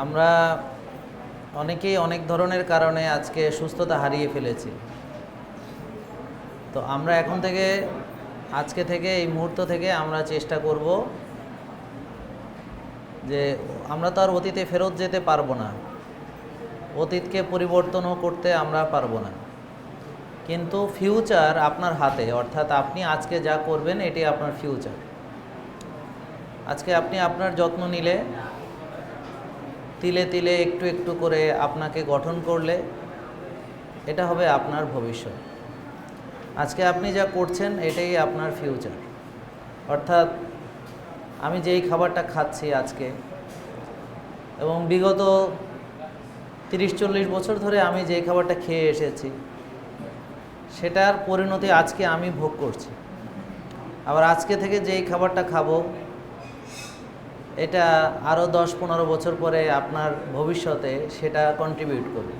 আমরা অনেকেই অনেক ধরনের কারণে আজকে সুস্থতা হারিয়ে ফেলেছি। তো আমরা এখন থেকে আজকে থেকে এই মুহূর্ত থেকে আমরা চেষ্টা করব যে আমরা তো আর অতীতে ফেরত যেতে পারবো না, অতীতকে পরিবর্তনও করতে আমরা পারবো না, কিন্তু ফিউচার আপনার হাতে। অর্থাৎ আপনি আজকে যা করবেন এটি আপনার ফিউচার। আজকে আপনি আপনার যত্ন নিলে, তিলে তিলে একটু একটু করে আপনাকে গঠন করলে, এটা হবে আপনার ভবিষ্যৎ। আজকে আপনি যা করছেন এটাই আপনার ফিউচার। অর্থাৎ আমি যেই খাবারটা খাচ্ছি আজকে এবং বিগত 30-40 বছর ধরে আমি যেই খাবারটা খেয়ে এসেছি সেটার পরিণতি আজকে আমি ভোগ করছি। আবার আজকে থেকে যেই খাবারটা খাবো এটা আরও 10-15 বছর পরে আপনার ভবিষ্যতে সেটা কন্ট্রিবিউট করবে।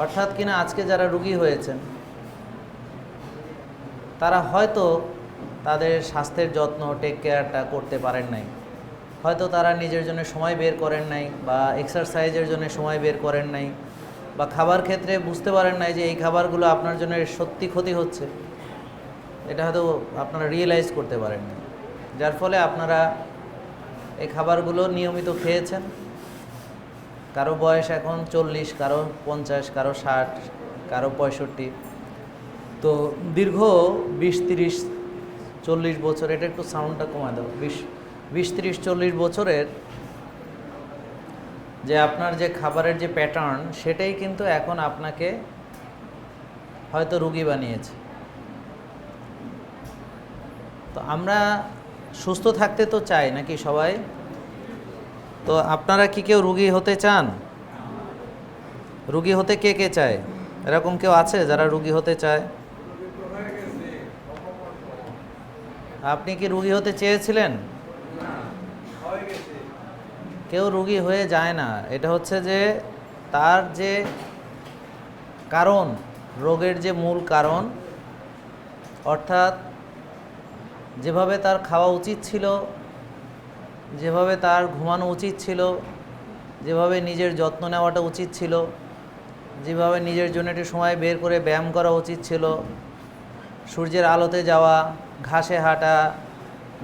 অর্থাৎ কিনা আজকে যারা রোগী হয়েছেন তারা হয়তো তাদের স্বাস্থ্যের যত্ন, টেক কেয়ারটা করতে পারেন নাই, হয়তো তারা নিজের জন্য সময় বের করেন নাই, বা এক্সারসাইজের জন্য সময় বের করেন নাই, বা খাবার ক্ষেত্রে বুঝতে পারেন নাই যে এই খাবারগুলো আপনার জন্য সত্যি ক্ষতি হচ্ছে, এটা হয়তো আপনারা রিয়েলাইজ করতে পারেন না। যার ফলে আপনারা এই খাবারগুলো নিয়মিত খেয়েছেন। কারো বয়স এখন 40, কারো 50, কারো 60, কারো 65। তো দীর্ঘ 20-30-40 বছর, এটা একটু সাউন্ডটা কমায় দাও, 20-30-40 বছরের যে আপনার যে খাবারের যে প্যাটার্ন সেটাই কিন্তু এখন আপনাকে হয়তো রোগী বানিয়েছে। তো আমরা সুস্থ থাকতে তো চাই নাকি সবাই? তো আপনারা কি কেউ রোগী হতে চান? রোগী হতে কে কে চায়? এরকম কেউ আছে যারা রোগী হতে চায়? আপনি কি রোগী হতে চেয়েছিলেন? কেউ রোগী হয়ে যায় না। এটা হচ্ছে যে তার যে কারণ, রোগের যে মূল কারণ, অর্থাৎ যেভাবে তার খাওয়া উচিত ছিল, যেভাবে তার ঘুমানো উচিত ছিল, যেভাবে নিজের যত্ন নেওয়াটা উচিত ছিল, যেভাবে নিজের জন্য একটু সময় বের করে ব্যায়াম করা উচিত ছিল, সূর্যের আলোতে যাওয়া, ঘাসে হাঁটা,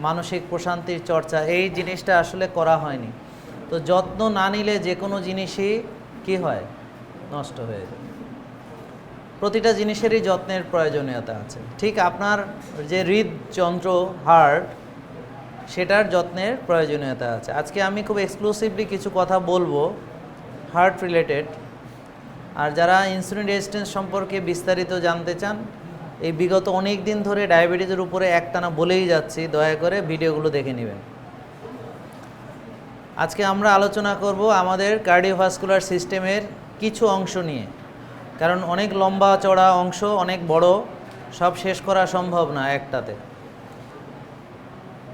মানসিক প্রশান্তির চর্চা, এই জিনিসটা আসলে করা হয়নি। তো যত্ন না নিলে যে কোনো জিনিসই কি হয়? নষ্ট হয়ে যায়। প্রতিটা জিনিসেরই যত্নের প্রয়োজনীয়তা আছে। ঠিক আপনার যে হৃদযন্ত্র, হার্ট, সেটার যত্নের প্রয়োজনীয়তা আছে। আজকে আমি খুব এক্সক্লুসিভলি কিছু কথা বলবো হার্ট রিলেটেড। আর যারা ইনসুলিন রেজিস্ট্যান্স সম্পর্কে বিস্তারিত জানতে চান, এই বিগত অনেক দিন ধরে ডায়াবেটিসের উপরে একটানা বলেই যাচ্ছি, দয়া করে ভিডিওগুলো দেখে নেবেন। আজকে আমরা আলোচনা করব আমাদের কার্ডিওভাস্কুলার সিস্টেমের কিছু অংশ নিয়ে, কারণ অনেক লম্বা চড়া অংশ, অনেক বড়, সব শেষ করা সম্ভব না একটাতে।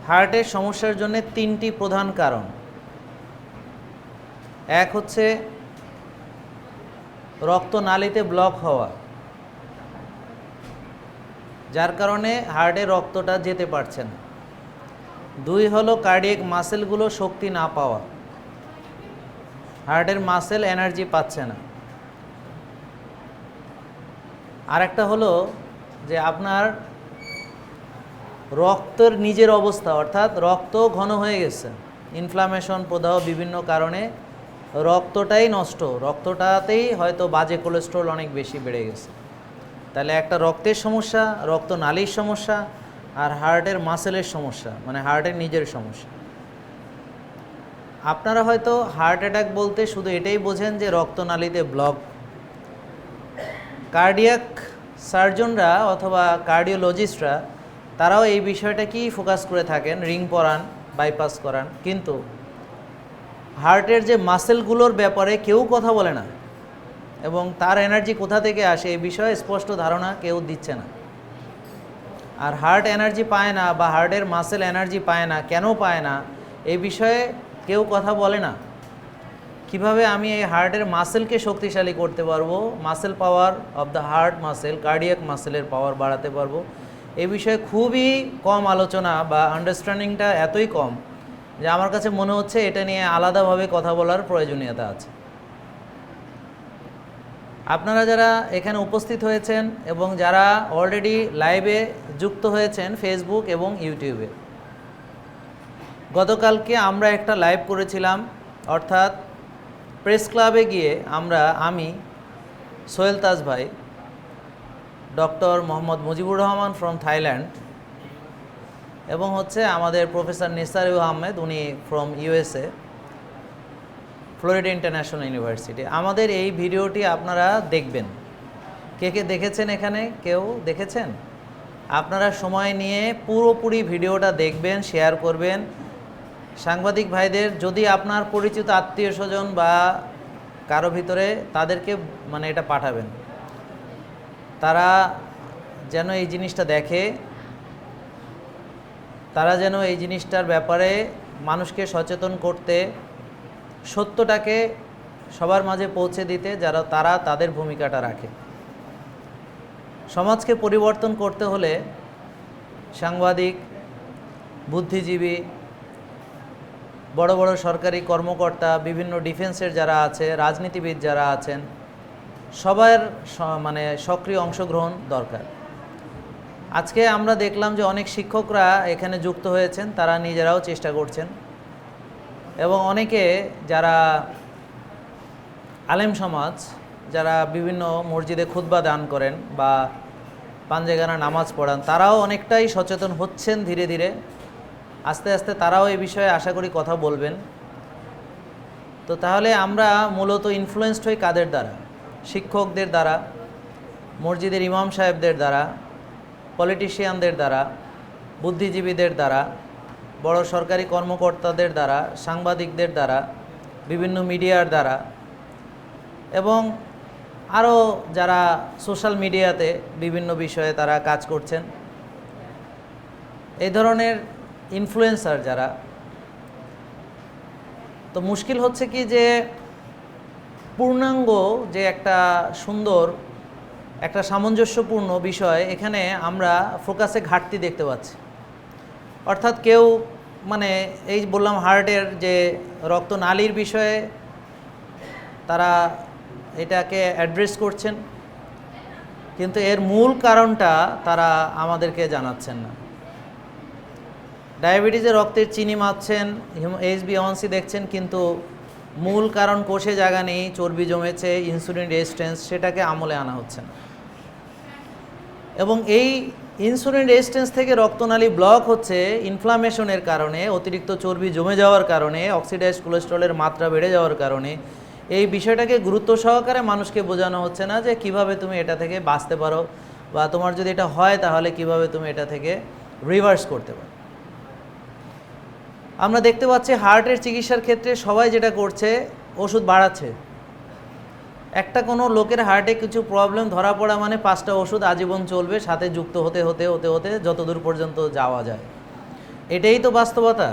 হার্টের সমস্যার জন্য 3টি প্রধান কারণ। এক হচ্ছে রক্তনালীতে ব্লক হওয়া, যার কারণে হার্টে রক্তটা যেতে পারছে না। 2 হলো কার্ডিয়াক মাসেলগুলো শক্তি না পাওয়া, হার্টের মাসেল এনার্জি পাচ্ছে না। আর একটা হলো যে আপনার রক্তের নিজের অবস্থা, অর্থাৎ রক্ত ঘন হয়ে গেছে, ইনফ্লামেশন, প্রদাহ, বিভিন্ন কারণে রক্তটাই নষ্ট, রক্তটাতেই হয়তো বাজে কোলেস্ট্রল অনেক বেশি বেড়ে গেছে। তাহলে একটা রক্তের সমস্যা, রক্তনালীর সমস্যা, আর হার্টের মাসেলের সমস্যা, মানে হার্টের নিজের সমস্যা। আপনারা হয়তো হার্ট অ্যাটাক বলতে শুধু এটাই বোঝেন যে রক্তনালীতে ব্লক। কার্ডিয়াক সার্জনরা অথবা কার্ডিওলজিস্টরা তারাও এই বিষয়টাকেই ফোকাস করে থাকেন, রিং পরান, বাইপাস করান, কিন্তু হার্টের যে মাসেলগুলোর ব্যাপারে কেউ কথা বলে না, এবং তার এনার্জি কোথা থেকে আসে এই বিষয়ে স্পষ্ট ধারণা কেউ দিচ্ছে না। আর হার্ট এনার্জি পায় না, বা হার্টের মাসেল এনার্জি পায় না, কেন পায় না এই বিষয়ে কেউ কথা বলে না। কিভাবে আমি এই হার্টের মাসেলকে শক্তিশালী করতে পারবো, muscle power of the heart muscle, cardiac মাসেলের পাওয়ার বাড়াতে পারবো, এই বিষয়ে খুবই কম আলোচনা, বা আন্ডারস্ট্যান্ডিংটা এতই কম যে আমার কাছে মনে হচ্ছে এটা নিয়ে আলাদাভাবে কথা বলার প্রয়োজনীয়তা আছে। আপনারা যারা এখানে উপস্থিত হয়েছেন এবং যারা অলরেডি লাইভে যুক্ত হয়েছেন ফেসবুক এবং ইউটিউবে, গতকালকে আমরা একটা লাইভ করেছিলাম, অর্থাৎ প্রেস ক্লাবে গিয়ে আমি সোহেল তাজ ভাই, doctor Mohammad Mujibur Rahman from Thailand এবং আমাদের প্রফেসর নিসারুল আহমেদ, উনি from USA, Florida international university. আমাদের এই ভিডিওটি আপনারা দেখবেন। কে কে দেখেছেন? এখানে কেউ দেখেছেন? আপনারা সময় নিয়ে পুরোপুরি ভিডিওটা দেখবেন, শেয়ার করবেন। সাংবাদিক ভাইদের, যদি আপনার পরিচিত আত্মীয় স্বজন বা কারো ভিতরে, তাদেরকে এটা পাঠাবেন, তারা যেন এই জিনিসটা দেখে, তারা যেন এই জিনিসটার ব্যাপারে মানুষকে সচেতন করতে, সত্যটাকে সবার মাঝে পৌঁছে দিতে তারা তাদের ভূমিকাটা রাখে। সমাজকে পরিবর্তন করতে হলে সাংবাদিক, বুদ্ধিজীবী, বড় বড় সরকারি কর্মকর্তা, বিভিন্ন ডিফেন্সের যারা আছে, রাজনীতিবিদ যারা আছেন, সবার সক্রিয় অংশগ্রহণ দরকার। আজকে আমরা দেখলাম যে অনেক শিক্ষকরা এখানে যুক্ত হয়েছেন, তারা নিজেরাও চেষ্টা করছেন এবং অনেকে যারা আলেম সমাজ, যারা বিভিন্ন মসজিদে খুতবা দান করেন বা পাঞ্জেগানা নামাজ পড়ান, তারাও অনেকটাই সচেতন হচ্ছেন ধীরে ধীরে। আস্তে আস্তে তারাও এই বিষয়ে আশা করি কথা বলবেন। তো তাহলে আমরা মূলত ইনফ্লুয়েসড হই কাদের দ্বারা? শিক্ষকদের দ্বারা, মসজিদের ইমাম সাহেবদের দ্বারা, পলিটিশিয়ানদের দ্বারা, বুদ্ধিজীবীদের দ্বারা, বড় সরকারি কর্মকর্তাদের দ্বারা, সাংবাদিকদের দ্বারা, বিভিন্ন মিডিয়ার দ্বারা এবং আরও যারা সোশ্যাল মিডিয়াতে বিভিন্ন বিষয়ে তারা কাজ করছেন, এই ধরনের ইনফ্লুয়েন্সার যারা। তো মুশকিল হচ্ছে কি যে পূর্ণাঙ্গ যে একটা সুন্দর, একটা সামঞ্জস্যপূর্ণ বিষয়, এখানে আমরা ফোকাসে ঘাটতি দেখতে পাচ্ছি। অর্থাৎ কেউ এই বললাম হার্টের যে রক্তনালীর বিষয়ে তারা এটাকে অ্যাড্রেস করছেন, কিন্তু এর মূল কারণটা তারা আমাদেরকে জানাচ্ছেন না। ডায়াবেটিসে রক্তের চিনি মাপছেন, HbA1c দেখছেন, কিন্তু মূল কারণ কোষে জায়গা নেই, চর্বি জমেছে, ইনসুলিন রেজিস্ট্যান্স, সেটাকে আমলে আনা হচ্ছে না। এবং এই ইনসুলিন রেজিস্ট্যান্স থেকে রক্তনালী ব্লক হচ্ছে ইনফ্লামেশনের কারণে, অতিরিক্ত চর্বি জমে যাওয়ার কারণে, অক্সিডাইজড কোলেস্টেরলের মাত্রা বেড়ে যাওয়ার কারণে। এই বিষয়টাকে গুরুত্ব সহকারে মানুষকে বোঝানো হচ্ছে না যে কিভাবে তুমি এটা থেকে বাঁচতে পারো, বা তোমার যদি এটা হয় তাহলে কিভাবে তুমি এটা থেকে রিভার্স করতে পারো। আমরা দেখতে পাচ্ছি হার্টের চিকিৎসার ক্ষেত্রে সবাই যেটা করছে, ওষুধ বাড়াচ্ছে। একটা কোনো লোকের হার্টে কিছু প্রবলেম ধরা পড়া 5টা ওষুধ আজীবন চলবে, সাথে যুক্ত হতে হতে হতে হতে যতদূর পর্যন্ত যাওয়া যায়। এটাই তো বাস্তবতা।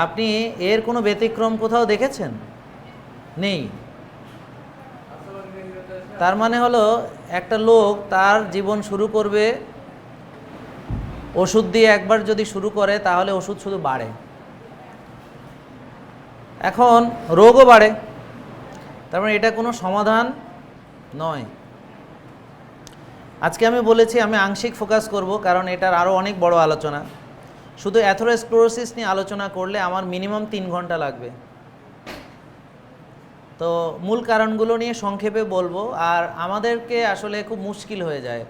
আপনি এর কোনো ব্যতিক্রম কোথাও দেখেছেন? নেই। তার হলো একটা লোক তার জীবন শুরু করবে ওষুধ দিয়ে। একবার যদি শুরু করে তাহলে ওষুধ শুধু বাড়ে, এখন রোগও বাড়ে। তার এটা কোনো সমাধান নয়। আজকে আমি বলেছি আমি আংশিক ফোকাস করব, কারণ এটার আরও অনেক বড় আলোচনা। শুধু অ্যাথেরোস্ক্লেরোসিস নিয়ে আলোচনা করলে আমার মিনিমাম 3 ঘন্টা লাগবে। তো মূল কারণগুলো নিয়ে সংক্ষেপে বলবো। আর আমাদেরকে আসলে খুব মুশকিল হয়ে যায়,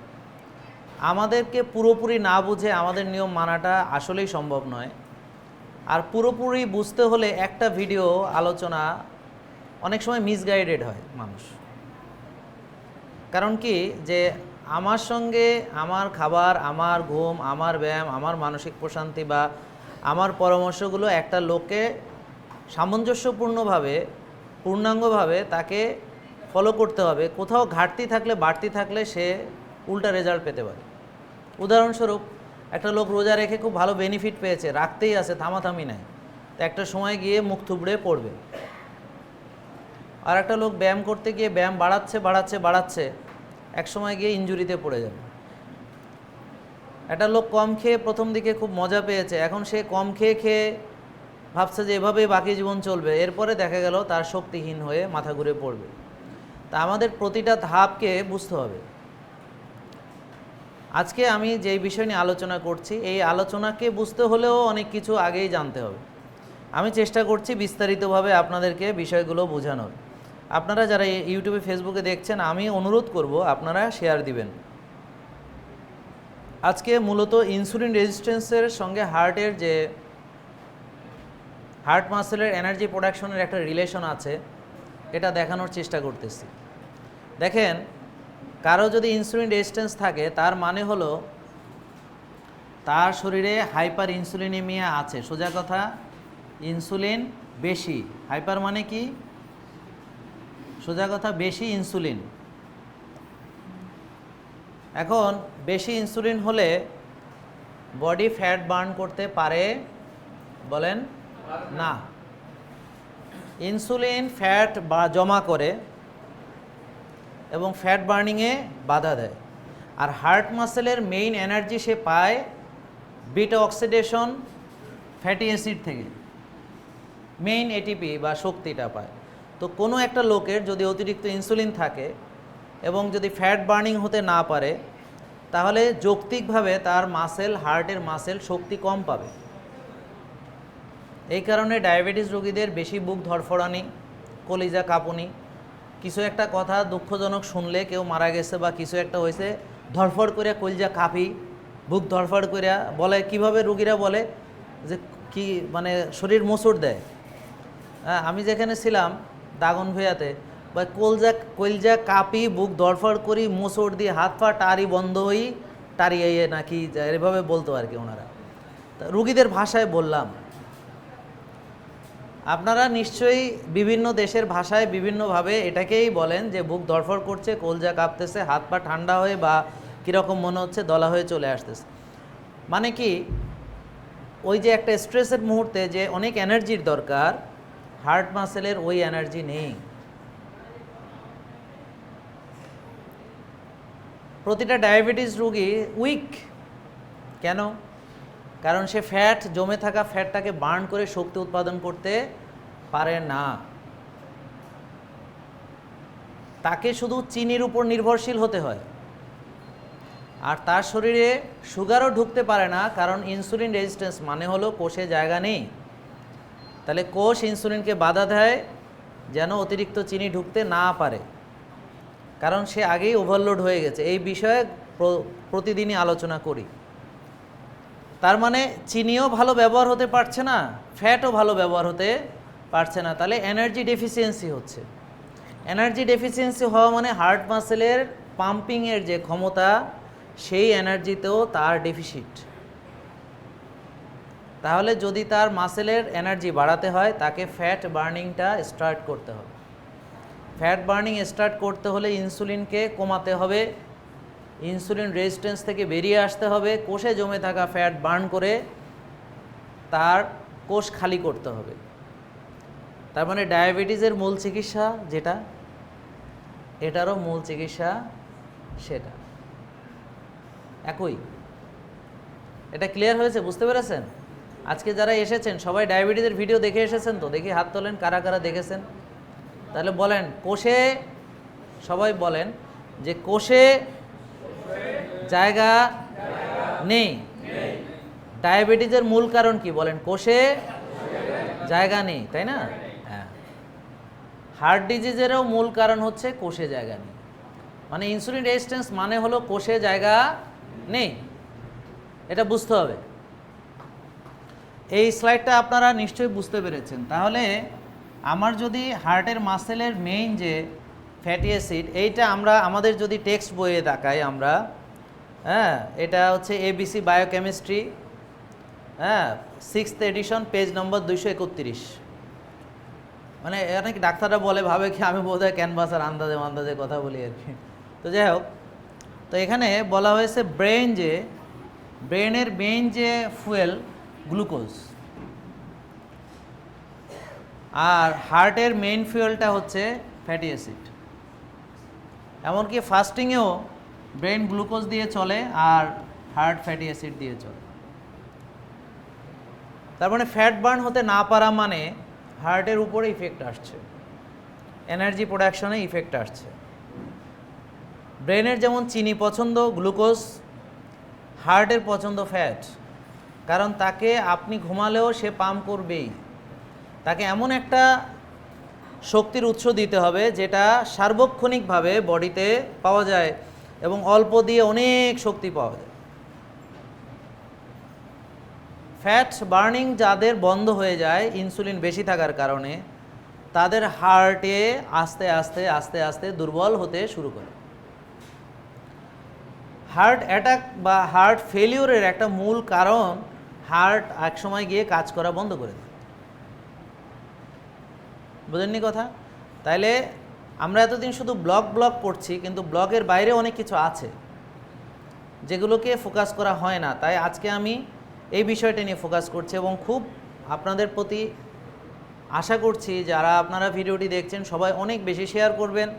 আমাদেরকে পুরোপুরি না বুঝে আমাদের নিয়ম মানাটা আসলেই সম্ভব নয়। আর পুরোপুরি বুঝতে হলে একটা ভিডিও আলোচনা অনেক সময় মিসগাইডেড হয় মানুষ। কারণ কি যে আমার সঙ্গে আমার খাবার, আমার ঘুম, আমার ব্যায়াম, আমার মানসিক প্রশান্তি বা আমার পরামর্শগুলো একটা লোককে সামঞ্জস্যপূর্ণভাবে, পূর্ণাঙ্গভাবে তাকে ফলো করতে হবে। কোথাও ঘাটতি থাকলে, বাড়তি থাকলে সে উল্টা রেজাল্ট পেতে পারে। উদাহরণস্বরূপ, একটা লোক রোজা রেখে খুব ভালো বেনিফিট পেয়েছে, রাখতেই আছে, থামাথামি নাই, তো একটা সময় গিয়ে মুখ থুবড়ে পড়বে। আর একটা লোক ব্যায়াম করতে গিয়ে ব্যায়াম বাড়াচ্ছে, এক সময় গিয়ে ইনজুরিতে পড়ে যাবে। একটা লোক কম খেয়ে প্রথম দিকে খুব মজা পেয়েছে, এখন সে কম খেয়ে ভাবছে যে এভাবেই বাকি জীবন চলবে, এরপরে দেখা গেল তার শক্তিহীন হয়ে মাথা ঘুরে পড়বে। তা আমাদের প্রতিটা ধাপকে বুঝতে হবে। আজকে আমি যেই বিষয় নিয়ে আলোচনা করছি, এই আলোচনাকে বুঝতে হলেও অনেক কিছু আগেই জানতে হবে। আমি চেষ্টা করছি বিস্তারিতভাবে আপনাদেরকে বিষয়গুলো বোঝানোর। আপনারা যারা ইউটিউবে ফেসবুকে দেখছেন, আমি অনুরোধ করব আপনারা শেয়ার দিবেন। আজকে মূলত ইনসুলিন রেজিস্ট্যান্সের সঙ্গে হার্টের যে হার্ট মাসেলের এনার্জি প্রোডাকশনের একটা রিলেশন আছে, এটা দেখানোর চেষ্টা করতেছি। দেখেন, কারো যদি ইনসুলিন রেজিস্ট্যান্স থাকে, তার মানে হলো তার শরীরে হাইপার ইনসুলিনেমিয়া আছে। সোজা কথা, ইনসুলিন বেশি। হাইপার মানে কি? সোজা কথা, বেশি ইনসুলিন। এখন বেশি ইনসুলিন হলে বডি ফ্যাট বার্ন করতে পারে? বলেন না। ইনসুলিন ফ্যাট জমা করে এবং ফ্যাট বার্নিংয়ে বাধা দেয়। আর হার্ট মাসেলের মেইন এনার্জি সে পায় বিটা অক্সিডেশন ফ্যাটি অ্যাসিড থেকে, মেইন এটিপি বা শক্তিটা পায়। তো কোনো একটা লোকের যদি অতিরিক্ত ইনসুলিন থাকে এবং যদি ফ্যাট বার্নিং হতে না পারে, তাহলে যৌক্তিকভাবে তার মাসেল, হার্টের মাসেল শক্তি কম পাবে। এই কারণে ডায়াবেটিস রোগীদের বেশি বুক ধড়ফড়ানি, কলিজা কাঁপুনি, কিছু একটা কথা দুঃখজনক শুনলে, কেউ মারা গেছে বা কিছু একটা হয়েছে, ধড়ফড় করে কলিজা কাঁপি, বুক ধড়ফড় করে বলে। কিভাবে রুগীরা বলে যে কি, মানে শরীর মোচড় দেয়। হ্যাঁ, আমি যেখানে ছিলাম দাগন ভূয়াতে, বা কলজা কাঁপি, বুক ধড়ফড় করি, মোচড় দিয়ে হাত পা টারি বন্ধ হই, টারিয়ে নাকি এভাবে বলতো আর কি ওনারা। রুগীদের ভাষায় বললাম। আপনারা নিশ্চয়ই বিভিন্ন দেশের ভাষায় বিভিন্নভাবে এটাকেই বলেন যে বুক ধড়ফড় করছে, কলজা কাঁপতেছে, হাত পা ঠান্ডা হয়ে বা কীরকম মনে হচ্ছে দলা হয়ে চলে আসতেছে। মানে কি, ওই যে একটা স্ট্রেসের মুহূর্তে যে অনেক এনার্জির দরকার, হার্ট মাসেলের ওই এনার্জি নেই। প্রতিটা ডায়াবেটিস রোগী উইক। কেন? কারণ সে ফ্যাট, জমে থাকা ফ্যাটটাকে বার্ন করে শক্তি উৎপাদন করতে পারে না। তাকে শুধু চিনির উপর নির্ভরশীল হতে হয়। আর তার শরীরে সুগারও ঢুকতে পারে না, কারণ ইনসুলিন রেজিস্ট্যান্স মানে হলো কোষে জায়গা নেই। তাহলে কোষ ইনসুলিনকে বাধা দেয় যেন অতিরিক্ত চিনি ঢুকতে না পারে, কারণ সে আগেই ওভারলোড হয়ে গেছে। এই বিষয়ে প্রতিদিনই আলোচনা করি। তার মানে চিনিও ভালো ব্যবহার হতে পারছে না, ফ্যাটও ভালো ব্যবহার হতে পারছে না। তাহলে এনার্জি ডেফিসিয়েন্সি হচ্ছে। এনার্জি ডেফিসিয়েন্সি হওয়া মানে হার্ট মাসেলের পাম্পিংয়ের যে ক্ষমতা, সেই এনার্জিতেও তার ডেফিসিট। তাহলে যদি তার মাসেলের এনার্জি বাড়াতে হয়, তাকে ফ্যাট বার্নিংটা স্টার্ট করতে হবে। ফ্যাট বার্নিং স্টার্ট করতে হলে ইনসুলিনকে কমাতে হবে, ইনসুলিন রেজিস্ট্যান্স থেকে বেরিয়ে আসতে হবে, কোষে জমে থাকা ফ্যাট বার্ন করে তার কোষ খালি করতে হবে। তার মানে ডায়াবেটিসের মূল চিকিৎসা যেটা, এটারও মূল চিকিৎসা সেটা একই। এটা ক্লিয়ার হয়েছে? বুঝতে পেরেছেন? আজকে যারা এসেছেন সবাই ডায়াবেটিসের ভিডিও দেখে এসেছেন তো? দেখি হাত তোলেন কারা কারা দেখেছেন। তাহলে বলেন, কোষে, সবাই বলেন যে কোষে জায়গা নেই। ডায়াবেটিসের মূল কারণ কি বলেন? কোষে জায়গা নেই, তাই না? হ্যাঁ। হার্ট ডিজিজেরও মূল কারণ হচ্ছে কোষে জায়গা নেই। মানে ইনসুলিন রেজিস্ট্যান্স মানে হলো কোষে জায়গা নেই, এটা বুঝতে হবে। এই স্লাইডটা আপনারা নিশ্চয়ই বুঝতে পেরেছেন। তাহলে আমার যদি হার্টের মাসেলের মেইন যে ফ্যাটি অ্যাসিড, এইটা আমরা আমাদের যদি টেক্সট বইয়ে তাকাই আমরা, হ্যাঁ, এটা হচ্ছে ABC বায়োকেমিস্ট্রি, হ্যাঁ, 6th এডিশন, পেজ নম্বর 231। মানে অনেক ডাক্তাররা বলে, ভাবে কি আমি বোধহয় ক্যানভাসের আন্দাজে কথা বলি আর কি। তো যাই হোক, তো এখানে বলা হয়েছে ব্রেনের মেইন যে ফুয়েল গ্লুকোজ, আর হার্টের মেইন ফুয়েলটা হচ্ছে ফ্যাটি অ্যাসিড। এমনকি ফাস্টিংয়েও ব্রেন গ্লুকোজ দিয়ে চলে আর হার্ট ফ্যাটি অ্যাসিড দিয়ে চলে। তার মানে ফ্যাট বার্ন হতে না পারা মানে হার্টের উপরে ইফেক্ট আসছে, এনার্জি প্রোডাকশনে ইফেক্ট আসছে। ব্রেনের যেমন চিনি পছন্দ, গ্লুকোজ, হার্টের পছন্দ ফ্যাট। কারণ তাকে আপনি ঘুমালেও সে পাম্প করবেই। তাকে এমন একটা শক্তির উৎস দিতে হবে যেটা সার্বক্ষণিকভাবে বডিতে পাওয়া যায় এবং অল্প দিয়ে অনেক শক্তি পাওয়া যায়। ফ্যাট বার্নিং যাদের বন্ধ হয়ে যায় ইনসুলিন বেশি থাকার কারণে, তাদের হার্টে আস্তে আস্তে আস্তে আস্তে দুর্বল হতে শুরু করে। হার্ট অ্যাটাক বা হার্ট ফেলিওরের একটা মূল কারণ হার্ট একসময় গিয়ে কাজ করা বন্ধ করে দেয়। বুঝেননি কথা? তাইলে আমরা এতদিন শুধু ব্লক করছি, কিন্তু ব্লকের বাইরে অনেক কিছু আছে যেগুলোকে ফোকাস করা হয় না। তাই আজকে আমি এই বিষয়টা নিয়ে ফোকাস করছি এবং খুব আপনাদের প্রতি আশা করছি যারা আপনারা ভিডিওটি দেখছেন সবাই অনেক বেশি শেয়ার করবেন।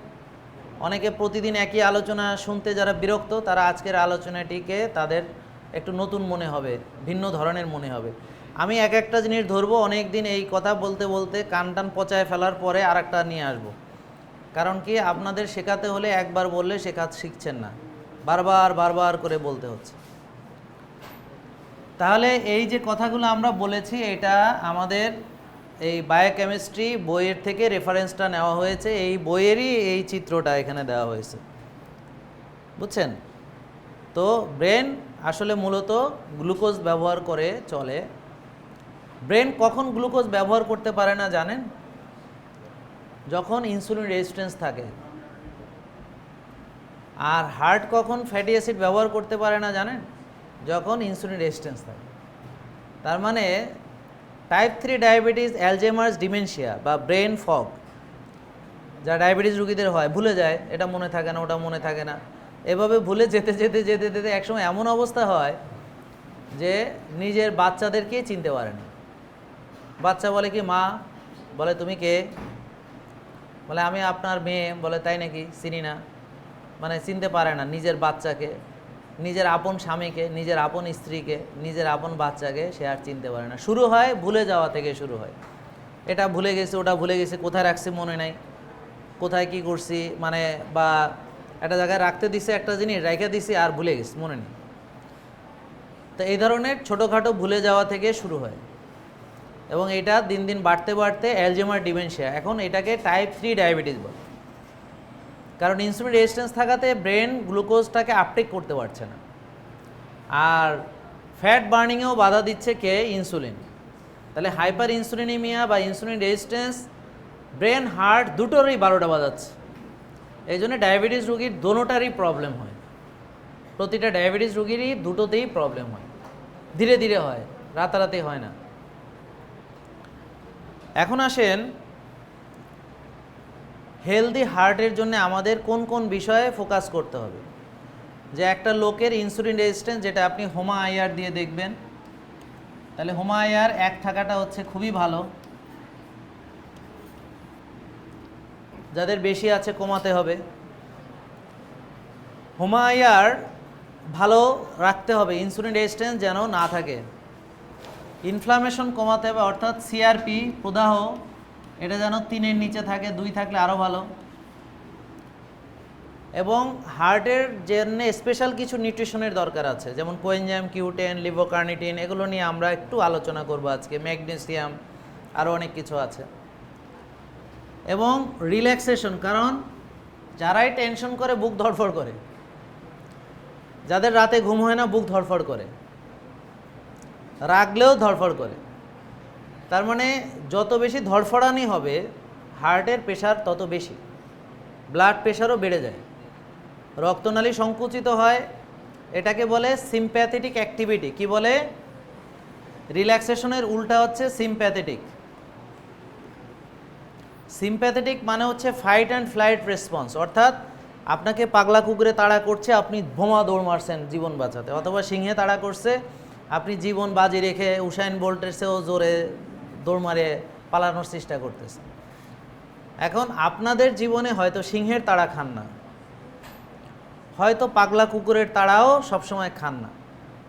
অনেকে প্রতিদিন একই আলোচনা শুনতে যারা বিরক্ত, তারা আজকের আলোচনাটিকে তাদের একটু নতুন মনে হবে, ভিন্ন ধরনের মনে হবে। আমি এক একটা জিনিস ধরবো, অনেক দিন এই কথা বলতে বলতে কান টান পচায় ফেলার পরে আর একটা নিয়ে আসবো। কারণ কি, আপনাদের শেখাতে হলে একবার বললে শিখছেন না, বারবার করে বলতে হচ্ছে। তাহলে এই যে কথাগুলো আমরা বলেছি, এটা আমাদের এই বায়োকেমিস্ট্রি বইয়ের থেকে রেফারেন্সটা নেওয়া হয়েছে। এই বইয়েরই এই চিত্রটা এখানে দেওয়া হয়েছে, বুঝছেন? তো ব্রেন আসলে মূলত গ্লুকোজ ব্যবহার করে চলে। ব্রেন কখন গ্লুকোজ ব্যবহার করতে পারে না জানেন? যখন ইনসুলিন রেজিস্ট্যান্স থাকে। আর হার্ট কখন ফ্যাটি অ্যাসিড ব্যবহার করতে পারে না জানেন? যখন ইনসুলিন রেজিস্ট্যান্স থাকে। তার মানে টাইপ 3 ডায়াবেটিস, অ্যালজাইমার্স ডিমেনশিয়া বা ব্রেন ফগ, যা ডায়াবেটিস রোগীদের হয়, ভুলে যায়, এটা মনে থাকে না, ওটা মনে থাকে না, এভাবে ভুলে যেতে যেতে যেতে যেতে একসময় এমন অবস্থা হয় যে নিজের বাচ্চাদেরকেই চিনতে পারে না। বাচ্চা বলে কি মা, বলে তুমি কে, বলে আমি আপনার মেয়ে, বলে তাই নাকি, চিনি না। মানে চিনতে পারে না নিজের বাচ্চাকে, নিজের আপন স্বামীকে, নিজের আপন স্ত্রীকে, নিজের আপন বাচ্চাকে সে আর চিনতে পারে না। শুরু হয় ভুলে যাওয়া থেকে শুরু হয়। এটা ভুলে গেছি, ওটা ভুলে গেছি, কোথায় রাখছি মনে নাই, কোথায় কি করছি, মানে বা একটা জায়গায় রাখতে দিছে একটা জিনিস, রেখে দিছি আর ভুলে গেছি, মনে নেই। তো এই ধরনের ছোটোখাটো ভুলে যাওয়া থেকে শুরু হয় এবং এটা দিন দিন বাড়তে বাড়তে অ্যালজাইমার ডিমেনশিয়া। এখন এটাকে টাইপ 3 ডায়াবেটিস বলে। কারণ ইনসুলিন রেজিস্ট্যান্স থাকাতে ব্রেন গ্লুকোজটাকে আপটেক করতে পারছে না। আর ফ্যাট বার্নিংয়েও বাধা দিচ্ছে কে? ইনসুলিন। তাহলে হাইপার ইনসুলিনিমিয়া বা ইনসুলিন রেজিস্ট্যান্স ব্রেন হার্ট দুটোরই 12টা বাজাচ্ছে। এই জন্য ডায়াবেটিস রোগীর দোনোটারই প্রবলেম হয়। প্রতিটা ডায়াবেটিস রোগীরই দুটোতেই প্রবলেম হয়, ধীরে ধীরে হয়, রাতারাতি হয় না। এখন আসেন হেলদি হার্টের জন্য আমাদের কোন কোন বিষয়ে ফোকাস করতে হবে। যে একটা লোকের ইনসুলিন রেজিস্ট্যান্স, যেটা আপনি হোমা আইআর দিয়ে দেখবেন, তাহলে হোমা আইআর 1 থাকাটা হচ্ছে খুবই ভালো। যাদের বেশি আছে কমাতে হবে। হোমা আইআর ভালো রাখতে হবে, ইনসুলিন রেজিস্ট্যান্স যেন না থাকে। ইনফ্লামেশন কমাতে হবে, অর্থাৎ সিআরপি প্রদাহ এটা যেন 3-এর নিচে থাকে, 2 থাকলে আরও ভালো। এবং হার্টের জন্য স্পেশাল কিছু নিউট্রিশনের দরকার আছে, যেমন কোএনজাইম Q10, লিভোকার্নিটিন, এগুলো নিয়ে আমরা একটু আলোচনা করব আজকে, ম্যাগনেসিয়াম, আরও অনেক কিছু আছে। এবং রিল্যাক্সেশন, কারণ যারাই টেনশন করে বুক ধড়ফড় করে, যাদের রাতে ঘুম হয় না বুক ধড়ফড় করে, রাগলেও ধড়ফড় করে, তার মানে যত বেশি ধড়ফড়ানি হবে হার্টের প্রেশার তত বেশি, ব্লাড প্রেশারও বেড়ে যায়, রক্তনালী সংকুচিত হয়। এটাকে বলে সিম্প্যাথেটিক অ্যাক্টিভিটি। কি বলে? রিল্যাক্সেশনের উল্টা হচ্ছে সিম্প্যাথেটিক। সিম্প্যাথেটিক মানে হচ্ছে ফাইট অ্যান্ড ফ্লাইট রেসপন্স, অর্থাৎ আপনাকে পাগলা কুকুরে তাড়া করছে, আপনি বোমা দৌড় মারছেন জীবন বাঁচাতে, অথবা সিংহে তাড়া করছে, আপনি জীবন বাজি রেখে উসাইন বোল্টের চেয়েও জোরে দৌড় মারে পালানোর চেষ্টা করতেছেন। এখন আপনাদের জীবনে হয়তো সিংহের তাড়া খান না, হয়তো পাগলা কুকুরের তাড়াও সবসময় খান না,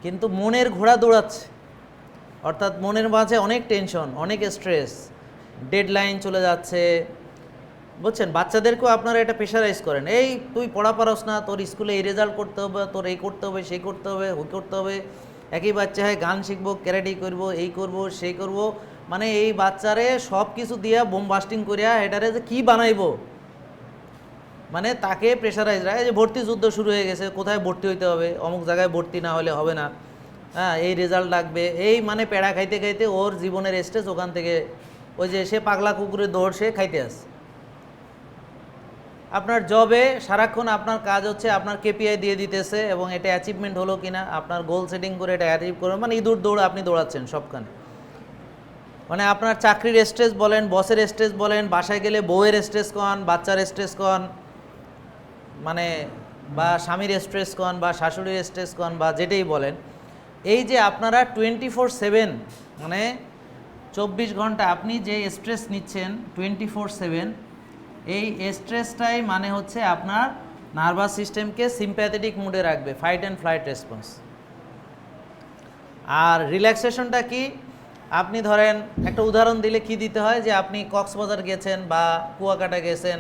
কিন্তু মনের ঘোড়া দৌড়াচ্ছে, অর্থাৎ মনের মাঝে অনেক টেনশন, অনেক স্ট্রেস, ডেডলাইন চলে যাচ্ছে, বুঝছেন? বাচ্চাদেরকেও আপনারা এটা প্রেশারাইজ করেন, এই তুই পড়া পারস না, তোর স্কুলে এই রেজাল্ট করতে হবে, তোর এই করতে হবে, সেই করতে হবে, ওই করতে হবে। একই বাচ্চা হয় গান শিখবো, ক্যারাটে করবো, এই করব সেই করব, মানে এই বাচ্চারে সব কিছু দিয়া বোম বাস্টিং করিয়া এটারে যে কী বানাইবো, মানে তাকে প্রেশারাইজ রাখে যে ভর্তি যুদ্ধ শুরু হয়ে গেছে, কোথায় ভর্তি হইতে হবে, অমুক জায়গায় ভর্তি না হলে হবে না, হ্যাঁ এই রেজাল্ট লাগবে, এই মানে পেড়া খাইতে খাইতে ওর জীবনের স্টেজ ওখান থেকে, ওই যে সে পাগলা কুকুরের দৌড় সে খাইতে আসে। আপনার জবে সারাক্ষণ আপনার কাজ হচ্ছে আপনার কেপিআই দিয়ে দিতেছে এবং এটা অ্যাচিভমেন্ট হলো কিনা, আপনার গোল সেটিং করে এটা অ্যাচিভ করে, মানে ইঁদুর দৌড় আপনি দৌড়াচ্ছেন সবখানে। মানে আপনার চাকরির স্ট্রেস বলেন, বসের স্ট্রেস বলেন, বাসায় গেলে বউয়ের স্ট্রেস কন, বাচ্চার স্ট্রেস কন, মানে বা স্বামীর স্ট্রেস কন বা শাশুড়ির স্ট্রেস কন বা যেটাই বলেন, এই যে আপনারা 24/7 মানে 24 ঘন্টা আপনি যে স্ট্রেস নিচ্ছেন 24/7, এই স্ট্রেসটাই মানে হচ্ছে আপনার নার্ভাস সিস্টেমকে সিম্প্যাথেটিক মুডে রাখবে, ফাইট অ্যান্ড ফ্লাইট রেসপন্স। আর রিল্যাক্সেশনটা কি? আপনি ধরেন একটা উদাহরণ দিলে কি দিতে হয়, যে আপনি কক্সবাজার গেছেন বা কুয়াকাটা গেছেন,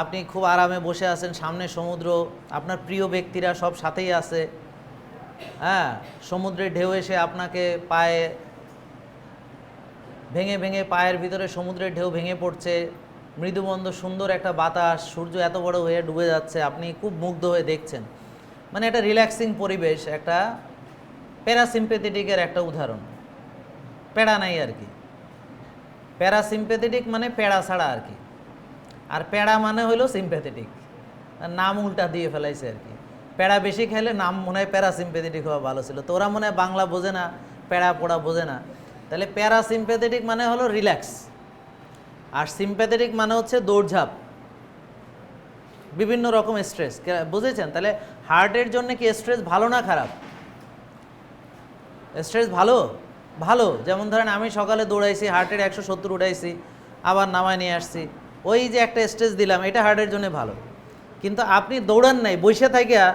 আপনি খুব আরামে বসে আছেন, সামনে সমুদ্র, আপনার প্রিয় ব্যক্তিরা সব সাথেই আছে, হ্যাঁ সমুদ্রের ঢেউ এসে আপনাকে পায়ে ভেঙে ভেঙে পায়ের ভিতরে সমুদ্রের ঢেউ ভেঙে পড়ছে, মৃদুমন্দ সুন্দর একটা বাতাস, সূর্য এত বড় হয়ে ডুবে যাচ্ছে, আপনি খুব মুগ্ধ হয়ে দেখছেন, মানে একটা রিল্যাক্সিং পরিবেশ, একটা প্যারাসিম্পেথেটিকের একটা উদাহরণ। প্যাড়া নাই আর কি, প্যারাসিম্পেথেটিক মানে প্যাড়া ছাড়া আর কি, আর প্যাড়া মানে হলো সিম্প্যাথেটিক, নাম উল্টা দিয়ে ফেলাইছে আর কি। প্যাড়া বেশি খাইলে নাম মনে হয় প্যারাসিম্প্যাথেটিক হওয়া ভালো ছিল, তো ওরা মনে হয় বাংলা বোঝে না, প্যাড়া পোড়া বোঝে না। তাহলে প্যারাসিম্প্যাথেটিক মানে হলো রিল্যাক্স, আর সিম্প্যাথেটিক মানে হচ্ছে দৌড়ঝাঁপ, বিভিন্ন রকম স্ট্রেস, বুঝেছেন? তাহলে হার্টের জন্য কি স্ট্রেস ভালো না খারাপ? স্ট্রেস ভালো, ভালো। যেমন ধরেন আমি সকালে দৌড়াইছি, হার্টের 170 উঠাইছি, আবার নামায় নিয়ে আসছি, ওই যে একটা স্ট্রেস দিলাম, এটা হার্টের জন্য ভালো। কিন্তু আপনি দৌড়ান নাই, বসে থাকিয়া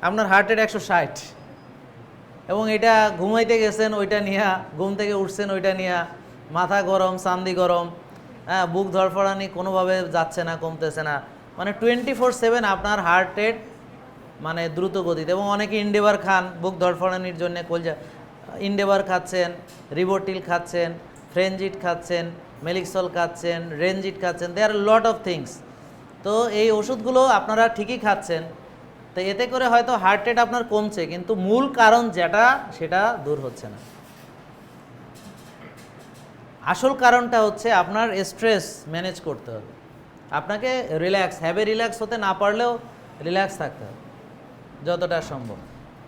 আপনার হার্টের 160, এবং এটা ঘুমাইতে গেছেন ওইটা নিয়া, ঘুম থেকে উঠছেন ওইটা নিয়া, মাথা গরম, চান্দি গরম, হ্যাঁ বুক ধরফড়ানি কোনোভাবে যাচ্ছে না, কমতেছে না, মানে 24/7 আপনার হার্ট রেট মানে দ্রুত গতিতে। এবং অনেকে ইন্ডেভার খান বুক ধরফড়ানির জন্য, কলজা ইন্ডেভার খাচ্ছেন, রিবোটিল খাচ্ছেন, ফ্রেনজিট খাচ্ছেন, মেলিক্সল খাচ্ছেন, রেনজিট খাচ্ছেন, দে আর লট অফ থিংস। তো এই ওষুধগুলো আপনারা ঠিকই খাচ্ছেন, তো এতে করে হয়তো হার্ট রেট আপনার কমছে, কিন্তু মূল কারণ যেটা সেটা দূর হচ্ছে না। আসল কারণটা হচ্ছে আপনার স্ট্রেস ম্যানেজ করতে হবে, আপনাকে রিল্যাক্স, রিল্যাক্স হতে না পারলেও রিল্যাক্স থাকতে হবে যতটা সম্ভব।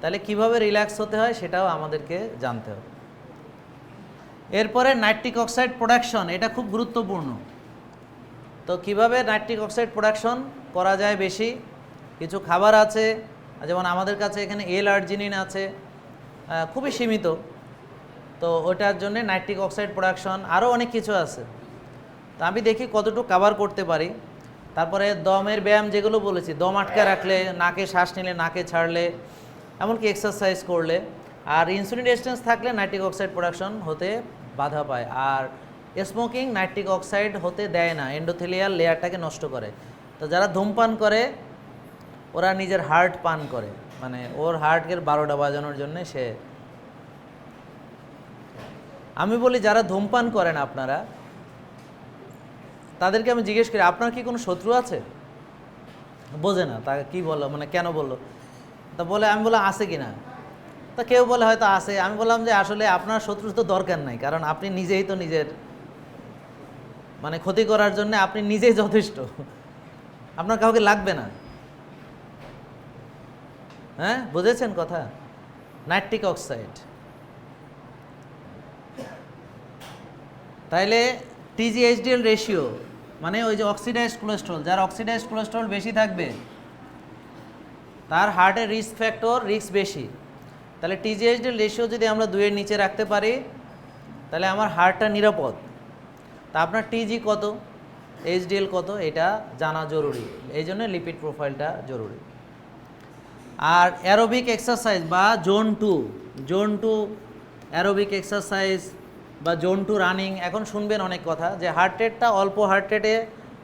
তাহলে কিভাবে রিল্যাক্স হতে হয় সেটাও আমাদেরকে জানতে হবে। এরপরে নাইট্রিক অক্সাইড প্রোডাকশন, এটা খুব গুরুত্বপূর্ণ। তো কিভাবে নাইট্রিক অক্সাইড প্রোডাকশন করা যায় বেশি? কিছু খাবার আছে, যেমন আমাদের কাছে এখানে এল-আর্জিনিন আছে, খুবই সীমিত, তো ওটার জন্য নাইট্রিক অক্সাইড প্রোডাকশন, আরও অনেক কিছু আছে। তো আমি দেখি কতটুকু কাভার করতে পারি। তারপরে দমের ব্যায়াম যেগুলো বলেছি, দম আটকে রাখলে, নাকে শ্বাস নিলে, নাকে ছাড়লে, এমনকি এক্সারসাইজ করলে, আর ইনসুলিন রেজিস্ট্যান্স থাকলে নাইট্রিক অক্সাইড প্রোডাকশন হতে বাধা পায়। আর স্মোকিং নাইট্রিক অক্সাইড হতে দেয় না, এন্ডোথেলিয়াল লেয়ারটাকে নষ্ট করে। তো যারা ধূমপান করে ওরা নিজের হার্ট পান করে, মানে ওর হার্টের 12টা বাজানোর জন্যে সে। আমি বলি যারা ধূমপান করেন আপনারা, তাদেরকে আমি জিজ্ঞেস করি আপনার কি কোনো শত্রু আছে? বোঝে না, তাকে কী বললো, মানে কেন বললো, তা বলে, আমি বললাম আছে কি না, তা কেউ বলে হয়তো আছে। আমি বললাম যে আসলে আপনার শত্রু তো দরকার নাই, কারণ আপনি নিজেই তো নিজের মানে ক্ষতি করার জন্য আপনি নিজেই যথেষ্ট, আপনার কাউকে লাগবে না। হ্যাঁ বুঝেছেন কথা? নাইট্রিক অক্সাইড, তাইলে টিজিএইচডিএল রেশিও মানে ওই যে অক্সিডাইজড কোলেস্ট্রল, যার অক্সিডাইজড কোলেস্ট্রল বেশি থাকবে তার হার্টের রিস্ক ফ্যাক্টর, রিস্ক বেশি। তাহলে টিজিএইচডিএল রেশিও যদি আমরা 2-এর নিচে রাখতে পারি তাহলে আমার হার্টটা নিরাপদ। তা আপনার টিজি কত, এইচডিএল কত, এটা জানা জরুরি, এই জন্য লিপিড প্রোফাইলটা জরুরি। আর অ্যারোবিক এক্সারসাইজ বা জোন 2 অ্যারোবিক এক্সারসাইজ বা জোন টু রানিং, এখন শুনবেন অনেক কথা যে হার্ট রেটটা অল্প হার্ট রেটে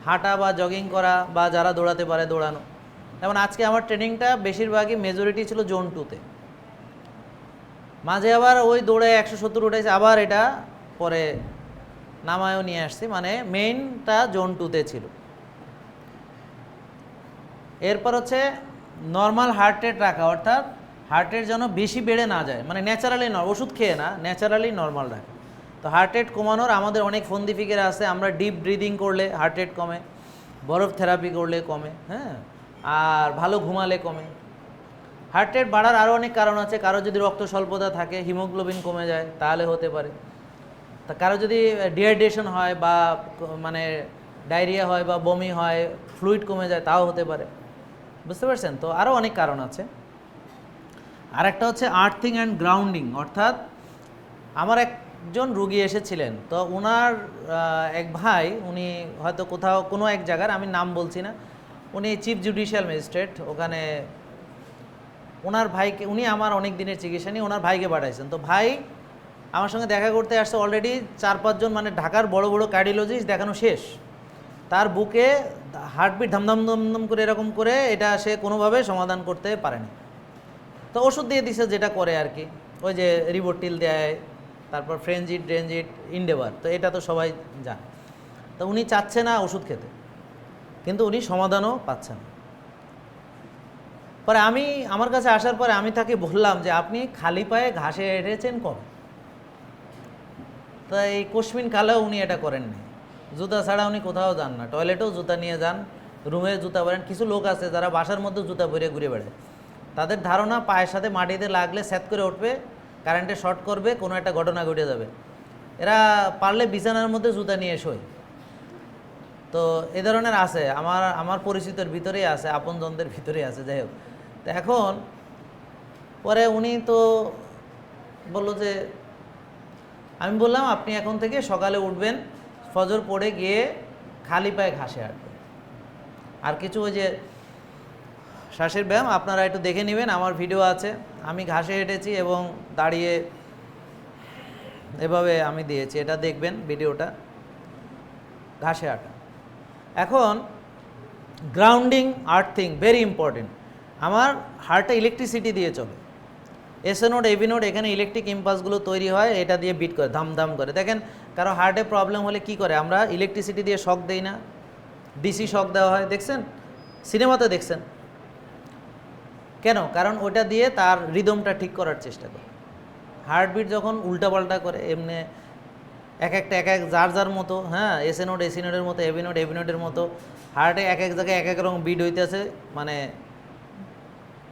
হাঁটা বা জগিং করা বা যারা দৌড়াতে পারে দৌড়ানো। যেমন আজকে আমার ট্রেনিংটা বেশিরভাগই মেজরিটি ছিল জোন টুতে, মাঝে আবার ওই দৌড়ে 170 উঠেছে, আবার এটা পরে নামায়ও নিয়ে আসছি, মানে মেইনটা জোন টুতে ছিল। এরপর হচ্ছে নর্মাল হার্ট রেট রাখা, অর্থাৎ হার্ট রেট যেন বেশি বেড়ে না যায়, মানে ন্যাচারালি ওষুধ খেয়ে না, ন্যাচারালি নর্মাল রাখা। তো হার্ট রেট কমানোর আমাদের অনেক ফন্দি ফিকির আছে। আমরা ডিপ ব্রিদিং করলে হার্ট রেট কমে, বরফ থেরাপি করলে কমে, হ্যাঁ, আর ভালো ঘুমালে কমে। হার্ট রেট বাড়ার আরও অনেক কারণ আছে। কারো যদি রক্ত স্বল্পতা থাকে, হিমোগ্লোবিন কমে যায়, তাহলে হতে পারে। তা কারো যদি ডিহাইড্রেশন হয় বা মানে ডায়রিয়া হয় বা বমি হয়, ফ্লুইড কমে যায়, তাও হতে পারে। বুঝতে পারছেন? তো আরও অনেক কারণ আছে। আরেকটা হচ্ছে আর্থিং অ্যান্ড গ্রাউন্ডিং, অর্থাৎ আমার একজন রুগী এসেছিলেন, তো ওনার এক ভাই, উনি হয়তো কোথাও কোনো এক জায়গার, আমি নাম বলছি না, উনি চিফ জুডিশিয়াল ম্যাজিস্ট্রেট, ওখানে ওনার ভাইকে, উনি আমার অনেক দিনের চিকিৎসা নিয়ে ওনার ভাইকে পাঠাইছেন। তো ভাই আমার সঙ্গে দেখা করতে আসছে, অলরেডি 4-5 জন মানে ঢাকার বড় বড় কার্ডিওলজিস্ট দেখানো শেষ, তার বুকে হার্টবিট ধামধাম ধামধাম করে এরকম করে, এটা সে কোনোভাবে সমাধান করতে পারেনি। তো ওষুধ দিয়ে দিছে, যেটা করে আর কি, ওই যে রিবোটিল দেয়, তারপর ফ্রেঞ্জিট, ড্রেঞ্জিট, ইন্ডেভার, তো এটা তো সবাই জানে। তো উনি চাচ্ছে না ওষুধ খেতে, কিন্তু উনি সমাধানও পাচ্ছেন। পরে আমার কাছে আসার পরে আমি তাকে বললাম যে আপনি খালি পায়ে ঘাসে হেঁটেছেন কবে? তাই কোশ্মিন কালেও উনি এটা করেননি, জুতা ছাড়া উনি কোথাও যান না, টয়লেটেও জুতা নিয়ে যান, রুমে জুতা পরেন। কিছু লোক আছে যারা বাসার মধ্যে জুতা পরে ঘুরে বেড়ায়, তাদের ধারণা পায়ের সাথে মাটিতে লাগলে স্যাত করে উঠবে, কারেন্টে শর্ট করবে, কোনো একটা ঘটনা ঘটে যাবে। এরা পারলে বিছানার মধ্যে জুতা নিয়ে শোয়। তো এ ধরনের আছে, আমার পরিচিতের ভিতরেই আছে, আপনজনদের ভিতরেই আছে। যাই হোক, তো এখন পরে উনি তো বললো যে, আমি বললাম আপনি এখন থেকে সকালে উঠবেন, ফজর পড়ে গিয়ে খালি পায়ে ঘাসে হাঁটবেন, আর কিছু ওই যে শ্বাসের ব্যায়াম আপনারা একটু দেখে নেবেন, আমার ভিডিও আছে, আমি ঘাসে হেঁটেছি এবং দাঁড়িয়ে এভাবে আমি দিয়েছি, এটা দেখবেন ভিডিওটা, ঘাসে হাঁটা। এখন গ্রাউন্ডিং, আর্থিং ভেরি ইম্পর্টেন্ট। আমার হার্টটা ইলেকট্রিসিটি দিয়ে চলে, এসএ নোড, এবি নোড, এখানে ইলেকট্রিক ইম্পালসগুলো তৈরি হয়, এটা দিয়ে বিট করে ধাম করে। দেখেন কারো হার্টে প্রবলেম হলে কি করে, আমরা ইলেকট্রিসিটি দিয়ে শক দেই না, ডিসি শক দেওয়া হয়, দেখছেন, সিনেমাতে দেখছেন কেন? কারণ ওটা দিয়ে তার রিদমটা ঠিক করার চেষ্টা করে। হার্টবিট যখন উল্টাপাল্টা করে, এমনি এক যার যার মতো, হ্যাঁ, এসএ নোড এসি নোডের মতো, এবি নোডের মতো, হার্টে এক জায়গায় এক রকম বিট হইতেছে, মানে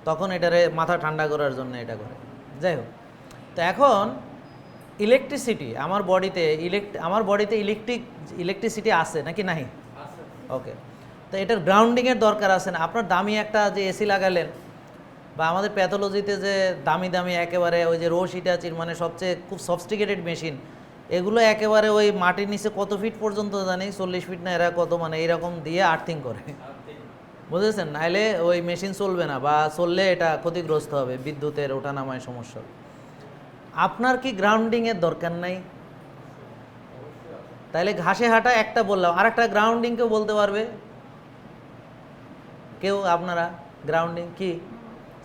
তখন এটারে মাথা ঠান্ডা করার জন্য এটা করে। যাই হোক, তো এখন ইলেকট্রিসিটি আমার বডিতে ইলেকট্রিসিটি আছে নাকি নাই? ওকে, তো এটার গ্রাউন্ডিংয়ের দরকার আছে না? আপনার দামি একটা যে এসি লাগালেন, বা আমাদের প্যাথোলজিতে যে দামি একেবারে ওই যে রোশ হিটাচির, মানে সবচেয়ে খুব সফিস্টিকেটেড মেশিন, এগুলো একেবারে ওই মাটির নিচে কত ফিট পর্যন্ত জানি, 40 ফিট না এরা কত, মানে এইরকম দিয়ে আর্থিং করে, বুঝেছেন? নাহলে ওই মেশিন চলবে না, বা চললে এটা ক্ষতিগ্রস্ত হবে, বিদ্যুতের ওঠানামায় সমস্যা। আপনার কি গ্রাউন্ডিংয়ের দরকার নাই? তাইলে ঘাসে হাঁটা একটা বললাম, আর একটা গ্রাউন্ডিং কেউ বলতে পারবে? কেউ? আপনারা গ্রাউন্ডিং কি?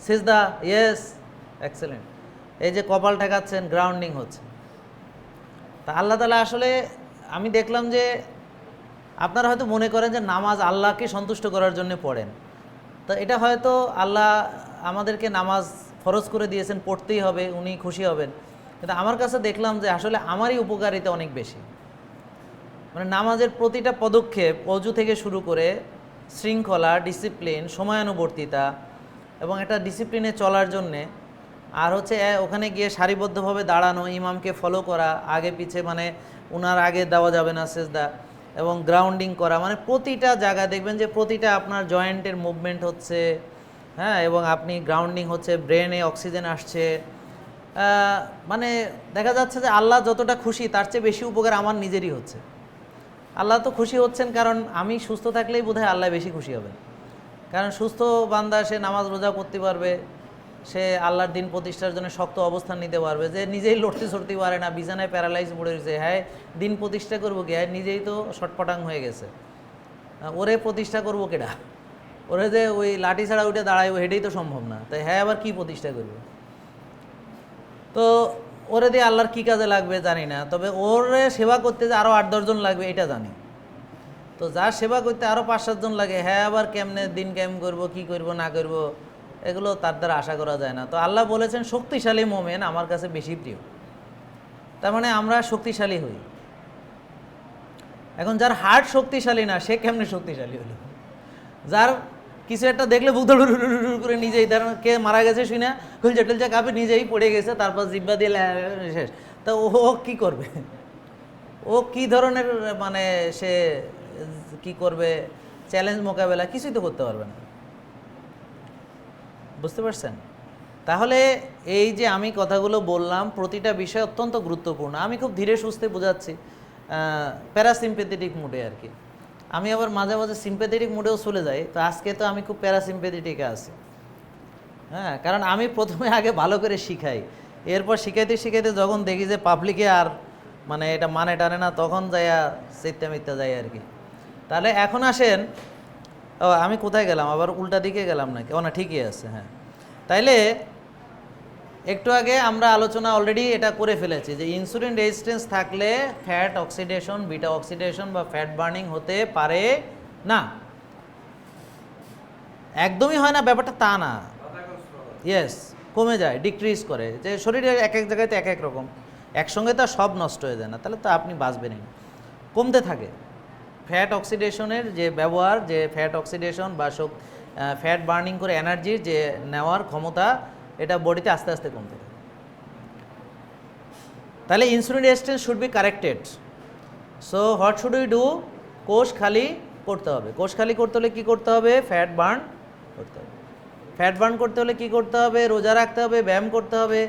সিজদা, ইয়েস, এক্সেলেন্ট। এই যে কপাল ঠেকাচ্ছেন, গ্রাউন্ডিং হচ্ছে। তা আল্লাহ তাআলা আসলে, আমি দেখলাম যে আপনারা হয়তো মনে করেন যে নামাজ আল্লাহকে সন্তুষ্ট করার জন্য পড়েন, তো এটা হয়তো আল্লাহ আমাদেরকে নামাজ ফরজ করে দিয়েছেন, পড়তেই হবে, উনি খুশি হবেন। কিন্তু আমার কাছে দেখলাম যে আসলে আমারই উপকারিতা অনেক বেশি। মানে নামাজের প্রতিটা পদক্ষেপ, অজু থেকে শুরু করে শৃঙ্খলা, ডিসিপ্লিন, সময়ানুবর্তিতা এবং একটা ডিসিপ্লিনে চলার জন্যে, আর হচ্ছে ওখানে গিয়ে সারিবদ্ধভাবে দাঁড়ানো, ইমামকে ফলো করা, আগে পিছে, মানে ওনার আগে দেওয়া যাবে না সেজদা, এবং গ্রাউন্ডিং করা, মানে প্রতিটা জায়গায় দেখবেন যে প্রতিটা আপনার জয়েন্টের মুভমেন্ট হচ্ছে, হ্যাঁ, এবং আপনি গ্রাউন্ডিং হচ্ছে, ব্রেনে অক্সিজেন আসছে, মানে দেখা যাচ্ছে যে আল্লাহ যতটা খুশি তার চেয়ে বেশি উপকার আমার নিজেরই হচ্ছে। আল্লাহ তো খুশি হচ্ছেন, কারণ আমি সুস্থ থাকলেই বোধহয় আল্লাহ বেশি খুশি হবেন, কারণ সুস্থ বান্দা সে নামাজ রোজা করতে পারবে, সে আল্লাহর দিন প্রতিষ্ঠার জন্য শক্ত অবস্থান নিতে পারবে, যে নিজেই লড়তে চড়তে পারে না, বিছানায় প্যারালাইজ পড়ে রয়েছে, হ্যাঁ দিন প্রতিষ্ঠা করবো কি, হ্যাঁ নিজেই তো শটপটাং হয়ে গেছে, ওরে প্রতিষ্ঠা করবো কেডা, ওরে যে ওই লাঠি ছাড়া উঠে দাঁড়াইবো হেঁটেই তো সম্ভব না, তাই হ্যাঁ আবার কি প্রতিষ্ঠা করবে। তো ওরে দিয়ে আল্লাহর কী কাজে লাগবে জানি না, তবে ওরে সেবা করতে যে আরও 8-10 জন লাগবে এটা জানি। তো যার সেবা করতে আরও 5-7 জন লাগে, হ্যাঁ আবার কেমনে দিন কেমন করবো, কি করব না করব, এগুলো তার দ্বারা আশা করা যায় না। তো আল্লাহ বলেছেন শক্তিশালী মোমেন আমার কাছে বেশি প্রিয়, তার মানে আমরা শক্তিশালী হই। এখন যার হার্ট শক্তিশালী না সে কেমনে শক্তিশালী হলো, যার কিছু একটা দেখলে বুক ধর করে নিজেই, তার কে মারা গেছে শুনে খুলচা টুলচা কাঁপে নিজেই পড়ে গেছে, তারপর জিব্বা দিয়ে শেষ। তা ও কি করবে, ও কি ধরনের মানে সে কি করবে, চ্যালেঞ্জ মোকাবেলা কিছুই তো করতে পারবে না, বুঝতে পারছেন। তাহলে এই যে আমি কথাগুলো বললাম প্রতিটা বিষয় অত্যন্ত গুরুত্বপূর্ণ। আমি খুব ধীরে সুস্থে বোঝাচ্ছি, প্যারাসিম্পেথেটিক মুডে আর কি। আমি আবার মাঝে মাঝে সিম্পেথেটিক মুডেও চলে যাই, তো আজকে তো আমি খুব প্যারাসিম্পেথেটিকে আছি। হ্যাঁ, কারণ আমি প্রথমে আগে ভালো করে শিখাই, এরপর শিখাইতে শিখাইতে যখন দেখি যে পাবলিকে আর মানে এটা মানে টানে না, তখন যাইয়া চিত্তা মিথ্যা যাই আর কি। তাহলে এখন আসেন, ও আমি কোথায় গেলাম, আবার উল্টা দিকে গেলাম নাকি, ও না ঠিকই আছে। হ্যাঁ, তাইলে একটু আগে আমরা আলোচনা অলরেডি এটা করে ফেলেছি যে ইনসুলিন রেজিস্ট্যান্স থাকলে ফ্যাট অক্সিডেশন, বিটা অক্সিডেশন বা ফ্যাট বার্নিং হতে পারে না। একদমই হয় না ব্যাপারটা তা না, ইয়েস, কমে যায়, ডিক্রিজ করে, যে শরীরের এক এক জায়গায় তো এক এক রকম, একসঙ্গে তো সব নষ্ট হয়ে যায় না, তাহলে তো আপনি বাঁচবেনই না, কমতে থাকে। ফ্যাট অক্সিডেশনের যে ব্যবহার, যে ফ্যাট অক্সিডেশন বা ফ্যাট বার্নিং করে এনার্জির যে নেওয়ার ক্ষমতা, এটা বডিতে আস্তে আস্তে কমতে থাকে। তাহলে insulin resistance should be corrected. So what should we do, কোষ খালি করতে হবে। কোষ খালি করতে হলে কী করতে হবে, ফ্যাট বার্ন করতে হবে। ফ্যাট বার্ন করতে হলে কী করতে হবে, রোজা রাখতে হবে, ব্যায়াম করতে হবে,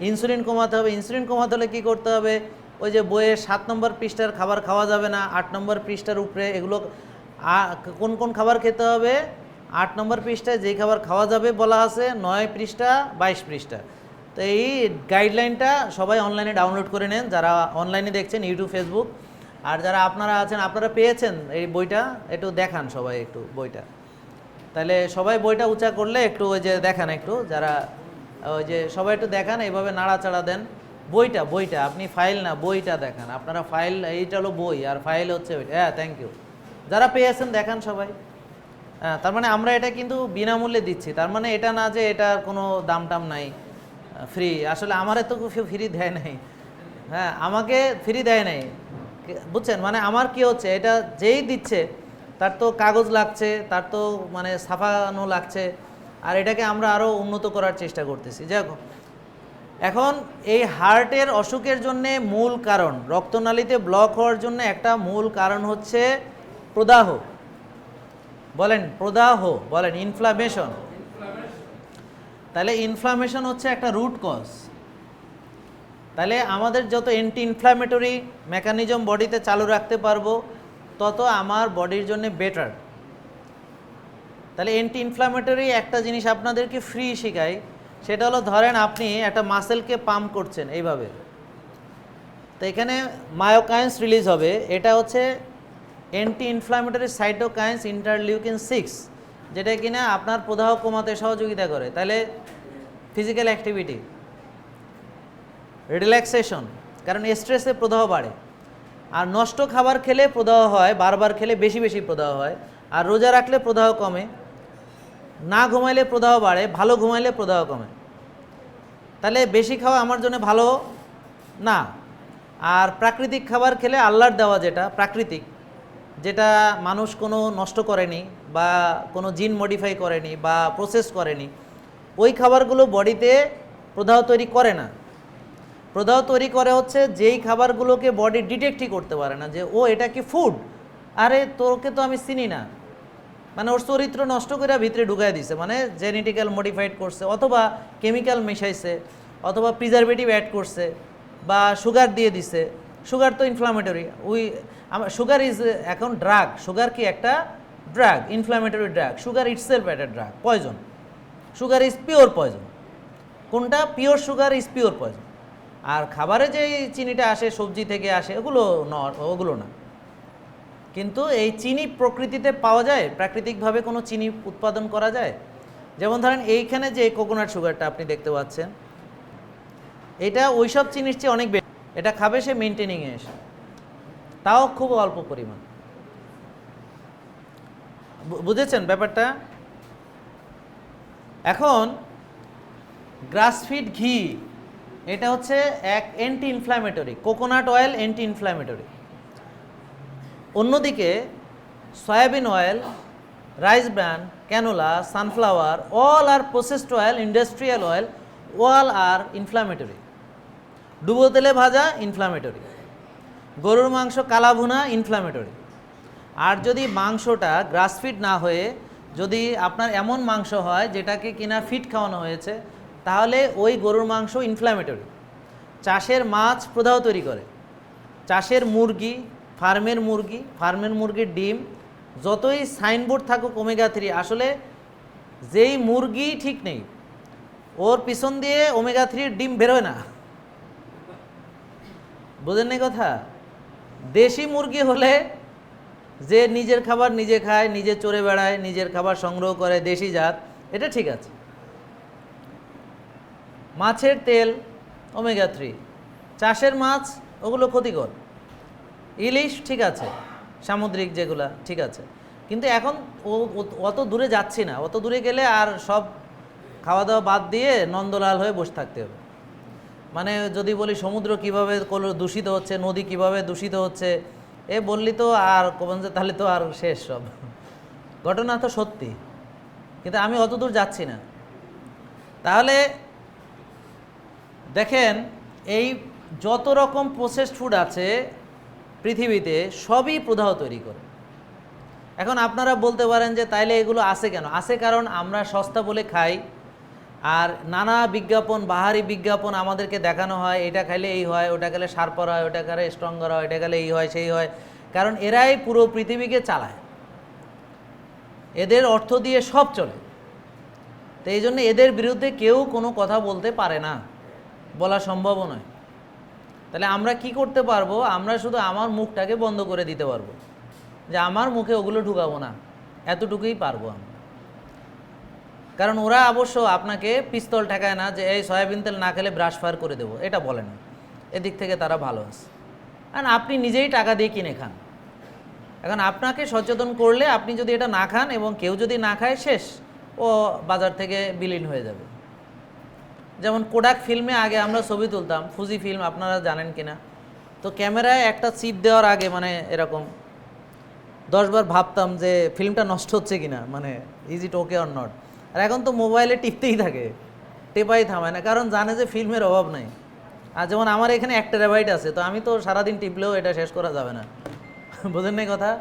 ইনসুলিন কমাতে হবে। ইনসুলিন কমাতে হলে কী করতে হবে, ওই যে বইয়ের 7 নম্বর পৃষ্ঠার খাবার খাওয়া যাবে না, 8 নম্বর পৃষ্ঠার উপরে এগুলো কোন কোন খাবার খেতে হবে, 8 নম্বর পৃষ্ঠায় যেই খাবার খাওয়া যাবে বলা আছে, 9 পৃষ্ঠা 22 পৃষ্ঠা। তো এই গাইডলাইনটা সবাই অনলাইনে ডাউনলোড করে নেন, যারা অনলাইনে দেখছেন ইউটিউব ফেসবুক, আর যারা আপনারা আছেন আপনারা পেয়েছেন এই বইটা, একটু দেখান সবাই একটু বইটা। তাহলে সবাই বইটা উঁচা করলে একটু ওই যে দেখান, একটু যারা ওই যে সবাই একটু দেখান, এইভাবে নাড়াচাড়া দেন। বইটা বইটা আপনি ফাইল না, বইটা দেখান আপনারা, ফাইল এইটা হলো বই আর ফাইল হচ্ছে ওইটা। হ্যাঁ, থ্যাংক ইউ। যারা পেয়েছেন দেখান সবাই। হ্যাঁ, তার মানে আমরা এটা কিন্তু বিনামূল্যে দিচ্ছি, তার মানে এটা না যে এটা কোনো দাম টাম নাই, ফ্রি। আসলে আমারে তো ফ্রি দেয় নাই, হ্যাঁ আমাকে ফ্রি দেয় নাই, বুঝছেন। মানে আমার কি হচ্ছে, এটা যেই দিচ্ছে তার তো কাগজ লাগছে, তার তো মানে ছাপানো লাগছে, আর এটাকে আমরা আরও উন্নত করার চেষ্টা করতেছি। যাই হোক, এখন এই হার্টের অসুখের জন্যে মূল কারণ, রক্তনালীতে ব্লক হওয়ার জন্য একটা মূল কারণ হচ্ছে প্রদাহ। বলেন প্রদাহ, বলেন ইনফ্লামেশন। তাহলে ইনফ্লামেশন হচ্ছে একটা রুট কজ। তাহলে আমাদের যত অ্যান্টি ইনফ্ল্যামেটরি মেকানিজম বডিতে চালু রাখতে পারবো তত আমার বডির জন্য বেটার। তাহলে অ্যান্টি ইনফ্ল্যামেটরি একটা জিনিস আপনাদেরকে ফ্রি শেখাই, সেটা হলো ধরেন আপনি একটা মাসেলকে পাম্প করছেন এইভাবে, তো এখানে মায়োকাইন্স রিলিজ হবে, এটা হচ্ছে অ্যান্টি ইনফ্ল্যামেটরি সাইটোকাইন্স ইন্টারলিউকিন 6, যেটা কিনা আপনার প্রদাহ কমাতে সহযোগিতা করে। তাহলে ফিজিক্যাল অ্যাক্টিভিটি, রিল্যাক্সেশন, কারণ স্ট্রেসে প্রদাহ বাড়ে, আর নষ্ট খাবার খেলে প্রদাহ হয়, বারবার খেলে বেশি বেশি প্রদাহ হয়, আর রোজা রাখলে প্রদাহ কমে, না ঘুমাইলে প্রদাহ বাড়ে, ভালো ঘুমাইলে প্রদাহ কমে। তাহলে বেশি খাওয়া আমার জন্য ভালো না। আর প্রাকৃতিক খাবার খেলে আল্লাহর দেওয়া যেটা প্রাকৃতিক, যেটা মানুষ কোনো নষ্ট করেনি বা কোনো জিন মডিফাই করেনি বা প্রসেস করেনি, ওই খাবারগুলো বডিতে প্রদাহ তৈরি করে না। প্রদাহ তৈরি করে হচ্ছে যেই খাবারগুলোকে বডি ডিটেক্টই করতে পারে না যে ও এটা কি ফুড, আরে তোকে তো আমি চিনি না, মানে ওর চরিত্র নষ্ট করে ভিতরে ঢুকাই দিছে, মানে জেনেটিক্যাল মডিফাইড করছে, অথবা কেমিক্যাল মেশাইছে, অথবা প্রিজারভেটিভ অ্যাড করছে, বা সুগার দিয়ে দিছে। সুগার তো ইনফ্লামেটরি, সুগার ইজ এখন ড্রাগ। সুগার কি একটা drug, inflammatory drug. Sugar itself একটা drug, poison. Sugar is pure poison. কোনটা pure sugar is pure poison. আর খাবারে যে চিনিটা আসে সবজি থেকে আসে ওগুলো না। কিন্তু এই চিনি প্রকৃতিতে পাওয়া যায়, প্রাকৃতিকভাবে কোনো চিনি উৎপাদন করা যায়। যেমন ধরেন এইখানে যে কোকোনাট সুগারটা আপনি দেখতে পাচ্ছেন, এটা ওইসব চিনির চেয়ে অনেক বেশি। এটা খাবে সে মেনটেনিংয়ে এসে, তাও খুব অল্প পরিমাণ। বুঝেছেন ব্যাপারটা? এখন গ্রাসফিড ঘি, এটা হচ্ছে এক anti inflammatory, coconut oil anti inflammatory. অন্যদিকে soybean oil, rice bran, canola, sunflower, all are processed oil, industrial oil, all are inflammatory. ডুবো তেলে ভাজা ইনফ্ল্যামেটরি, গরুর মাংস কালা ভুনা ইনফ্ল্যামেটরি। আর যদি মাংসটা গ্রাসফিড না হয়ে যদি আপনার এমন মাংস হয় যেটাকে কিনা ফিড খাওয়ানো হয়েছে, তাহলে ওই গরুর মাংস ইনফ্ল্যামেটরি। চাষের মাছ প্রদাহ তৈরি করে, চাষের মুরগি, ফার্মের মুরগির ডিম, যতই সাইনবোর্ড থাকুক ওমেগা 3, আসলে যেই মুরগি ঠিক নেই ওর পিছন দিয়ে ওমেগা 3 ডিম বেরোয় না। বুঝেন না কথা? দেশি মুরগি হলে যে নিজের খাবার নিজে খায়, নিজে চড়ে বেড়ায়, নিজের খাবার সংগ্রহ করে, দেশি জাত, এটা ঠিক আছে। মাছের তেল ওমেগা 3, চাষের মাছ ওগুলো ক্ষতিকর। ইলিশ ঠিক আছে, সামুদ্রিক যেগুলা ঠিক আছে, কিন্তু এখন অত দূরে যাচ্ছি না। অত দূরে গেলে আর সব খাওয়া দাওয়া বাদ দিয়ে নন্দলাল হয়ে বসে থাকতে হবে। মানে যদি বলি সমুদ্র কিভাবে দূষিত হচ্ছে, নদী কিভাবে দূষিত হচ্ছে, এ বললি তো আর তাহলে তো আর শেষ সব। ঘটনা তো সত্যি, কিন্তু আমি অত দূর যাচ্ছি না। তাহলে দেখেন, এই যত রকম প্রসেসড ফুড আছে পৃথিবীতে সবই প্রদাহ তৈরি করে। এখন আপনারা বলতে পারেন যে তাইলে এগুলো আছে কেন? আছে কারণ আমরা সস্তা বলে খাই, আর নানা বিজ্ঞাপন, বাহারি বিজ্ঞাপন আমাদেরকে দেখানো হয়, এটা খাইলে এই হয়, ওটা খেলে শার্পার হয়, ওটা খেলে স্ট্রঙ্গার হয়, এটা খেলে এই হয় সেই হয়। কারণ এরাই পুরো পৃথিবীকে চালায়, এদের অর্থ দিয়ে সব চলে। তো এই জন্য এদের বিরুদ্ধে কেউ কোনো কথা বলতে পারে না, বলা সম্ভবও নয়। তাহলে আমরা কি করতে পারবো? আমরা শুধু আমার মুখটাকে বন্ধ করে দিতে পারবো, যে আমার মুখে ওগুলো ঢুকাবো না, এতটুকুই পারবো আমরা। কারণ ওরা অবশ্য আপনাকে পিস্তল ঠেকায় না যে এই সয়াবিন তেল না খেলে ব্রাশ ফায়ার করে দেবো, এটা বলে না। এদিক থেকে তারা ভালো আছে। আর আপনি নিজেই টাকা দিয়ে কিনে খান। এখন আপনাকে সচেতন করলে আপনি যদি এটা না খান এবং কেউ যদি না খায়, শেষ, ও বাজার থেকে বিলীন হয়ে যাবে। যেমন কোডাক ফিল্মে আগে আমরা ছবি তুলতাম, ফুজি ফিল্ম, আপনারা জানেন কিনা, তো ক্যামেরায় একটা চিপ দেওয়ার আগে মানে এরকম 10 বার ভাবতাম যে ফিল্মটা নষ্ট হচ্ছে কিনা, মানে is it okay or not. আর এখন তো মোবাইলে টিপতেই থাকে, টেপাই থামায় না, কারণ জানে যে ফিল্মের অভাব নাই। আর যেমন আমার এখানে 1 টেরাবাইট আছে, তো আমি তো সারাদিন টিপলেও এটা শেষ করা যাবে না। বোঝেন নাই কথা?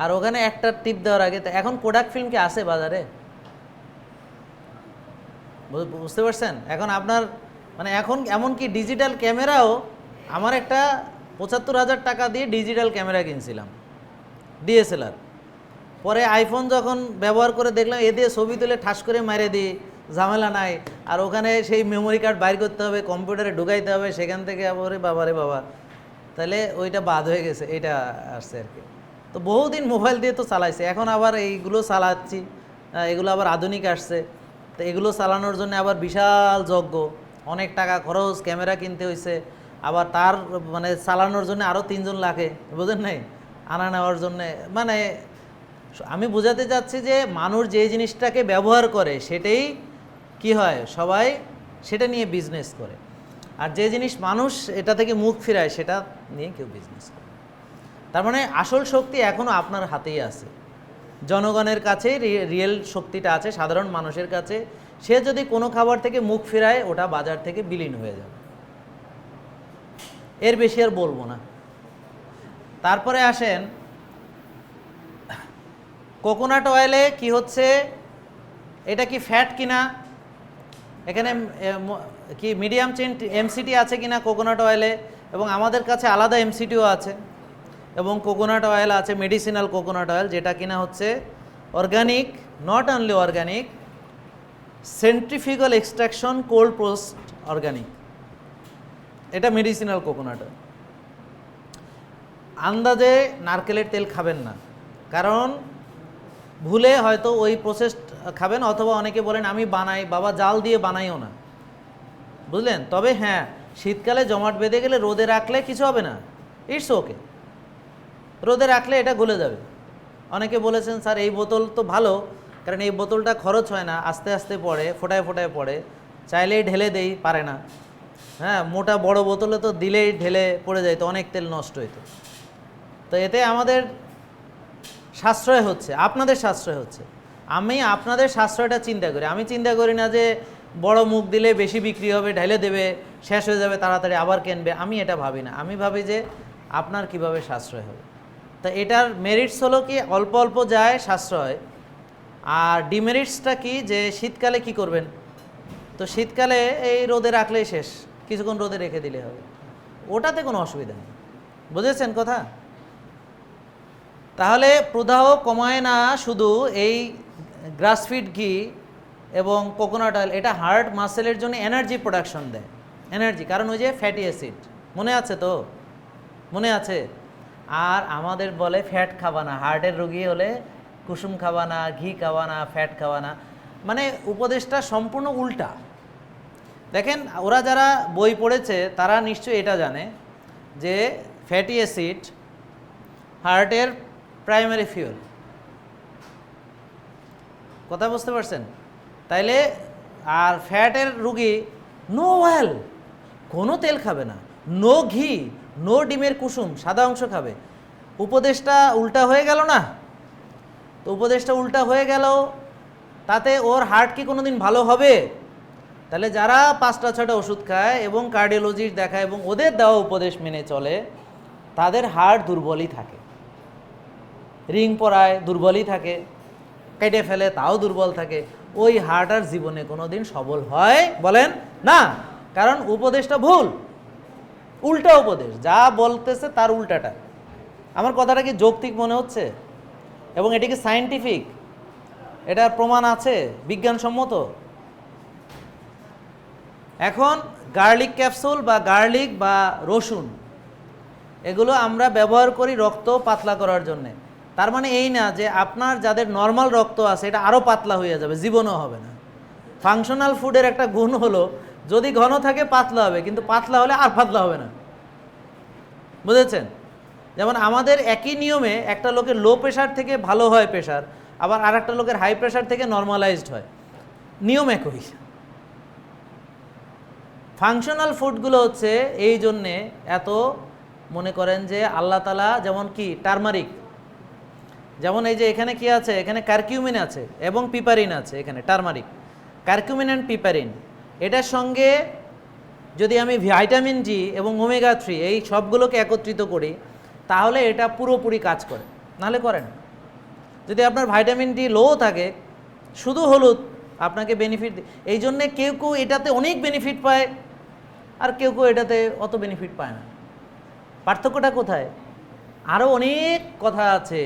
আর ওখানে একটা টিপ দেওয়ার আগে, তো এখন কোডাক ফিল্ম কি আছে বাজারে? বুঝতে পারছেন? এখন আপনার মানে এখন এমনকি ডিজিটাল ক্যামেরাও, আমার একটা 75,000 টাকা দিয়ে ডিজিটাল ক্যামেরা কিনছিলাম, ডিএসএলআর। পরে আইফোন যখন ব্যবহার করে দেখলাম এ দিয়ে ছবি তুলে ঠাস করে মেরে দিই, ঝামেলা নাই। আর ওখানে সেই মেমোরি কার্ড বাইর করতে হবে, কম্পিউটারে ঢুকাইতে হবে, সেখান থেকে আবার বাবারে বাবা, তাহলে ওইটা বাদ হয়ে গেছে, এইটা আসছে আর কি। তো বহুদিন মোবাইল দিয়ে তো চালাইছে, এখন আবার এইগুলো চালাচ্ছি, এগুলো আবার আধুনিক আসছে। তো এগুলো চালানোর জন্য আবার বিশাল যজ্ঞ, অনেক টাকা খরচ, ক্যামেরা কিনতে হয়েছে, আবার তার মানে চালানোর জন্য আরও 3 জন লাগে, বুঝেন নাই, আনা নেওয়ার জন্যে। মানে আমি বোঝাতে চাচ্ছি যে মানুষ যে জিনিসটাকে ব্যবহার করে সেটাই কি হয়, সবাই সেটা নিয়ে বিজনেস করে। আর যে জিনিস মানুষ এটা থেকে মুখ ফিরায় সেটা নিয়ে কেউ বিজনেস করে। তার মানে আসল শক্তি এখনও আপনার হাতেই আছে, জনগণের কাছে রিয়েল শক্তিটা আছে, সাধারণ মানুষের কাছে। সে যদি কোনো খাবার থেকে মুখ ফিরায়, ওটা বাজার থেকে বিলীন হয়ে যাবে। এর বেশি আর বলবো না। তারপরে আসেন কোকোনাট অয়েলে কি হচ্ছে, এটা কি ফ্যাট কিনা, এখানে কি মিডিয়াম চেইন এমসিটি আছে কিনা কোকোনাট অয়েলে, এবং আমাদের কাছে আলাদা এমসিটিও আছে, এবং কোকোনাট অয়েল আছে মেডিসিনাল কোকোনাট অয়েল, যেটা কিনা হচ্ছে organic, not only organic, centrifugal extraction cold processed organic, এটা মেডিসিনাল কোকোনাট। আন্দাজে নারকেলের তেল খাবেন না, কারণ ভুলে হয়তো ওই প্রসেস খাবেন, অথবা অনেকে বলেন আমি বানাই, বাবা জাল দিয়ে বানাইও না, বুঝলেন। তবে হ্যাঁ, শীতকালে জমাট বেঁধে গেলে রোদে রাখলে কিছু হবে না, ইটস ওকে, রোদে রাখলে এটা গলে যাবে। অনেকে বলেছেন স্যার এই বোতল তো ভালো, কারণ এই বোতলটা খরচ হয় না, আস্তে আস্তে পড়ে, ফোটায় ফোটায় পড়ে, চাইলেই ঢেলে দেই, পারে না। হ্যাঁ, মোটা বড় বোতলে তো দিলেই ঢেলে পড়ে যাইতো, অনেক তেল নষ্ট হইতো। তো এতে আমাদের সাশ্রয় হচ্ছে, আপনাদের সাশ্রয় হচ্ছে। আমি আপনাদের সাশ্রয়টা চিন্তা করি, আমি চিন্তা করি না যে বড় মুখ দিলে বেশি বিক্রি হবে, ঢেলে দেবে, শেষ হয়ে যাবে, তাড়াতাড়ি আবার কিনবে, আমি এটা ভাবি না। আমি ভাবি যে আপনার কিভাবে সাশ্রয় হবে। তা এটার মেরিটস হলো কি, অল্প অল্প যায় সাশ্রয়, আর ডিমেরিটসটা কি, যে শীতকালে কি করবেন, তো শীতকালে এই রোদে রাখলেই শেষ, কিছুক্ষণ রোদে রেখে দিলে হবে, ওটাতে কোনো অসুবিধা নেই। বুঝেছেন কথা? তাহলে প্রদাহ কমায় না শুধু এই গ্রাসফিড ঘি এবং কোকোনাট অয়েল, এটা হার্ট মাসেলের জন্য এনার্জি প্রোডাকশন দেয়, এনার্জি, কারণ ওই যে ফ্যাটি অ্যাসিড, মনে আছে তো, মনে আছে। আর আমাদের বলে ফ্যাট খাবা না, হার্টের রোগী হলে কুসুম খাবা না, ঘি খাবা না, ফ্যাট খাবা না, মানে উপদেশটা সম্পূর্ণ উল্টা। দেখেন, ওরা যারা বই পড়েছে তারা নিশ্চয়ই এটা জানে যে ফ্যাটি অ্যাসিড হার্টের প্রাইমারি ফিউল, কথা বুঝতে পারছেন? তাইলে আর ফ্যাটের রুগী নো অয়েল, কোনো তেল খাবে না, নো ঘি, নো ডিমের কুসুম, সাদা অংশ খাবে। উপদেশটা উল্টা হয়ে গেল না? তো উপদেশটা উল্টা হয়ে গেল, তাতে ওর হার্ট কি কোনো দিন ভালো হবে? তাহলে যারা 5টা 6টা ওষুধ খায় এবং কার্ডিওলজিস্ট দেখায় এবং ওদের দেওয়া উপদেশ মেনে চলে, তাদের হার্ট দুর্বলই থাকে, রিং পরায় দুর্বলই থাকে, কেটে ফেলে তাও দুর্বল থাকে। ওই হার্ট আর জীবনে কোনো দিন সবল হয় বলেন না, কারণ উপদেশটা ভুল, উল্টা উপদেশ, যা বলতেছে তার উল্টাটা। আমার কথাটা কি যৌক্তিক মনে হচ্ছে? এবং এটি কি সায়েন্টিফিক? এটার প্রমাণ আছে, বিজ্ঞানসম্মত। এখন গার্লিক ক্যাপসুল বা গার্লিক বা রসুন, এগুলো আমরা ব্যবহার করি রক্ত পাতলা করার জন্যে। তার মানে এই না যে আপনার যাদের নর্মাল রক্ত আছে এটা আরও পাতলা হয়ে যাবে, জীবনও হবে না। ফাংশনাল ফুডের একটা গুণ হলো যদি ঘন থাকে পাতলা হবে, কিন্তু পাতলা হলে আর পাতলা হবে না, বুঝেছেন? যেমন আমাদের একই নিয়মে একটা লোকের লো প্রেশার থেকে ভালো হয় প্রেশার, আবার আর একটা লোকের হাই প্রেশার থেকে নর্মালাইজড হয়, নিয়ম একই। ফাংশনাল ফুডগুলো হচ্ছে এই জন্যে এত, মনে করেন যে আল্লাহ তাআলা যেমন কি টারমারিক, যেমন এই যে এখানে কি আছে, এখানে কারকিউমিন আছে এবং পিপারিন আছে, এখানে টারমারিক, কারকিউমিন অ্যান্ড পিপারিন, এটার সঙ্গে যদি আমি ভিটামিন ডি এবং ওমেগা 3 এই সবগুলোকে একত্রিত করি, তাহলে এটা পুরোপুরি কাজ করে, নাহলে করে না। যদি আপনার ভিটামিন ডি লো থাকে, শুধু হলুদ আপনাকে বেনিফিট, এই জন্যে কেউ কেউ এটাতে অনেক বেনিফিট পায় আর কেউ কেউ এটাতে অত বেনিফিট পায় না। পার্থক্যটা কোথায়? আরও অনেক কথা আছে,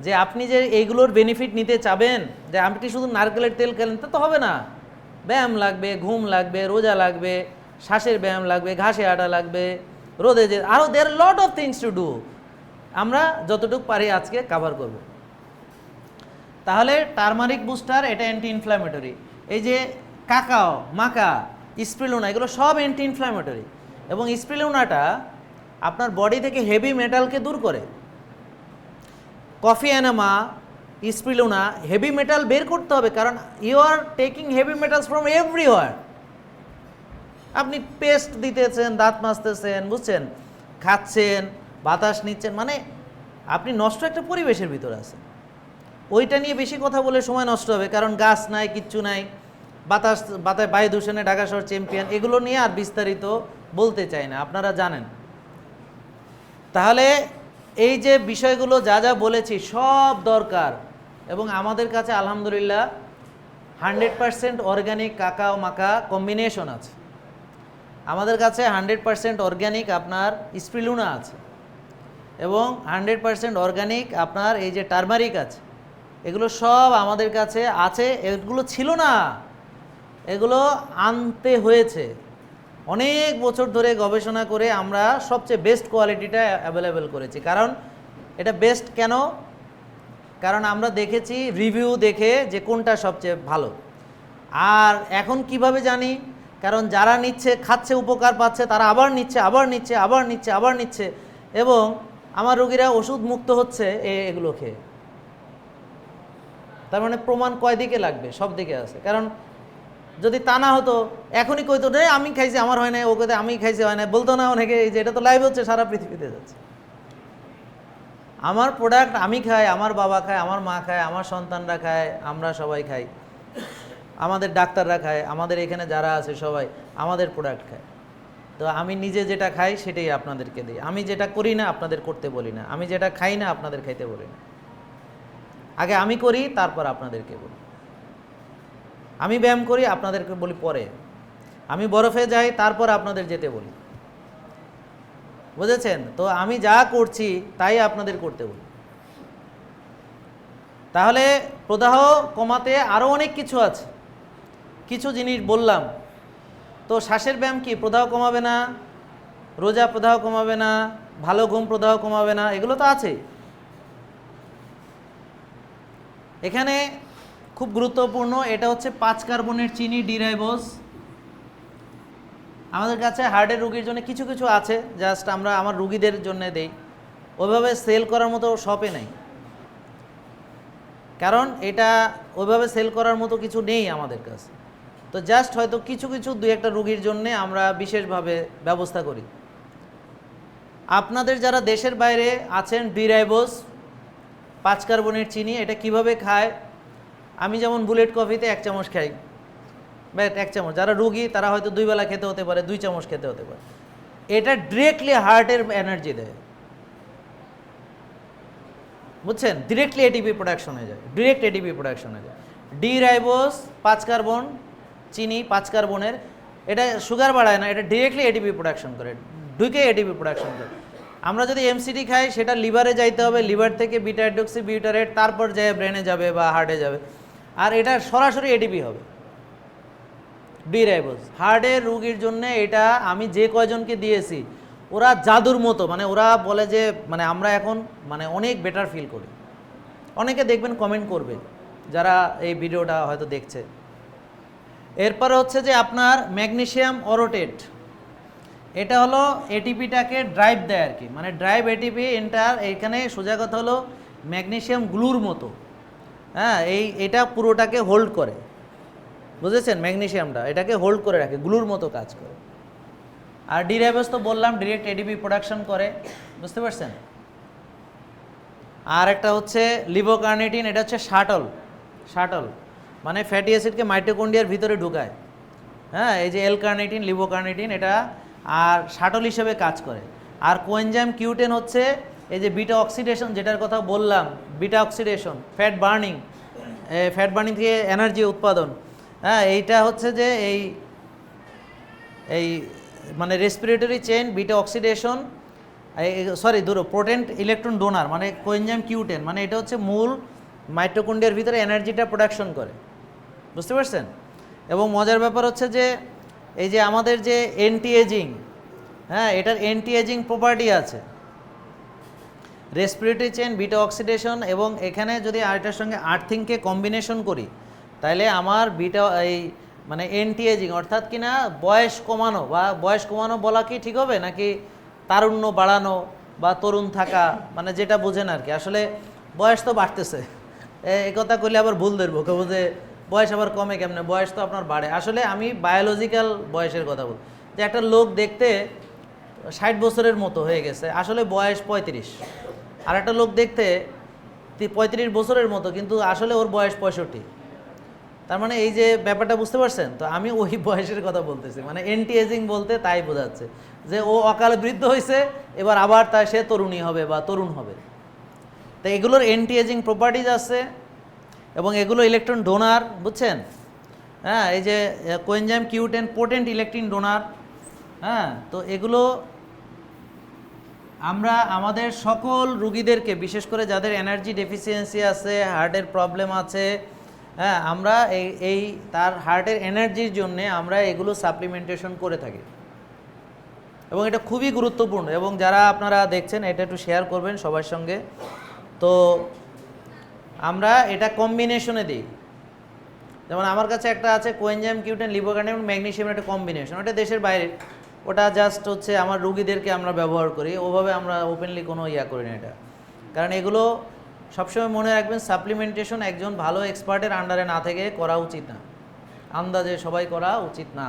যে আপনি যে এইগুলোর বেনিফিট নিতে চাবেন, যে আপনি শুধু নারকেলের তেল খেলেন তা তো হবে না, ব্যায়াম লাগবে, ঘুম লাগবে, রোজা লাগবে, শ্বাসের ব্যায়াম লাগবে, ঘাসে আটা লাগবে, রোদে যে আরও there lot of things to do. আমরা যতটুকু পারি আজকে কভার করব। তাহলে টারমারিক বুস্টার, এটা অ্যান্টি ইনফ্ল্যামেটরি। এই যে কাকাও, মাকা, স্পিরুলিনা, এগুলো সব অ্যান্টি ইনফ্ল্যামেটরি, এবং স্পিরুলিনাটা আপনার বডি থেকে হেভি মেটালকে দূর করে। Coffee enema, spirulina, heavy metal বের করতে হবে, কারণ you are taking heavy metals from everywhere. আপনি পেস্ট দিতেছেন, দাঁত মাজতেছেন, বুঝছেন, খাচ্ছেন, বাতাস নিচ্ছেন, মানে আপনি নষ্ট একটা পরিবেশের ভিতরে আছেন। ওইটা নিয়ে বেশি কথা বলে সময় নষ্ট হবে, কারণ গাছ নাই, কিচ্ছু নাই, বায়ু দূষণে ঢাকা শহর চ্যাম্পিয়ন, এগুলো নিয়ে আর বিস্তারিত বলতে চাই না, আপনারা জানেন। তাহলে এই যে বিষয়গুলো যা যা বলেছি সব দরকার, এবং আমাদের কাছে আলহামদুলিল্লাহ 100% অর্গ্যানিক কাকাও মাকা কম্বিনেশন আছে। আমাদের কাছে 100% অর্গ্যানিক আপনার স্পিরুলিনা আছে, এবং 100% অর্গ্যানিক আপনার এই যে টারমারিক আছে, এগুলো সব আমাদের কাছে আছে, এগুলো ছিল না, এগুলো আনতে হয়েছে। অনেক বছর ধরে গবেষণা করে আমরা সবচেয়ে বেস্ট কোয়ালিটিটা অ্যাভেলেবেল করেছি। কারণ এটা বেস্ট কেন? কারণ আমরা দেখেছি রিভিউ দেখে যে কোনটা সবচেয়ে ভালো। আর এখন কিভাবে জানি? কারণ যারা নিচ্ছে, খাচ্ছে, উপকার পাচ্ছে, তারা আবার নিচ্ছে, আবার নিচ্ছে, আবার নিচ্ছে, আবার নিচ্ছে, এবং আমার রোগীরা ওষুধ মুক্ত হচ্ছে এগুলো খেয়ে। তার মানে প্রমাণ কয় দিকে লাগবে? সব দিকে আছে। কারণ যদি তা না হতো এখনই কইতো রে আমি খাইছি আমার হয় না, ও কইতে আমি খাইছি হয় না, বলতো না অনেকে। এই যে এটা তো লাইভ হচ্ছে, সারা পৃথিবীতে যাচ্ছে। আমার প্রোডাক্ট আমি খাই, আমার বাবা খায়, আমার মা খায়, আমার সন্তানরা খায়, আমরা সবাই খাই, আমাদের ডাক্তাররা খায়, আমাদের এখানে যারা আছে সবাই আমাদের প্রোডাক্ট খায়। তো আমি নিজে যেটা খাই সেটাই আপনাদেরকে দিই। আমি যেটা করি না আপনাদের করতে বলি না, আমি যেটা খাই না আপনাদের খাইতে বলি না। আগে আমি করি, তারপর আপনাদেরকে বলি। আমি ব্যায়াম করি, আপনাদেরকে বলি পরে। আমি বরফে যাই, তারপর আপনাদের যেতে বলি। বুঝেছেন? তো আমি যা করছি তাই আপনাদের করতে বলি। তাহলে প্রদাহ কমাতে আরও অনেক কিছু আছে, কিছু জিনিস বললাম। তো শ্বাসের ব্যায়াম কি প্রদাহ কমাবে না? রোজা প্রদাহ কমাবে না? ভালো ঘুম প্রদাহ কমাবে না? এগুলো তো আছে। এখানে খুব গুরুত্বপূর্ণ, এটা হচ্ছে 5 কার্বনের চিনি, ডি-রাইবোজ। আমাদের কাছে হার্টের রোগীর জন্য কিছু কিছু আছে, জাস্ট আমরা আমার রুগীদের জন্য দেই। ওইভাবে সেল করার মতো শপে নেই, কারণ এটা ওইভাবে সেল করার মতো কিছু নেই আমাদের কাছে। তো জাস্ট হয়তো কিছু কিছু 2-1টা রুগীর জন্যে আমরা বিশেষভাবে ব্যবস্থা করি। আপনাদের যারা দেশের বাইরে আছেন, ডি-রাইবোজ 5 কার্বনের চিনি, এটা কিভাবে খায়? আমি যেমন বুলেট কফিতে 1 চামচ খাই, ব্যাট 1 চামচ। যারা রুগী তারা হয়তো 2 বেলা খেতে হতে পারে, 2 চামচ খেতে হতে পারে। এটা ডিরেক্টলি হার্টের এনার্জি দেয়, বুঝছেন? ডিরেক্টলি এটিপি প্রোডাকশন হয়ে যায়, ডিরেক্ট এটিপি প্রোডাকশন হয়ে যায়। ডি-রাইবোজ 5 কার্বন চিনি, 5 কার্বনের, এটা সুগার বাড়ায় না, এটা ডিরেক্টলি এটিপি প্রোডাকশন করে, ঢুকে এটিপি প্রোডাকশন করে। আমরা যদি এমসিডি খাই, সেটা লিভারে যাইতে হবে, লিভার থেকে বিটা হাইড্রক্সি বিউটারেট, তারপর যায় ব্রেনে যাবে বা হার্টে যাবে, আর এটা সরাসরি এটিপি হবে। ডি-রাইবোজ হার্টের রোগীর জন্য এটা আমি যে কয়জনকে দিয়েছি, ওরা জাদুর মতো, মানে ওরা বলে যে মানে আমরা এখন মানে অনেক বেটার ফিল করি। অনেকে দেখবেন কমেন্ট করবে যারা এই ভিডিওটা হয়তো দেখছে। এরপরে হচ্ছে যে আপনার ম্যাগনেসিয়াম অরোটেট, এটা হলো এটিপিটাকে ড্রাইভ দেয় আর কি, মানে ড্রাইভ এটিপি এন্টার। এইখানে সোজা কথা হলো ম্যাগনেসিয়াম গ্লুর মতো, হ্যাঁ, এটা পুরোটাকে হোল্ড করে, বুঝেছেন? ম্যাগনেসিয়ামটা এটাকে হোল্ড করে রাখে, গ্লুর মতো কাজ করে। আর ডি-রাইবোজ তো বললাম ডিরেক্ট এটিপি প্রোডাকশন করে, বুঝতে পারছেন? আর একটা হচ্ছে লিভোকার্নিটিন, এটা হচ্ছে শাটল, মানে ফ্যাটি অ্যাসিডকে মাইটোকন্ড্রিয়ার ভিতরে ঢুকায়। হ্যাঁ, এই যে এল-কার্নিটিন, লিভোকার্নিটিন, এটা আর শাটল হিসেবে কাজ করে। আর কোএনজাইম কিউ10 হচ্ছে এই যে বিটা অক্সিডেশন, যেটার কথা বললাম, বিটা অক্সিডেশন, ফ্যাট বার্নিং থেকে এনার্জি উৎপাদন। হ্যাঁ, এইটা হচ্ছে যে এই মানে respiratory chain beta oxidation, potent electron donor, মানে কোএনজাইম কিউ10, মানে এটা হচ্ছে মূল মাইটোকন্ড্রিয়ার ভিতরে এনার্জিটা প্রোডাকশন করে, বুঝতে পারছেন? এবং মজার ব্যাপার হচ্ছে যে এই যে আমাদের যে অ্যান্টি এজিং, হ্যাঁ, এটার অ্যান্টি এজিং প্রপার্টি আছে, রেসপিরেটরি চেইন, বিটা অক্সিডেশন, এবং এখানে যদি আরেকটার সঙ্গে আর্থিংকে কম্বিনেশন করি, তাহলে আমার বিটা এই মানে অ্যান্টি এজিং, অর্থাৎ কিনা বয়স কমানো, বা বয়স কমানো বলা কি ঠিক হবে নাকি তারুণ্য বাড়ানো বা তরুণ থাকা, মানে যেটা বোঝেন আর কি। আসলে বয়স তো বাড়তেছে, এই কথা কইলে আবার ভুল ধরবো, কেউ যে বয়স আবার কমে কেমনে, বয়স তো আপনার বাড়ে। আসলে আমি বায়োলজিক্যাল বয়সের কথা বল, যে একটা লোক দেখতে 60 বছরের মতো হয়ে গেছে, আসলে বয়স 35। আর একটা লোক দেখতে 35 বছরের মতো, কিন্তু আসলে ওর বয়স 65। তার মানে এই যে ব্যাপারটা বুঝতে পারছেন? তো আমি ওই বয়সের কথা বলতেছি, মানে অ্যান্টি এজিং বলতে তাই বোঝাচ্ছে যে ও অকালে বৃদ্ধ হয়েছে, এবার আবার তাই সে তরুণী হবে বা তরুণ হবে। তো এগুলোর অ্যান্টি এজিং প্রপার্টিজ আছে, এবং এগুলো ইলেকট্রন ডোনার, বুঝছেন? হ্যাঁ, এই যে কোএনজাইম কিউ10 পোটেন্ট ইলেকট্রন ডোনার। হ্যাঁ, তো এগুলো আমরা আমাদের সকল রুগীদেরকে, বিশেষ করে যাদের এনার্জি ডেফিসিয়েন্সি আছে, হার্টের প্রবলেম আছে, হ্যাঁ, আমরা এই তার হার্টের এনার্জির জন্য আমরা এগুলো সাপ্লিমেন্টেশন করে থাকি এবং এটা খুবই গুরুত্বপূর্ণ। এবং যারা আপনারা দেখছেন এটা একটু শেয়ার করবেন সবার সঙ্গে। তো আমরা এটা কম্বিনেশনে দিই, যেমন আমার কাছে একটা আছে কোয়েনজাইম কিউটেন লিভোকার্ডিয়াম ম্যাগনেসিয়াম, একটা কম্বিনেশন, ওটা দেশের বাইরে, ওটা জাস্ট হচ্ছে আমার রুগীদেরকে আমরা ব্যবহার করি, ওভাবে আমরা ওপেনলি কোনো করি না এটা। কারণ এগুলো সবসময় মনে রাখবেন, সাপ্লিমেন্টেশন একজন ভালো এক্সপার্টের আন্ডারে না থেকে করা উচিত না, আন্দাজে সবাই করা উচিত না,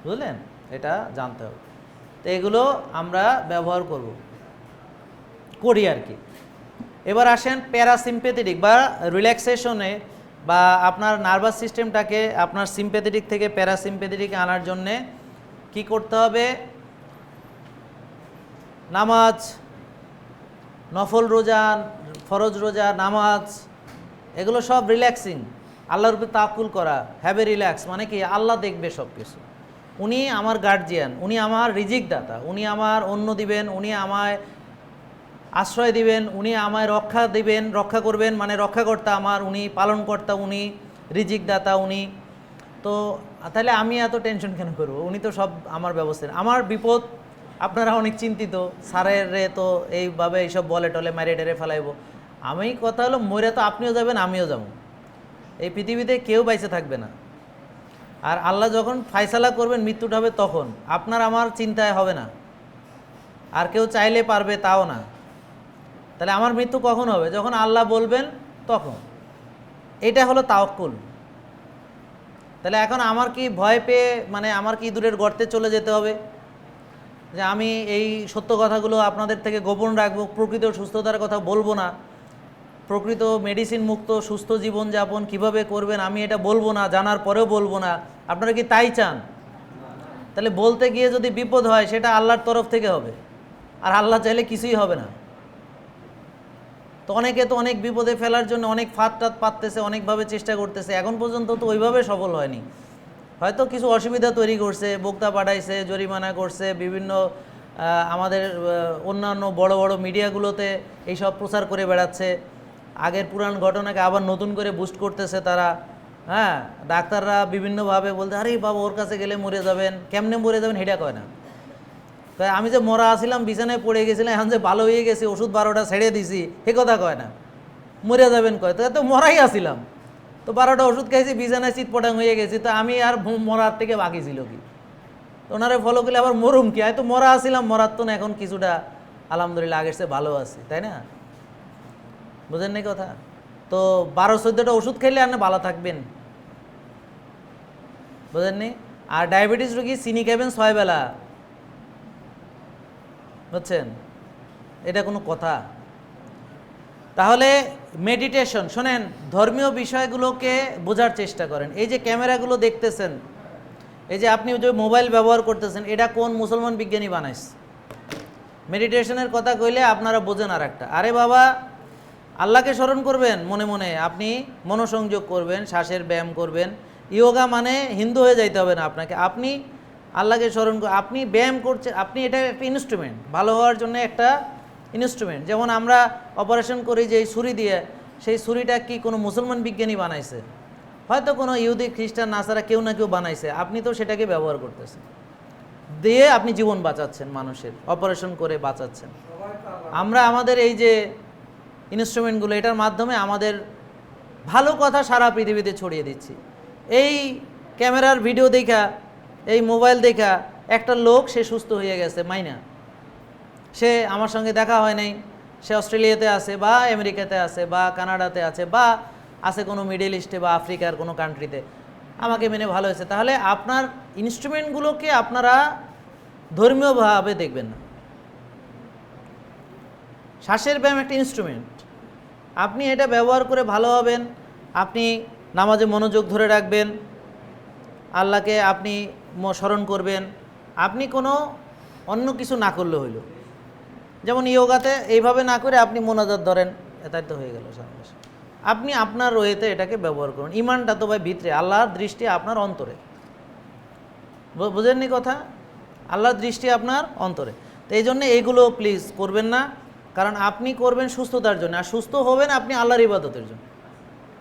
বুঝলেন? এটা জানতে হবে। তো এগুলো আমরা ব্যবহার করি আর কি। এবার আসেন প্যারাসিম্পেথেটিক বা রিল্যাক্সেশনে, বা আপনার নার্ভাস সিস্টেমটাকে আপনার সিম্প্যাথেটিক থেকে প্যারাসিম্প্যাথেটিক আনার জন্যে কি করতে হবে? নামাজ, নফল রোজা, ফরজ রোজা, নামাজ, এগুলো সব রিল্যাক্সিং, আল্লাহর উপর তাওয়াক্কুল করা, হ্যাভ এ রিল্যাক্স, মানে কি আল্লাহ দেখবে সব কিছু, উনি আমার গার্জিয়ান, উনি আমার রিজিক দাতা, উনি আমার অন্ন দিবেন, উনি আমায় আশ্রয় দিবেন, উনি আমায় রক্ষা দিবেন, রক্ষা করবেন, মানে রক্ষাকর্তা আমার, উনি পালনকর্তা, উনি রিজিক দাতা উনি। তো তাহলে আমি এত টেনশন কেন করবো? উনি তো সব আমার ব্যবস্থা। আমার বিপদ আপনারা অনেক চিন্তিত, স্যারের রে তো এইভাবে এইসব বলে টলে মারে টেরে ফেলাইব। আমি কথা হলো, মরে তো আপনিও যাবেন আমিও যাব, এই পৃথিবীতে কেউ বাইসে থাকবে না। আর আল্লাহ যখন ফায়সালা করবেন মৃত্যুটা হবে, তখন আপনার আমার চিন্তায় হবে না, আর কেউ চাইলে পারবে তাও না। তাহলে আমার মৃত্যু কখন হবে? যখন আল্লাহ বলবেন তখন। এটা হলো তাওয়াক্কুল। তাহলে এখন আমার কি ভয় পেয়ে, মানে আমার কি দূরের গর্তে চলে যেতে হবে যে আমি এই সত্য কথাগুলো আপনাদের থেকে গোপন রাখবো, প্রকৃত সুস্থতার কথা বলবো না, প্রকৃত মেডিসিন মুক্ত সুস্থ জীবনযাপন কিভাবে করবেন আমি এটা বলবো না, জানার পরেও বলবো না? আপনারা কি তাই চান? তাহলে বলতে গিয়ে যদি বিপদ হয় সেটা আল্লাহর তরফ থেকে হবে, আর আল্লাহ চাইলে কিছুই হবে না। তো অনেকে তো অনেক বিপদে ফেলার জন্য অনেক ফাঁদ টাত পাততেছে, অনেকভাবে চেষ্টা করতেছে, এখন পর্যন্ত তো ওইভাবে সফল হয়নি। হয়তো কিছু অসুবিধা তৈরি করছে, বক্তা পাঠাইছে, জরিমানা করছে, বিভিন্ন আমাদের অন্যান্য বড় বড় মিডিয়াগুলোতে এইসব প্রচার করে বেড়াচ্ছে, আগের পুরান ঘটনাকে আবার নতুন করে বুস্ট করতেছে তারা। হ্যাঁ, ডাক্তাররা বিভিন্নভাবে বলতে, আরে বাবা ওর কাছে গেলে মরে যাবেন, কেমনে মরে যাবেন সেটা কয় না। তাই আমি যে মরা আসিলাম, বিছানায় পড়ে গেছিলাম, এখন যে ভালো হয়ে গেছি, ওষুধ 12টা ছেড়ে দিছি, সে কথা কয় না, মরে যাবেন কয়। তো মরাই আসিলাম, তো 12টা ওষুধ খাইছি, বিছানায় চিৎপটাং হয়ে গেছি, তো আমি আর মরার থেকে বাকি ছিল কি? তো ওনারে ফলো করলে আবার মরুম কি? তো মরা আসিলাম, মরার তো না, এখন কিছুটা আলহামদুলিল্লাহ আগের চেয়ে ভালো আছি, তাই না? বুঝেন নি কথা? তো 12-14টা ওষুধ খাইলে আপনি ভালো থাকবেন, বুঝেননি? আর ডায়াবেটিস রোগী চিনি খাবেন 6 বেলা, বুঝছেন? এটা কোনো কথা? তাহলে মেডিটেশন, শোনেন, ধর্মীয় বিষয়গুলোকে বোঝার চেষ্টা করেন। এই যে ক্যামেরাগুলো দেখতেছেন, এই যে আপনি যে মোবাইল ব্যবহার করতেছেন, এটা কোন মুসলমান বিজ্ঞানী বানাইছে? মেডিটেশনের কথা কইলে আপনারা বোঝেন আর একটা, আরে বাবা আল্লাহকে স্মরণ করবেন মনে মনে, আপনি মনোসংযোগ করবেন, শ্বাসের ব্যায়াম করবেন। ইয়োগা মানে হিন্দু হয়ে যাইতে হবে না আপনাকে, আপনি আল্লাহকে স্মরণ, আপনি ব্যায়াম করছেন, আপনি এটা একটা ইনস্ট্রুমেন্ট, ভালো হওয়ার জন্য একটা ইনস্ট্রুমেন্ট। যেমন আমরা অপারেশন করি যে ছুরি দিয়ে, সেই ছুরিটা কি কোনো মুসলমান বিজ্ঞানী বানাইছে? হয়তো কোনো ইহুদি খ্রিস্টান নাসারা কেউ না কেউ বানাইছে, আপনি তো সেটাকে ব্যবহার করতেছেন, দিয়ে আপনি জীবন বাঁচাচ্ছেন, মানুষের অপারেশন করে বাঁচাচ্ছেন। আমরা আমাদের এই যে ইনস্ট্রুমেন্টগুলো, এটার মাধ্যমে আমাদের ভালো কথা সারা পৃথিবীতে ছড়িয়ে দিচ্ছি। এই ক্যামেরার ভিডিও দেখা, এই মোবাইল দেখা একটা লোক সে সুস্থ হয়ে গেছে, মাইনা, সে আমার সঙ্গে দেখা হয় নাই, সে অস্ট্রেলিয়াতে আছে বা আমেরিকাতে আছে বা কানাডাতে আছে বা আছে কোনো মিডল ইস্টে বা আফ্রিকার কোনো কান্ট্রিতে, আমাকে মেনে ভালো হয়েছে। তাহলে আপনার ইনস্ট্রুমেন্টগুলোকে আপনারা ধর্মীয়ভাবে দেখবেন না। শ্বাসের ব্যায়াম একটা ইনস্ট্রুমেন্ট, আপনি এটা ব্যবহার করে ভালো হবেন, আপনি নামাজে মনোযোগ ধরে রাখবেন, আল্লাহকে আপনি স্মরণ করবেন, আপনি কোনো অন্য কিছু না করলে হইল। যেমন ইয়োগাতে এইভাবে না করে আপনি মোনাজাত ধরেন, এটাই তো হয়ে গেল। আপনি আপনার ওয়েতে এটাকে ব্যবহার করুন। ইমানটা তো ভাই ভিতরে, আল্লাহর দৃষ্টি আপনার অন্তরে, বুঝেননি কথা? আল্লাহর দৃষ্টি আপনার অন্তরে। তো এই জন্য এইগুলো প্লিজ করবেন না, কারণ আপনি করবেন সুস্থতার জন্য, আর সুস্থ হবেন আপনি আল্লাহর ইবাদতের জন্য।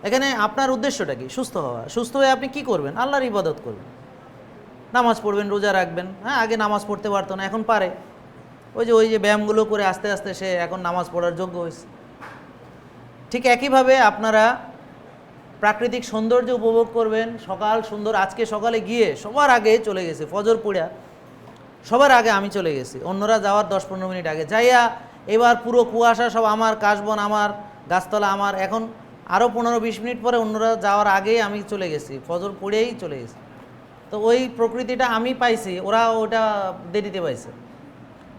এখানে আপনার উদ্দেশ্যটা কি? সুস্থ হওয়া। সুস্থ হয়ে আপনি কি করবেন? আল্লাহর ইবাদত করবেন, নামাজ পড়বেন, রোজা রাখবেন। হ্যাঁ, আগে নামাজ পড়তে পারতো না, এখন পারে। ওই যে ব্যায়ামগুলো করে আস্তে আস্তে সে এখন নামাজ পড়ার যোগ্য হয়েছে। ঠিক একইভাবে আপনারা প্রাকৃতিক সৌন্দর্য উপভোগ করবেন। সকাল সুন্দর, আজকে সকালে গিয়ে সবার আগে চলে গেছে, ফজর পড়া সবার আগে আমি চলে গেছি, অন্যরা যাওয়ার 10-15 মিনিট আগে যাইয়া এবার পুরো কুয়াশা সব আমার, কাশবন আমার, গাছতলা আমার। এখন আরও 15-20 মিনিট পরে অন্যরা যাওয়ার আগেই আমি চলে গেছি, ফজর পড়েই চলে গেছি। তো ওই প্রকৃতিটা আমি পাইছি, ওরা ওটা দেরিতে পাইছে।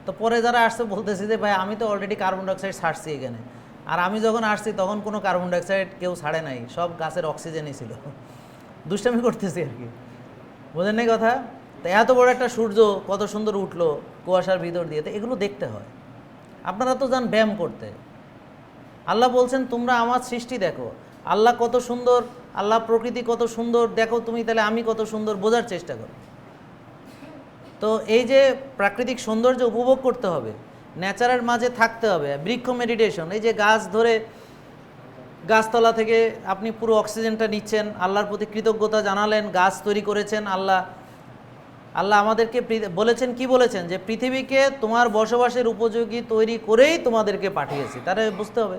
তো পরে যারা আসছে বলতেছে যে ভাই আমি তো অলরেডি কার্বন ডাইঅক্সাইড ছাড়ছি এখানে, আর আমি যখন আসছি তখন কোনো কার্বন ডাইঅক্সাইড কেউ ছাড়ে নাই, সব গাছের অক্সিজেনই ছিল। দুষ্টামি করতেছি আর কি, বোঝেন নাই কথা? তো এত বড় একটা সূর্য কত সুন্দর উঠলো কুয়াশার ভিতর দিয়ে, তো এগুলো দেখতে হয়। আপনারা তো যান ব্যায়াম করতে, আল্লাহ বলছেন তোমরা আমার সৃষ্টি দেখো, আল্লাহ কত সুন্দর, আল্লাহ প্রকৃতি কত সুন্দর দেখো তুমি, তাহলে আমি কত সুন্দর বোঝার চেষ্টা করো। তো এই যে প্রাকৃতিক সৌন্দর্য উপভোগ করতে হবে, ন্যাচারের মাঝে থাকতে হবে, বৃক্ষ মেডিটেশন, এই যে গাছ ধরে গাছতলা থেকে আপনি পুরো অক্সিজেনটা নিচ্ছেন, আল্লাহর প্রতি কৃতজ্ঞতা জানালেন, গাছ তৈরি করেছেন আল্লাহ। আল্লাহ আমাদেরকে বলেছেন, কি বলেছেন? যে পৃথিবীকে তোমার বসবাসের উপযোগী তৈরি করেই তোমাদেরকে পাঠিয়েছি। তারা বুঝতে হবে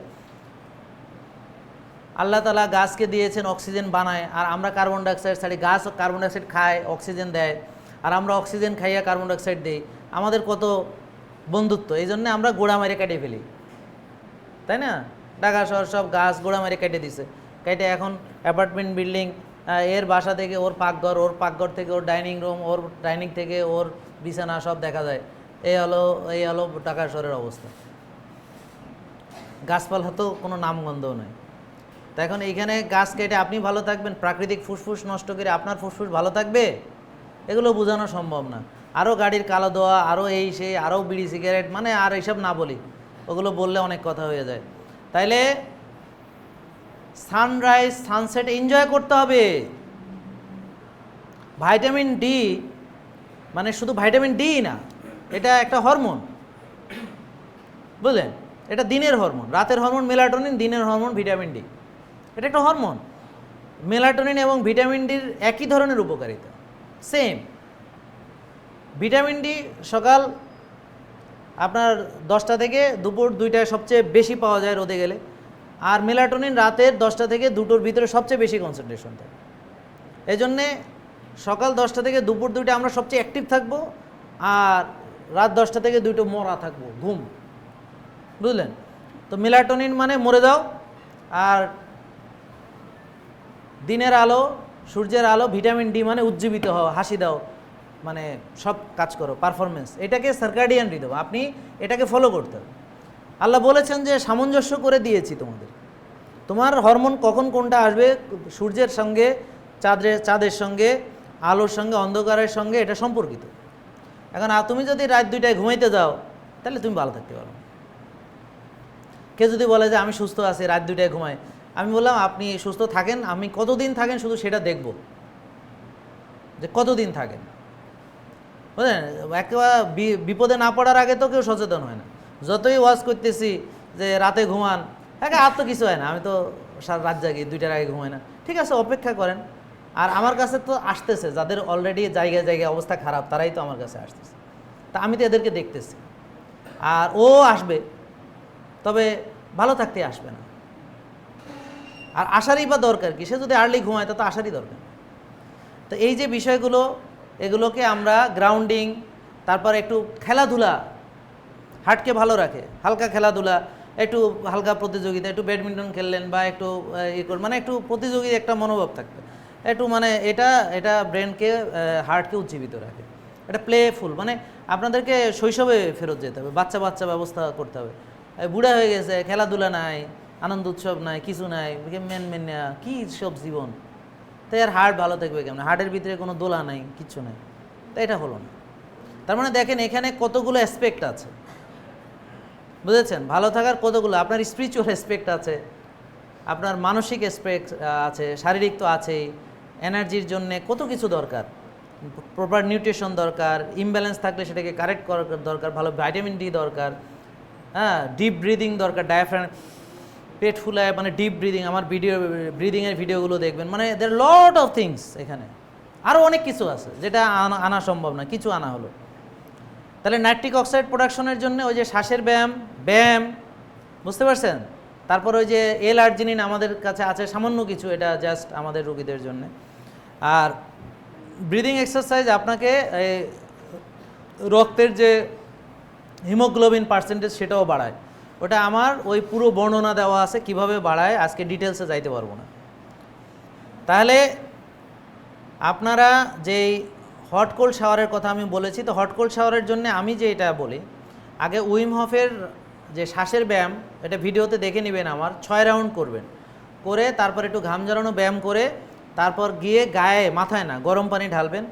আল্লাহ তাআলা গাছকে দিয়েছেন অক্সিজেন বানায়, আর আমরা কার্বন ডাইঅক্সাইড ছাড়ি, গাছ কার্বন ডাইঅক্সাইড খায়, অক্সিজেন দেয়, আর আমরা অক্সিজেন খাইয়া কার্বন ডাইঅক্সাইড দিই। আমাদের কত বন্ধুত্ব, এই জন্য আমরা গোড়া মেরে কেটে ফেলি, তাই না? ঢাকা শহর সব গাছ গোড়া মেরে কেটে দিছে, কেটে এখন অ্যাপার্টমেন্ট বিল্ডিং, এর বাসা থেকে ওর পাকঘর, ওর পাকঘর থেকে ওর ডাইনিং রুম, ওর ডাইনিং থেকে ওর বিছানা সব দেখা যায়। এই হলো ঢাকা শহরের অবস্থা। গাছপালা তো কোনো নামগন্ধও নাই। তো এখন এইখানে গাছ কেটে আপনি ভালো থাকবেন, প্রাকৃতিক ফুসফুস নষ্ট করে আপনার ফুসফুস ভালো থাকবে? এগুলো বোঝানো সম্ভব না। আরও গাড়ির কালো ধোয়া, আরও এই সেই, আরও বিড়ি সিগারেট, মানে আর এইসব না বলি, ওগুলো বললে অনেক কথা হয়ে যায়। তাইলে সানরাইজ সানসেট এনজয় করতে হবে। ভাইটামিন ডি মানে শুধু ভাইটামিন ডি না, এটা একটা হরমোন, বুঝলেন? এটা দিনের হরমোন, রাতের হরমোন মেলাটোনিন, দিনের হরমোন ভিটামিন ডি। এটা একটা হরমোন। মেলাটোনিন এবং ভিটামিন ডির একই ধরনের উপকারিতা, সেম। ভিটামিন ডি সকাল আপনার 10টা থেকে দুপুর 2টায় সবচেয়ে বেশি পাওয়া যায় রোদে গেলে, আর মেলাটোনিন রাতের 10টা থেকে 2টোর ভিতরে সবচেয়ে বেশি কনসেন্ট্রেশন থাকে। এই জন্যে সকাল 10টা থেকে দুপুর 2টায় আমরা সবচেয়ে অ্যাক্টিভ থাকবো, আর রাত 10টা থেকে 2টো মরা থাকবো, ঘুম, বুঝলেন? তো মেলাটোনিন মানে মরে যাও, আর দিনের আলো, সূর্যের আলো। ভিটামিন ডি মানে উজ্জীবিত হও, হাসি দাও, মানে সব কাজ করো, পারফরমেন্স। এটাকে সার্কাডিয়ান রিদম, আপনি এটাকে ফলো করতে হবে। আল্লাহ বলেছেন যে সামঞ্জস্য করে দিয়েছি তোমাদের, তোমার হরমোন কখন কোনটা আসবে, সূর্যের সঙ্গে, চাঁদের সঙ্গে, আলোর সঙ্গে, অন্ধকারের সঙ্গে এটা সম্পর্কিত। এখন তুমি যদি রাত 2টায় ঘুমাইতে যাও, তাহলে তুমি ভালো থাকতে পারো। কেউ যদি বলে যে আমি সুস্থ আছি, রাত 2টায় ঘুমাই, আমি বললাম আপনি সুস্থ থাকেন, আমি কতদিন থাকেন শুধু সেটা দেখব, যে কতদিন থাকেন, বুঝলেন? একেবারে বিপদে না পড়ার আগে তো কেউ সচেতন হয় না। যতই ওয়াজ করতেছি যে রাতে ঘুমান, হ্যাঁ আর তো কিছু হয় না, আমি তো সারা রাত জাগি, 2টার আগে ঘুমাই না। ঠিক আছে, অপেক্ষা করেন। আর আমার কাছে তো আসতেছে যাদের অলরেডি জায়গায় জায়গায় অবস্থা খারাপ, তারাই তো আমার কাছে আসতেছে, তা আমি তো এদেরকে দেখতেছি। আর ও আসবে, তবে ভালো থাকতে আসবে না। আর আসারই বা দরকার কি? সে যদি আর্লি ঘুমায় তা তো আসারই দরকার। তো এই যে বিষয়গুলো, এগুলোকে আমরা গ্রাউন্ডিং, তারপর একটু খেলাধুলা হার্টকে ভালো রাখে, হালকা খেলাধুলা, একটু হালকা প্রতিযোগিতা, একটু ব্যাডমিন্টন খেললেন বা একটু মানে একটু প্রতিযোগী একটা মনোভাব থাকবে, একটু মানে এটা ব্রেনকে, হার্টকে উজ্জীবিত রাখে। এটা প্লেফুল, মানে আপনাদেরকে শৈশবে ফেরত যেতে হবে, বাচ্চা ব্যবস্থা করতে হবে। বুড়া হয়ে গেছে, খেলাধুলা নাই, আনন্দ উৎসব নাই, কিছু নাই, মেন কী সব জীবন, তাই আর হার্ট ভালো থাকবে কেমন? হার্টের ভিতরে কোনো দোলা নাই, কিচ্ছু নাই, তো এটা হলো না। তার মানে দেখেন এখানে কতগুলো অ্যাসপেক্ট আছে, বুঝেছেন? ভালো থাকার কতগুলো, আপনার স্পিরিচুয়াল অ্যাসপেক্ট আছে, আপনার মানসিক অ্যাসপেক্ট আছে, শারীরিক তো আছেই, এনার্জির জন্যে কত কিছু দরকার। প্রপার নিউট্রিশন দরকার, ইমব্যালেন্স থাকলে সেটাকে কারেক্ট করার দরকার, ভালো ভিটামিন ডি দরকার, হ্যাঁ, ডিপ ব্রিদিং দরকার, ডায়াফ্রাম পেট ফুলায়, মানে ডিপ ব্রিদিং, আমার ব্রিদিংয়ের ভিডিওগুলো দেখবেন, মানে দের লট অফ থিংস এখানে, আরও অনেক কিছু আছে যেটা আনা সম্ভব না, কিছু আনা হলো। তাহলে নাইট্রিক অক্সাইড প্রোডাকশনের জন্য ওই যে শ্বাসের ব্যায়াম, বুঝতে পারছেন? তারপর ওই যে L-আর্জিনিন আমাদের কাছে আছে সামান্য কিছু, এটা জাস্ট আমাদের রোগীদের জন্য। আর ব্রিদিং এক্সারসাইজ আপনাকে রক্তের যে হিমোগ্লোবিন পার্সেন্টেজ সেটাও বাড়ায়, ওটা আমার ওই পুরো বর্ণনা দেওয়া আছে কিভাবে বাড়ায়, আজকে ডিটেলসে যাইতে পারবো না। তাহলে আপনারা যেই হট কোল্ড শাওয়ারের কথা আমি বলেছি, তো হট কোল্ড শাওয়ারের জন্য আমি যে এটা বলি, আগে উইম হফের যে শ্বাসের ব্যায়াম, এটা ভিডিওতে দেখে নেবেন, আমার 6 রাউন্ড করবেন, করে তারপর একটু ঘাম ঝরানো ব্যায়াম করে তারপর গিয়ে গায়ে, মাথায় না, গরম পানি ঢালবেন,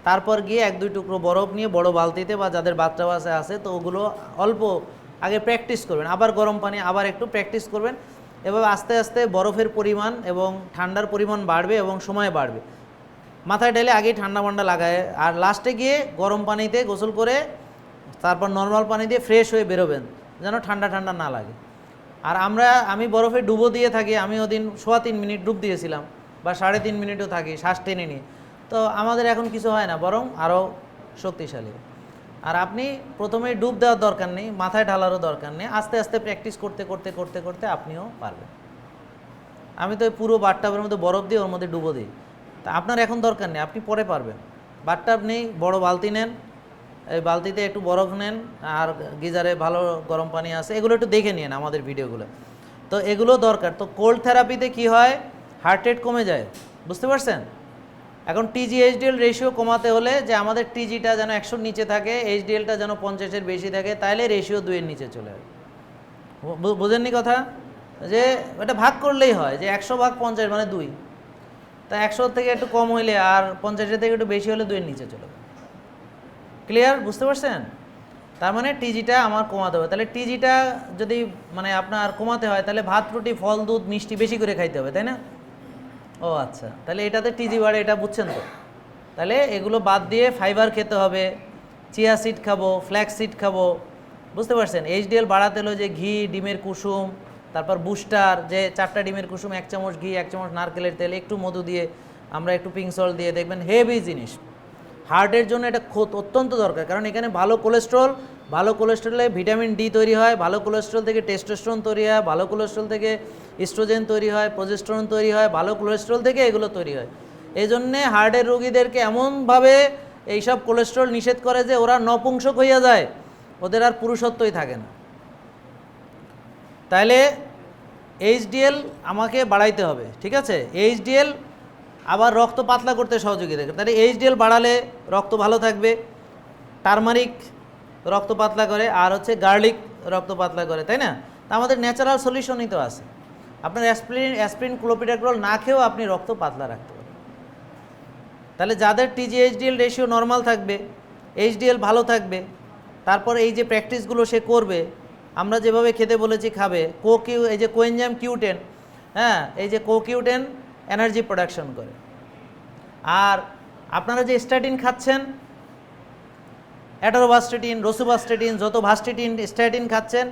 তারপর গিয়ে 1-2 টুকরো বরফ নিয়ে বড় বালতিতে, বা যাদের বাচ্চা বাচ্চা আছে তো ওগুলো অল্প আগে প্র্যাকটিস করবেন, আবার গরম পানি, আবার একটু প্র্যাকটিস করবেন, এভাবে আস্তে আস্তে বরফের পরিমাণ এবং ঠান্ডার পরিমাণ বাড়বে এবং সময় বাড়বে। মাথায় ঢেলে আগেই ঠান্ডা মান্ডা লাগায়, আর লাস্টে গিয়ে গরম পানিতে গোসল করে তারপর নর্মাল পানি দিয়ে ফ্রেশ হয়ে বেরোবেন, যেন ঠান্ডা ঠান্ডা না লাগে। আর আমি বরফে ডুবো দিয়ে থাকি, আমি ওদিন 3.25 মিনিট ডুব দিয়েছিলাম, বা 3.5 মিনিটও থাকি শ্বাস টেনে নিয়ে, তো আমাদের এখন কিছু হয় না, বরং আরও শক্তিশালী। আর আপনি প্রথমেই ডুব দেওয়ার দরকার নেই, মাথায় ঢালারও দরকার নেই, আস্তে আস্তে প্র্যাকটিস করতে করতে করতে করতে আপনিও পারবেন। আমি তো পুরো বাথটাবের মধ্যে বরফ দিয়ে ওর মধ্যে ডুবো দিই, তা আপনার এখন দরকার নেই, আপনি পরে পারবেন। বাথটাব নেই, বড় বালতি নেন, এই বালতিতে একটু বরফ নেন, আর গিজারে ভালো গরম পানি আছে, এগুলো একটু দেখে নিন আমাদের ভিডিওগুলো, তো এগুলো দরকার। তো কোল্ড থেরাপিতে কি হয়, হার্ট রেট কমে যায়, বুঝতে পারছেন? এখন TG/HDL রেশিও কমাতে হলে যে আমাদের টিজিটা যেন 100-র নিচে থাকে, HDL-টা যেন 50-এর বেশি থাকে, তাইলে রেশিও 2-এর নিচে চলে যায়। বুঝেননি কথা? যে এটা ভাগ করলেই হয়, যে 100/50 মানে 2, তা 100 থেকে একটু কম হইলে আর 50-এর থেকে একটু বেশি হলে 2-এর নিচে চলে যায়। ক্লিয়ার? বুঝতে পারছেন? তার মানে টিজিটা আমার কমাতে হবে। তাহলে টিজিটা যদি মানে আপনার কমাতে হয়, তাহলে ভাত, রুটি, ফল, দুধ, মিষ্টি বেশি করে খাইতে হবে, তাই না? ও আচ্ছা, তাহলে এটাতে টিজি বাড়ে, এটা বুঝছেন তো? তাহলে এগুলো বাদ দিয়ে ফাইবার খেতে হবে, চিয়া সিড খাবো, ফ্ল্যাক্স সিড খাবো, বুঝতে পারছেন? HDL বাড়াতে হলো যে ঘি, ডিমের কুসুম, তারপর বুস্টার, যে 4টা ডিমের কুসুম, 1 চামচ ঘি, 1 চামচ নারকেলের তেল, একটু মধু দিয়ে, আমরা একটু পিঙ্ক সল্ট দিয়ে, দেখবেন হেভি জিনিস। হার্টের জন্য এটা অত্যন্ত দরকার, কারণ এখানে ভালো কোলেস্ট্রলে ভিটামিন ডি তৈরি হয়, ভালো কোলেস্ট্রল থেকে টেস্টোস্টেরন তৈরি হয়, ভালো কোলেস্ট্রল থেকে ইস্ট্রোজেন তৈরি হয়, প্রজেস্টেরন তৈরি হয়, ভালো কোলেস্ট্রল থেকে এগুলো তৈরি হয়। এই জন্যে হার্টের রোগীদেরকে এমনভাবে এইসব কোলেস্ট্রল নিষেধ করে যে ওরা নপুংসক হইয়া যায়, ওদের আর পুরুষত্বই থাকে না। তাইলে HDL আমাকে বাড়াইতে হবে, ঠিক আছে? HDL আবার রক্ত পাতলা করতে সহযোগিতা করে, তাহলে HDL বাড়ালে রক্ত ভালো থাকবে। টারমারিক রক্ত পাতলা করে, আর হচ্ছে গার্লিক রক্ত পাতলা করে, তাই না? তা আমাদের ন্যাচারাল সলিউশনই তো আছে। আপনার অ্যাসপিরিন, ক্লোপিডাগ্রল না খেয়েও আপনি রক্ত পাতলা রাখতে পারেন। তাহলে যাদের TG/HDL রেশিও নর্মাল থাকবে, HDL ভালো থাকবে, তারপর এই যে প্র্যাকটিসগুলো সে করবে, আমরা যেভাবে খেতে বলেছি খাবে, এই যে কোএনজাইম Q10, হ্যাঁ, এই যে Q10 এনার্জি প্রোডাকশন করে। আর আপনারা যে স্ট্যাটিন খাচ্ছেন, অ্যাটোরোভাস্টেটিন, রোসুভাস্টেটিন, যত ভাস্টেটিন, স্ট্যাটিন খাচ্ছেন,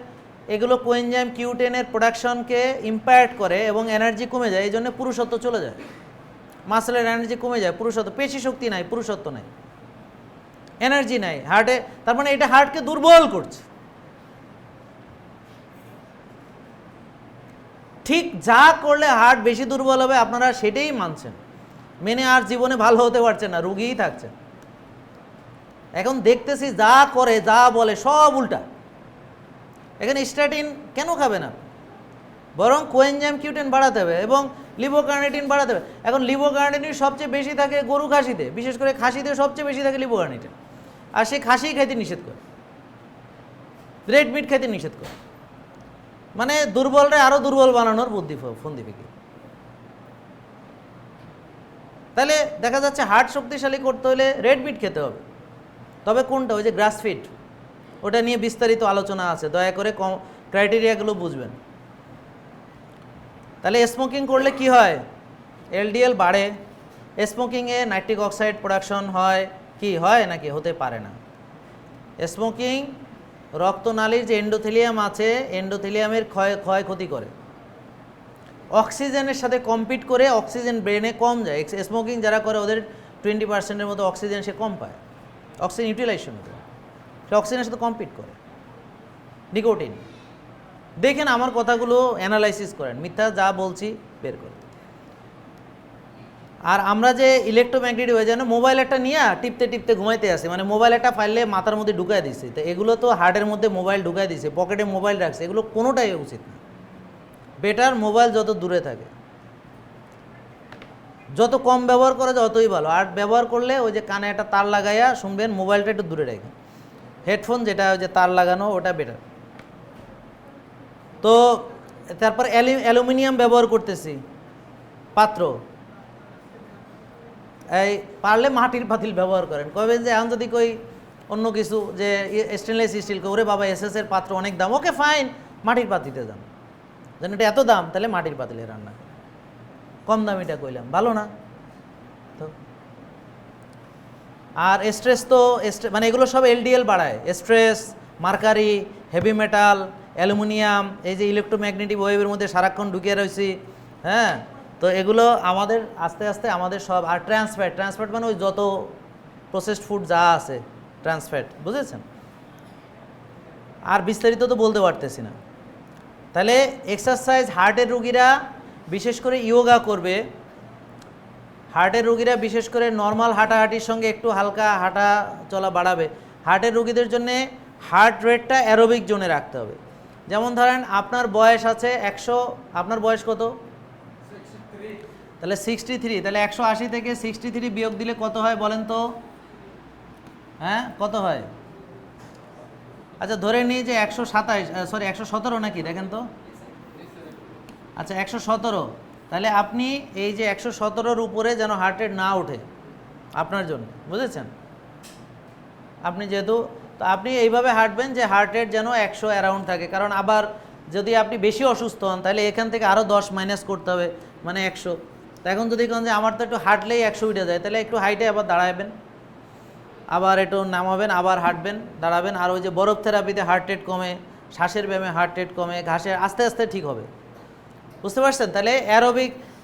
এগুলো কোএনজাইম Q10-এর প্রোডাকশনকে ইম্প্যাক্ট করে এবং এনার্জি কমে যায়, এই জন্য পুরুষত্ব চলে যায়, মাসেলের এনার্জি কমে যায়, পুরুষত্ব, পেশি শক্তি নাই, পুরুষত্ব নাই, এনার্জি নাই হার্টে, তার মানে এটা হার্টকে দুর্বল করছে। ঠিক যা করলে হার্ট বেশি দুর্বল হবে আপনারা সেটাই মানছেন, মেনে আর জীবনে ভালো হতে পারছেন না, রুগীই থাকছেন। এখন দেখতেছি যা করে, যা বলে সব উল্টা। এখানে স্ট্যাটিন কেন খাবে না, বরং কোএনজাইম Q10 বাড়াতে হবে এবং লিভোকার্নিটিন বাড়াতে হবে। এখন লিভোকার্নিটিন সবচেয়ে বেশি থাকে গরু খাসিতে, বিশেষ করে খাসিতে সবচেয়ে বেশি থাকে লিভোকার্নিটিন, আর সে খাসি খাইতে নিষেধ করে, রেড মিট খাইতে নিষেধ করে, মানে দুর্বলরা আরও দুর্বল বানানোর ফন্দি ফিকির। তাহলে দেখা যাচ্ছে হার্ট শক্তিশালী করতে হলে রেড মিট খেতে হবে, তবে কোনটা, ওই যে গ্রাস ফিড, ওটা নিয়ে বিস্তারিত আলোচনা আছে, দয়া করে ক্রাইটেরিয়াগুলো বুঝবেন। তাহলে স্মোকিং করলে কি হয়, LDL বাড়ে, স্মোকিংয়ে নাইট্রিক অক্সাইড প্রোডাকশন হয় কি হয় নাকি হতে পারে না। স্মোকিং রক্তনালীর যে এন্ডোথেলিয়াম আছে এন্ডোথেলিয়ামের ক্ষয়ক্ষতি করে, অক্সিজেনের সাথে কম্পিট করে অক্সিজেন ব্রেনে কম যায়। স্মোকিং যারা করে ওদের 20% মতো অক্সিজেন সে কম পায়, অক্সিজেন ইউটিলাইজেশন হতে সে অক্সিজেনের সাথে কম্পিট করে। নিকোটিন দেখেন, আমার কথাগুলো অ্যানালাইসিস করেন, মিথ্যা যা বলছি বের করেন। আর আমরা যে ইলেকট্রোম্যাগনেটিক হয়ে যায় না, মোবাইল একটা নিয়ে টিপতে টিপতে ঘুমাইতে আসে, মানে মোবাইল একটা ফাইলে মাথার মধ্যে ঢুকাই দিচ্ছে, তো এগুলো তো হার্টের মধ্যে মোবাইল ঢুকাই দিচ্ছে, পকেটে মোবাইল রাখছে, এগুলো কোনোটাই উচিত না। বেটার মোবাইল যত দূরে থাকে, যত কম ব্যবহার করা যায় ততই ভালো। আর ব্যবহার করলে ওই যে কানে একটা তার লাগাইয়া শুনবেন, মোবাইলটা একটু দূরে রাখেন, হেডফোন যেটা ওই যে তার লাগানো ওটা বেটার। তো তারপর অ্যালুমিনিয়াম ব্যবহার করতেছি পাত্র, এই পারলে মাটির পাতিল ব্যবহার করেন। কবেন যে এখন যদি কই অন্য কিছু যে স্টেনলেস স্টিল, ওরে বাবা এসএসের পাত্র অনেক দাম, ওকে ফাইন, মাটির পাতিতে যান, যেন এটা এত দাম তাহলে মাটির পাতিলে রান্না, কম দামিটা কইলাম ভালো না তো। আর স্ট্রেস তো মানে এগুলো সব এলডিএল বাড়ায়, stress, mercury, heavy metal, aluminium, এই যে ইলেকট্রোম্যাগনেটিক ওয়েভের মধ্যে সারাক্ষণ ঢুকিয়ে রয়েছি, হ্যাঁ, তো এগুলো আমাদের আস্তে আস্তে আমাদের সব। আর ট্রান্সফ্যাট মানে ওই যত প্রসেসড ফুড যা আছে ট্রান্সফ্যাট, বুঝেছেন। আর বিস্তারিত তো বলতে পারতেছি না। তাহলে এক্সারসাইজ হার্টের রুগীরা বিশেষ করে ইয়োগা করবে, হার্টের রুগীরা বিশেষ করে নর্মাল হাঁটাহাঁটির সঙ্গে একটু হালকা হাঁটা চলা বাড়াবে। হার্টের রুগীদের জন্যে হার্ট রেটটা অ্যারোবিক জোনে রাখতে হবে। যেমন ধরেন আপনার বয়স আছে 100, আপনার বয়স কত? 63। তাহলে 63, তাহলে 180 থেকে 63 বিয়োগ দিলে কত হয় বলেন তো? হ্যাঁ কত হয়? আচ্ছা ধরে নিই যে 117 নাকি, দেখেন তো। আচ্ছা 117, তাহলে আপনি এই যে 117-র উপরে যেন হার্ট রেট না ওঠে আপনার জন্য, বুঝেছেন। আপনি যেহেতু, তো আপনি এইভাবে হাঁটবেন যে হার্ট রেট যেন 100 অ্যারাউন্ড থাকে। কারণ আবার যদি আপনি বেশি অসুস্থ হন তাহলে এখান থেকে আরও 10 মাইনাস করতে হবে, মানে 100। তো এখন যদি কোন যে আমার তো একটু হাঁটলেই 100 উঠে যায়, তাহলে একটু হাইটে আবার দাঁড়াবেন, আবার একটু নামাবেন, আবার হাঁটবেন, দাঁড়াবেন। আর ওই যে বরফ থেরাপিতে হার্ট রেট কমে, শ্বাসের ব্যায়ামে হার্ট রেট কমে, ঘাসে আস্তে আস্তে ঠিক হবে, বুঝতে পারছেন। তাহলে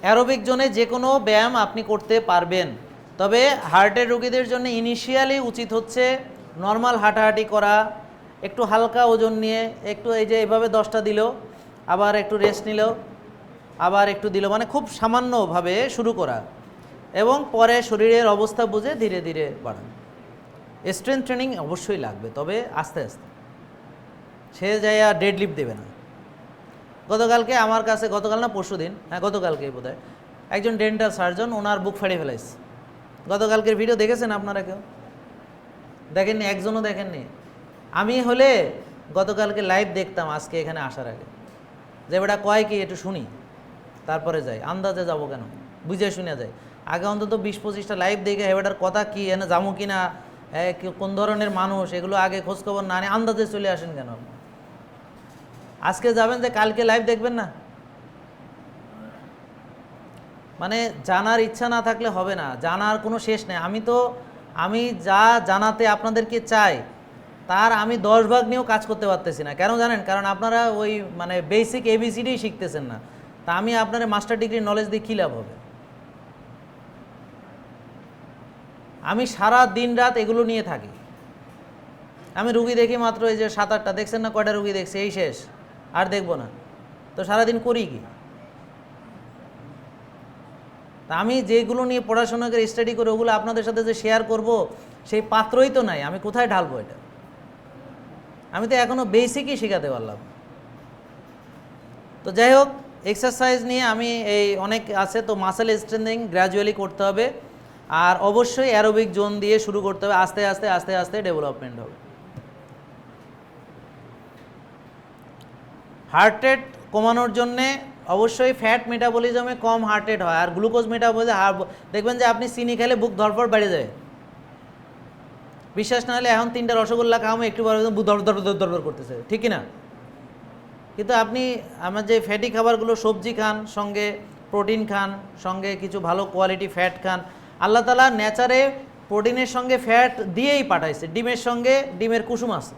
অ্যারোবিক জোনে যে কোনো ব্যায়াম আপনি করতে পারবেন। তবে হার্টের রোগীদের জন্য ইনিশিয়ালি উচিত হচ্ছে নর্মাল হাঁটাহাঁটি করা, একটু হালকা ওজন নিয়ে, একটু এই যে এইভাবে 10টা দিল, আবার একটু রেস্ট নিল, আবার একটু দিল, মানে খুব সামান্যভাবে শুরু করা, এবং পরে শরীরের অবস্থা বুঝে ধীরে ধীরে বাড়ান। স্ট্রেংথ ট্রেনিং অবশ্যই লাগবে, তবে আস্তে আস্তে, সে যায় আর ডেড লিফট দেবে না। গতকালকে আমার কাছে, গতকাল না পরশু দিন, হ্যাঁ গতকালকেই বোধ হয়, একজন ডেন্টাল সার্জন ওনার বুক ফাড়িয়ে ফেলাইছে। গতকালকের ভিডিও দেখেছেন আপনারা কেউ? দেখেননি? একজনও দেখেননি? আমি হলে গতকালকে লাইভ দেখতাম আজকে এখানে আসার আগে, যে বেটা কয় কি একটু শুনি তারপরে যাই, আন্দাজে যাবো কেন, বুঝে শুনে যাই। আগে অন্তত 20-25টা লাইভ দেখে হেবেটার কথা কি, এনে যাবো কি না, কোন ধরনের মানুষ, এগুলো আগে খোঁজখবর না নিয়ে আন্দাজে চলে আসেন কেন? আজকে যাবেন যে কালকে লাইভ দেখবেন না? মানে জানার ইচ্ছা না থাকলে হবে না, জানার কোনো শেষ নেই। আমি যা জানাতে আপনাদেরকে চাই তার আমি 10 ভাগ নিয়েও কাজ করতে পারতেছি না। কেন জানেন? কারণ আপনারা ওই মানে বেসিক ABCD শিখতেছেন না। তা আমি আপনার মাস্টার ডিগ্রি নলেজ দিয়ে কী লাভ হবে? আমি সারা দিন রাত এগুলো নিয়ে থাকি। আমি রুগী দেখি মাত্র এই যে 7-8টা, দেখছেন না কয়টা রুগী দেখছি, এই শেষ, আর দেখবো না। তো সারাদিন করি কি? তা আমি যেগুলো নিয়ে পড়াশোনা করে স্টাডি করে ওগুলো আপনাদের সাথে যে শেয়ার করব সেই পাত্রই তো নাই, আমি কোথায় ঢালবো এটা? আমি তো এখনও বেসিকই শেখাতে পারলাম। তো যাই হোক, এক্সারসাইজ নিয়ে আমি এই অনেক আছে, তো মাসেল স্ট্রেন্থেনিং গ্র্যাজুয়ালি করতে হবে, আর অবশ্যই অ্যারোবিক জোন দিয়ে শুরু করতে হবে, আস্তে আস্তে আস্তে আস্তে ডেভেলপমেন্ট হবে। হার্ট রেট কমানোর জন্যে অবশ্যই ফ্যাট মেটাবলিজমে কম হার্ট রেট হয়, আর গ্লুকোজ মেটাবলিজমে দেখবেন যে আপনি চিনি খেলে বুক ধরফর বেড়ে যায়। বিশ্বাস না হলে এখন 3টা রসগোল্লা খাওয়ামো, একটু বড় বুক ধরফর করতেছে, ঠিক কি না? কিন্তু আপনি আমার যে ফ্যাটি খাবারগুলো, সবজি খান, সঙ্গে প্রোটিন খান, সঙ্গে কিছু ভালো কোয়ালিটি ফ্যাট খান, আল্লাহ তাআলা নেচারে প্রোটিনের সঙ্গে ফ্যাট দিয়েই পাঠাইছে। ডিমের সঙ্গে ডিমের কুসুম আছে,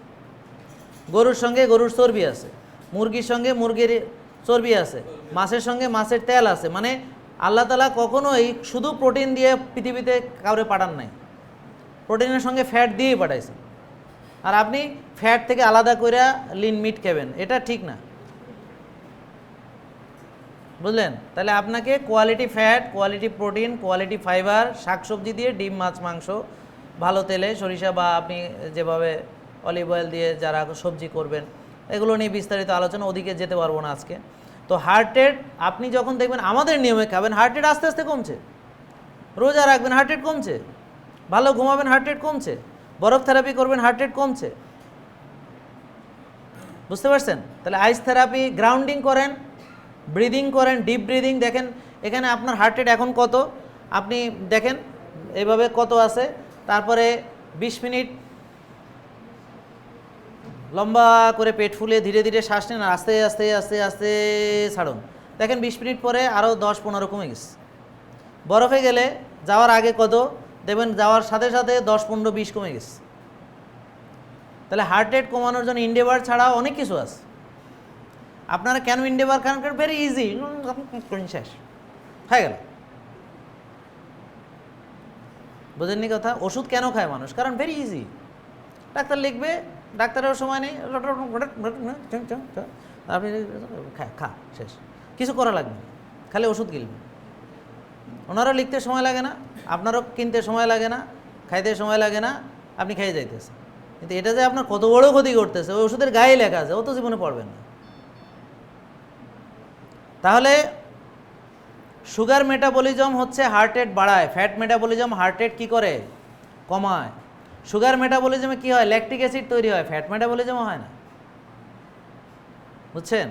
গরুর সঙ্গে গরুর চর্বি আছে, মুরগির সঙ্গে মুরগির চর্বি আছে, মাছের সঙ্গে মাছের তেল আছে। মানে আল্লাহ তাআলা কখনোই শুধু প্রোটিন দিয়ে পৃথিবীতে কাউরে পাঠান নাই, প্রোটিনের সঙ্গে ফ্যাট দিয়েই পাঠাইছে। আর আপনি ফ্যাট থেকে আলাদা করে লিন মিট খাবেন, এটা ঠিক না, বুঝলেন? তাহলে আপনাকে quality fat, quality protein, quality fibre, শাকসবজি দিয়ে ডিম, মাছ, মাংস, ভালো তেলে সরিষা বা আপনি যেভাবে অলিভ অয়েল দিয়ে যারা সবজি করবেন, এগুলো নিয়ে বিস্তারিত আলোচনা, ওদিকে যেতে পারবো না আজকে। তো হার্ট রেট আপনি যখন দেখবেন আমাদের নিয়মে খাবেন, হার্ট রেট আস্তে আস্তে কমছে। রোজা রাখবেন, হার্ট রেট কমছে। ভালো ঘুমাবেন, হার্ট রেট কমছে। বরফ থেরাপি করবেন, হার্ট রেট কমছে। বুঝতে পারছেন? তাহলে আইস থেরাপি, গ্রাউন্ডিং করেন, ব্রিদিং করেন, ডিপ ব্রিদিং। দেখেন এখানে আপনার হার্ট রেট এখন কত, আপনি দেখেন এইভাবে কত আছে। তারপরে 20 মিনিট লম্বা করে পেট ফুলে ধীরে ধীরে শ্বাস নেন, আর আস্তে আস্তে আস্তে আস্তে ছাড়ুন। দেখেন 20 মিনিট পরে আরও 10-15 কমে গেছে। বরফে গেলে যাওয়ার আগে কত দেখবেন, যাওয়ার সাথে সাথে 10-15-20 কমে গেছে। তাহলে হার্ট রেট কমানোর জন্য ইন্ডেভার ছাড়াও অনেক কিছু আছে। আপনারা কেন ইন্ডেভার খান? ভেরি ইজি, শেষ হয়ে গেল। বোঝেননি কথা? ওষুধ কেন খায় মানুষ? কারণ ভেরি ইজি, ডাক্তার লিখবে, ডাক্তারের সময় নেই, আপনি খা, শেষ, কিছু করা লাগবে না, খালি ওষুধ কিনবেন। ওনারও লিখতে সময় লাগে না, আপনারও কিনতে সময় লাগে না, খাইতে সময় লাগে না, আপনি খেয়ে যাইতেছে। কিন্তু এটা যে আপনার কত বড় ক্ষতি করতেছে ওই ওষুধের গায়ে লেখা আছে, ও তো জীবনে পড়বেন না। তাহলে সুগার মেটাবলিজম হচ্ছে হার্ট রেট বাড়ায়, ফ্যাট মেটাবলিজম হার্ট রেট কী করে? কমায়। সুগার মেটাবলিজমে কী হয়? ল্যাকটিক অ্যাসিড তৈরি হয়, ফ্যাট মেটাবলিজমও হয় না, বুঝছেন?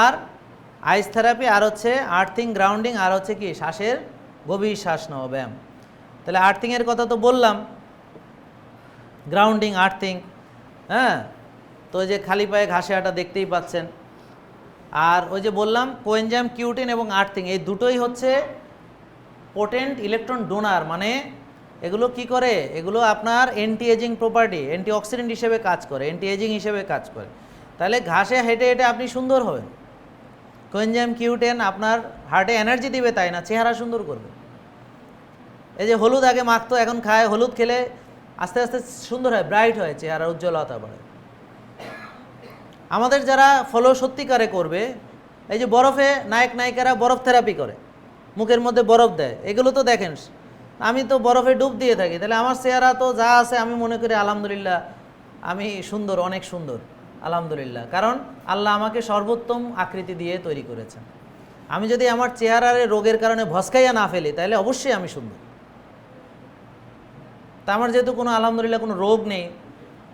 আর আইস থেরাপি, আর হচ্ছে আর্থিং, গ্রাউন্ডিং, আর হচ্ছে কি শ্বাসের গভীর শ্বাস নেওয়া ব্যায়াম। তাহলে আর্থিংয়ের কথা তো বললাম, গ্রাউন্ডিং, আর্থিং, হ্যাঁ। তো ওই যে খালি পায়ে ঘাসে হাঁটা দেখতেই পাচ্ছেন। আর ওই যে বললাম কোএনজাইম কিউটিন এবং আর্থিং, এই দুটোই হচ্ছে পোটেন্ট ইলেকট্রন ডোনার। মানে এগুলো কি করে? এগুলো আপনার anti aging property, antioxidant হিসেবে কাজ করে, অ্যান্টি এজিং হিসেবে কাজ করে। তাহলে ঘাসে হেঁটে হেঁটে আপনি সুন্দর হবেন। কোএনজাইম কিউটিন আপনার হার্টে এনার্জি দিবে, তাই না, চেহারা সুন্দর করবে। এই যে হলুদ আগে মাখতো, এখন খায়, হলুদ খেলে আস্তে আস্তে সুন্দর হয়, ব্রাইট হয়, চেহারা উজ্জ্বলতা বাড়ে। আমাদের যারা ফলো সত্যিকারে করবে, এই যে বরফে নায়ক নায়িকারা বরফ থেরাপি করে, মুখের মধ্যে বরফ দেয়, এগুলো তো দেখেন। আমি তো বরফে ডুব দিয়ে থাকি, তাহলে আমার চেহারা তো যা আছে আমি মনে করি আলহামদুলিল্লাহ আমি সুন্দর, অনেক সুন্দর, আলহামদুলিল্লাহ। কারণ আল্লাহ আমাকে সর্বোত্তম আকৃতি দিয়ে তৈরি করেছেন। আমি যদি আমার চেহারার রোগের কারণে ভস্কাইয়া না ফেলি, তাহলে অবশ্যই আমি সুন্দর। তা আমার যেহেতু কোনো আলহামদুলিল্লাহ কোনো রোগ নেই,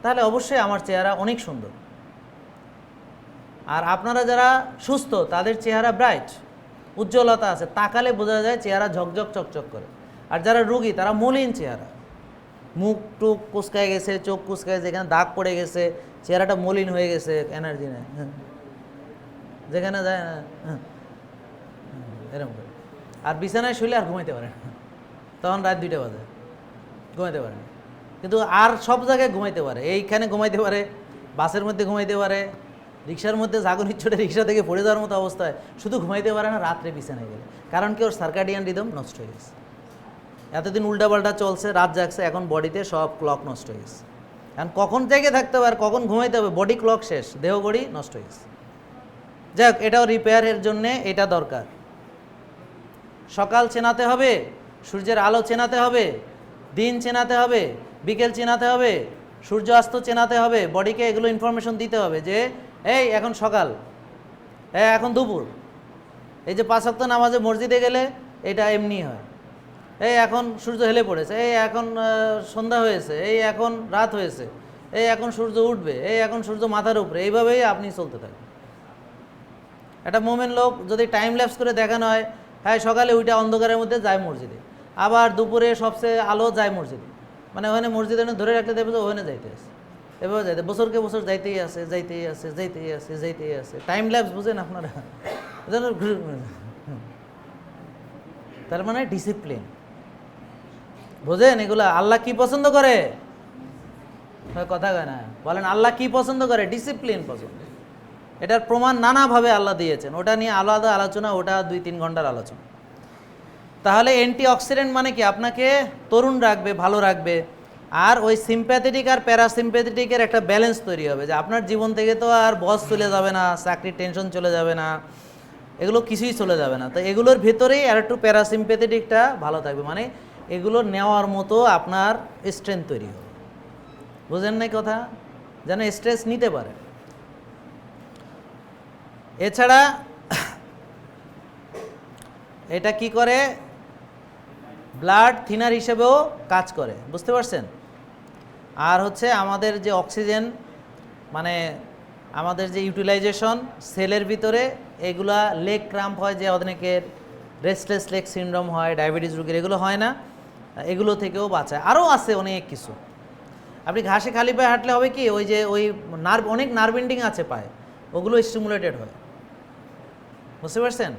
তাহলে অবশ্যই আমার চেহারা অনেক সুন্দর। আর আপনারা যারা সুস্থ তাদের চেহারা ব্রাইট, উজ্জ্বলতা আছে, তাকালে বোঝা যায় চেহারা ঝকঝক চকচক করে। আর যারা রোগী তারা মলিন চেহারা, মুখ টুক কুচকায় গেছে, চোখ কুচকায় গেছে, এখানে দাগ পড়ে গেছে, চেহারাটা মলিন হয়ে গেছে, এনার্জি নেই, যেখানে যায় না এরকম করে। আর বিছানায় শুলে আর ঘুমাইতে পারে না, তখন রাত 2টা বাজে, ঘুমাইতে পারে না। কিন্তু আর সব জায়গায় ঘুমাইতে পারে, এইখানে ঘুমাইতে পারে, বাসের মধ্যে ঘুমাইতে পারে, রিক্সার মধ্যে ঝাঁকুনির চোটে রিক্সা থেকে পড়ে যাওয়ার মতো অবস্থায়, শুধু ঘুমাইতে পারে না রাত্রে বিছানায় গেলে। কারণ কি? ওর সার্কাডিয়ান রিদম নষ্ট হয়ে গেছে। এতদিন উল্টাপাল্টা চলছে, রাত জাগছে, এখন বডিতে সব ক্লক নষ্ট হয়ে গেছে। এখন কখন জেগে থাকতে হবে আর কখন ঘুমাইতে হবে, বডি ক্লক শেষ, দেহ বডি নষ্ট হয়ে গেছে। যাই হোক, এটাও রিপেয়ারের জন্যে এটা দরকার। সকাল চেনাতে হবে, সূর্যের আলো চেনাতে হবে, দিন চেনাতে হবে, বিকেল চেনাতে হবে, সূর্য অস্ত চেনাতে হবে, বডিকে এগুলো ইনফরমেশন দিতে হবে যে এই এখন সকাল, এখন দুপুর। এই যে 5 ওয়াক্ত নামাজে মসজিদে গেলে এটা এমনি হয়, এই এখন সূর্য হেলে পড়েছে, এই এখন সন্ধ্যা হয়েছে, এই এখন রাত হয়েছে, এই এখন সূর্য উঠবে, এই এখন সূর্য মাথার উপরে। এইভাবেই আপনি চলতে থাকেন। একটা মোমেন্ট লোক যদি টাইম ল্যাপস করে দেখানো হয়, হ্যাঁ সকালে ওইটা অন্ধকারের মধ্যে যায় মসজিদে, আবার দুপুরে সবচেয়ে আলো যায় মসজিদে, মানে ওখানে মসজিদে ধরে রাখতে দেবে, ওখানে যাইতে আছে, এভাবে যাইতে বছরকে বছর যাইতেই আছে, যাইতেই আছে, যাইতেই আছে, যাইতেই আছে। টাইম ল্যাপস বুঝেন আপনারা? তার মানে ডিসিপ্লিন। বুঝেন এগুলা? আল্লাহ কি পছন্দ করে? কথা কয় না, বলেন আল্লাহ কি পছন্দ করে? ডিসিপ্লিন পছন্দ। এটার প্রমাণ নানাভাবে আল্লাহ দিয়েছেন, ওটা নিয়ে আলাদা আলোচনা, ওটা 2-3 ঘন্টার আলোচনা। তাহলে অ্যান্টি অক্সিডেন্ট মানে কি? আপনাকে তরুণ রাখবে, ভালো রাখবে। আর ওই সিম্প্যাথেটিক আর প্যারাসিম্প্যাথেটিকের একটা ব্যালেন্স তৈরি হবে, যে আপনার জীবন থেকে তো আর বস চলে যাবে না, চাকরির টেনশন চলে যাবে না, এগুলো কিছুই চলে যাবে না। তো এগুলোর ভেতরেই আর একটু প্যারাসিম্প্যাথেটিকটা ভালো থাকবে, মানে এগুলো নেওয়ার মতো আপনার স্ট্রেংথ তৈরি হবে। বুঝেন নাই কথা? যেন স্ট্রেস নিতে পারে। এছাড়া এটা কি করে? ব্লাড থিনার হিসেবেও কাজ করে, বুঝতে পারছেন? আর হচ্ছে আমাদের যে অক্সিজেন, মানে আমাদের যে ইউটিলাইজেশন সেলের ভিতরে, এগুলা লেগ ক্রাম্প হয়, যে অনেকের রেস্টলেস লেগ সিনড্রোম হয়, ডায়াবেটিস রোগীর, এগুলো হয় না, এগুলো থেকেও বাঁচায়। আরও আছে অনেক কিছু। আপনি ঘাসে খালি পায়ে হাঁটলে হবে কি, ওই যে ওই নার্ভ, অনেক নার্ভ এন্ডিং আছে পায়ে, ওগুলো স্টিমুলেটেড হয়, বুঝতে পারছেন?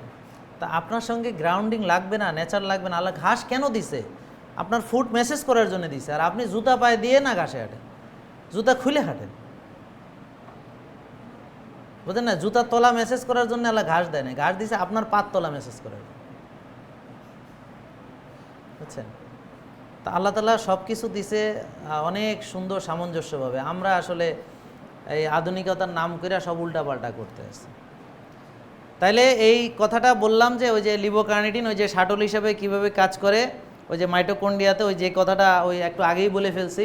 তা আপনার সঙ্গে গ্রাউন্ডিং লাগবে না, নেচার লাগবে না। আল্লাহ ঘাস কেন দিছে? আপনার ফুট মেসেজ করার জন্য দিছে। আর আপনি জুতা পায়ে দিয়ে না ঘাসে হাঁটেন, জুতা খুলে হাঁটেন, বুঝলেন না? জুতার তলা মেসেজ করার জন্য আল্লাহ ঘাস দেয় না, ঘাস দিছে আপনার পাত তলা মেসেজ করার, বুঝছেন? তা আল্লাহ তাআলা সব কিছু দিছে অনেক সুন্দর সামঞ্জস্যভাবে। আমরা আসলে এই আধুনিকতার নাম করে সব উল্টাপাল্টা করতে আসছি। তাইলে এই কথাটা বললাম যে ওই যে লিভোকার্নিটিন, ওই যে শাটল হিসাবে কিভাবে কাজ করে, ওই যে মাইটোকন্ড্রিয়াতে, ওই যে কথাটা ওই একটু আগেই বলে ফেলছি।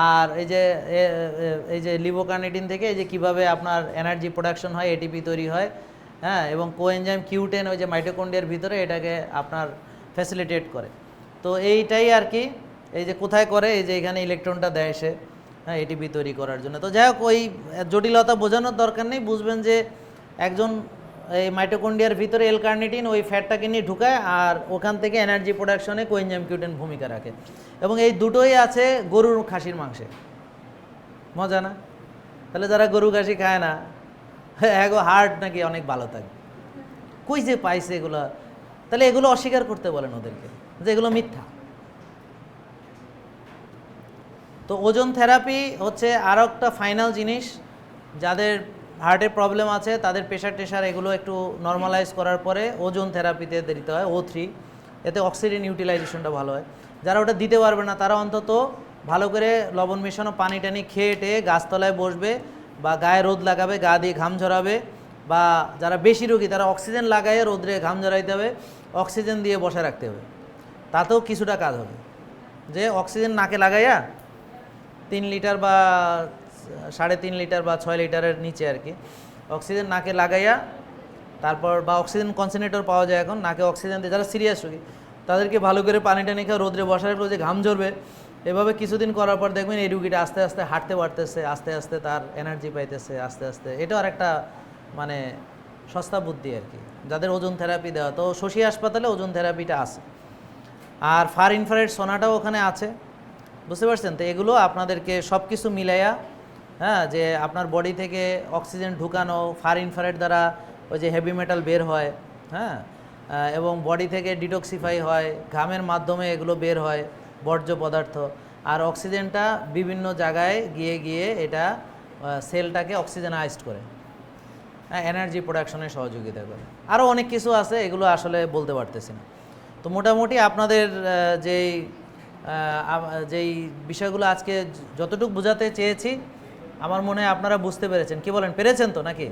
আর এই যে লিভোকার্নিটিন থেকে এই যে কীভাবে আপনার এনার্জি প্রোডাকশন হয়, এটিপি তৈরি হয়, হ্যাঁ, এবং কোএনজাইম Q10 ওই যে মাইটোকন্ড্রিয়ার ভিতরে এটাকে আপনার ফ্যাসিলিটেট করে। তো এইটাই আর কি, এই যে কোথায় করে, এই যে এখানে ইলেকট্রনটা দেয় সে, হ্যাঁ, এটিপি তৈরি করার জন্য। তো যাই হোক, ওই জটিলতা বোঝানোর দরকার নেই, বুঝবেন যে একজন এই মাইটোকন্ড্রিয়ার ভিতরে এল কার্নিটিন ওই ফ্যাটটাকে নিয়ে ঢুকায়, আর ওখান থেকে এনার্জি প্রোডাকশনে কোএনজাইম Q10 ভূমিকা রাখে। এবং এই দুটোই আছে গরুর খাসির মাংসে। মজা না? তাহলে যারা গরু খাসি খায় না, এগো হার্ট নাকি অনেক ভালো থাকে, কই যে পাইছে এগুলো? তাহলে এগুলো অস্বীকার করতে বলেন ওদেরকে যে এগুলো মিথ্যা। তো ওজন থেরাপি হচ্ছে আরও একটা ফাইনাল জিনিস, যাদের হার্টের প্রবলেম আছে, তাদের প্রেশার টেশার এগুলো একটু নর্মালাইজ করার পরে ওজন থেরাপিতে দিতে হয় O3, এতে অক্সিজেন ইউটিলাইজেশনটা ভালো হয়। যারা ওটা দিতে পারবে না, তারা অন্তত ভালো করে লবণ মেশানো পানি টানি খেয়ে টেয়ে গাছতলায় বসবে, বা গায়ে রোদ লাগাবে, গা দিয়ে ঘাম ঝরাবে, বা যারা বেশি রোগী তারা অক্সিজেন লাগাইয়ে রোদ্রে ঘাম ঝরাইতে হবে, অক্সিজেন দিয়ে বসায় রাখতে হবে, তাতেও কিছুটা কাজ হবে। যে অক্সিজেন নাকে লাগাইয়া 3 লিটার বা 3.5 লিটার বা 6 লিটারের নিচে আর কি অক্সিজেন নাকে লাগাইয়া, তারপর বা অক্সিজেন কনসেন্ট্রেটর পাওয়া যায় এখন, নাকে অক্সিজেন দিয়ে যারা সিরিয়াস রোগী তাদেরকে ভালো করে পানি টানি খেয়ে রোদ্রে বসার পর যে ঘাম ঝরবে, এভাবে কিছুদিন করার পর দেখবেন এই রুগীটা আস্তে আস্তে হাঁটতে পারতেছে, আস্তে আস্তে তার এনার্জি পাইতেছে, আস্তে আস্তে। এটাও আর একটা মানে সস্তা বুদ্ধি আর কি, যাদের ওজন থেরাপি দেওয়া। তো শশী হাসপাতালে ওজন থেরাপিটা আছে, আর ফার ইনফ্রারেড সোনাটাও ওখানে আছে, বুঝতে পারছেন? তো এগুলো আপনাদেরকে সব কিছু মিলাইয়া, হ্যাঁ, যে আপনার বডি থেকে অক্সিজেন ঢুকানো, ফার ইনফ্রারেড দ্বারা ওই যে হেভি মেটাল বের হয়, হ্যাঁ, এবং বডি থেকে ডিটক্সিফাই হয়, ঘামের মাধ্যমে এগুলো বের হয় বর্জ্য পদার্থ, আর অক্সিজেনটা বিভিন্ন জায়গায় গিয়ে গিয়ে এটা সেলটাকে অক্সিজেনাইজড করে, এনার্জি প্রোডাকশনে সহযোগিতা করে। আরও অনেক কিছু আছে, এগুলো আসলে বলতে পারতেছি না। তো মোটামুটি আপনাদের যেই বিষয়গুলো আজকে যতটুকু বোঝাতে চেয়েছি, আমার মনে হয় আপনারা বুঝতে পেরেছেন। কি বলেন, পেরেছেন তো নাকি?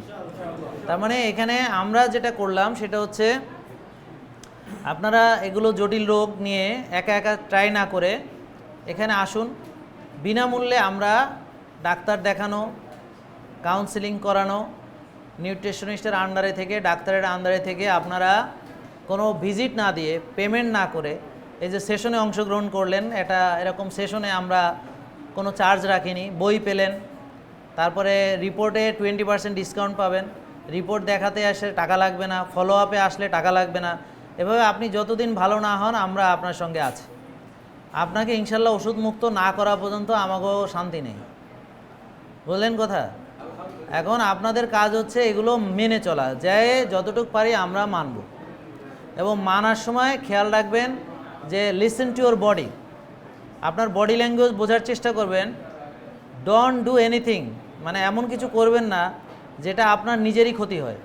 তার মানে এখানে আমরা যেটা করলাম সেটা হচ্ছে, আপনারা এগুলো জটিল রোগ নিয়ে একা একা ট্রাই না করে এখানে আসুন, বিনামূল্যে আমরা ডাক্তার দেখানো, কাউন্সেলিং করানো, নিউট্রিশনিস্টের আন্ডারে থেকে, ডাক্তারের আন্ডারে থেকে, আপনারা কোনো ভিজিট না দিয়ে, পেমেন্ট না করে এই যে সেশনে অংশগ্রহণ করলেন, এটা এরকম সেশনে আমরা কোনো চার্জ রাখিনি, বই পেলেন, তারপরে রিপোর্টে 20% ডিসকাউন্ট পাবেন, রিপোর্ট দেখাতে আসলে টাকা লাগবে না, ফলো আপে আসলে টাকা লাগবে না। এভাবে আপনি যতদিন ভালো না হন আমরা আপনার সঙ্গে আছি। আপনাকে ইনশাল্লাহ ওষুধ মুক্ত না করা পর্যন্ত আমাকেও শান্তি নেই, বললেন কথা? এখন আপনাদের কাজ হচ্ছে এগুলো মেনে চলা, যে যতটুকু পারি আমরা মানব। এবং মানার সময় খেয়াল রাখবেন যে লিসেন টু ইউর বডি, আপনার বডি ল্যাঙ্গুয়েজ বোঝার চেষ্টা করবেন। ডোন্ট ডু এনিথিং, মানে এমন কিছু করবেন না যেটা আপনার নিজেরই ক্ষতি হয়।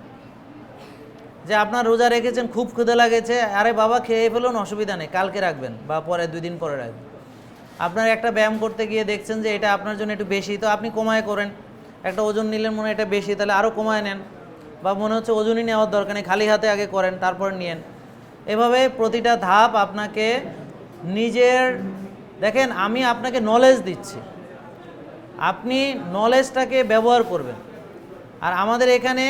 যে আপনার রোজা রেখেছেন, খুব ক্ষুধা লাগেছে, আরে বাবা খেয়ে ফেলুন, অসুবিধা নেই, কালকে রাখবেন বা পরে 2 দিন পরে রাখবেন। আপনার একটা ব্যায়াম করতে গিয়ে দেখছেন যে এটা আপনার জন্য একটু বেশি, তো আপনি কমায় করেন। একটা ওজন নিলেন, মনে হয় এটা বেশি, তাহলে আরও কমায় নেন। বা মনে হচ্ছে ওজনই নেওয়ার দরকার নেই, খালি হাতে আগে করেন, তারপর নিয়েন। এভাবে প্রতিটা ধাপ আপনাকে নিজের, দেখেন আমি আপনাকে নলেজ দিচ্ছি, আপনি নলেজটাকে ব্যবহার করবেন। আর আমাদের এখানে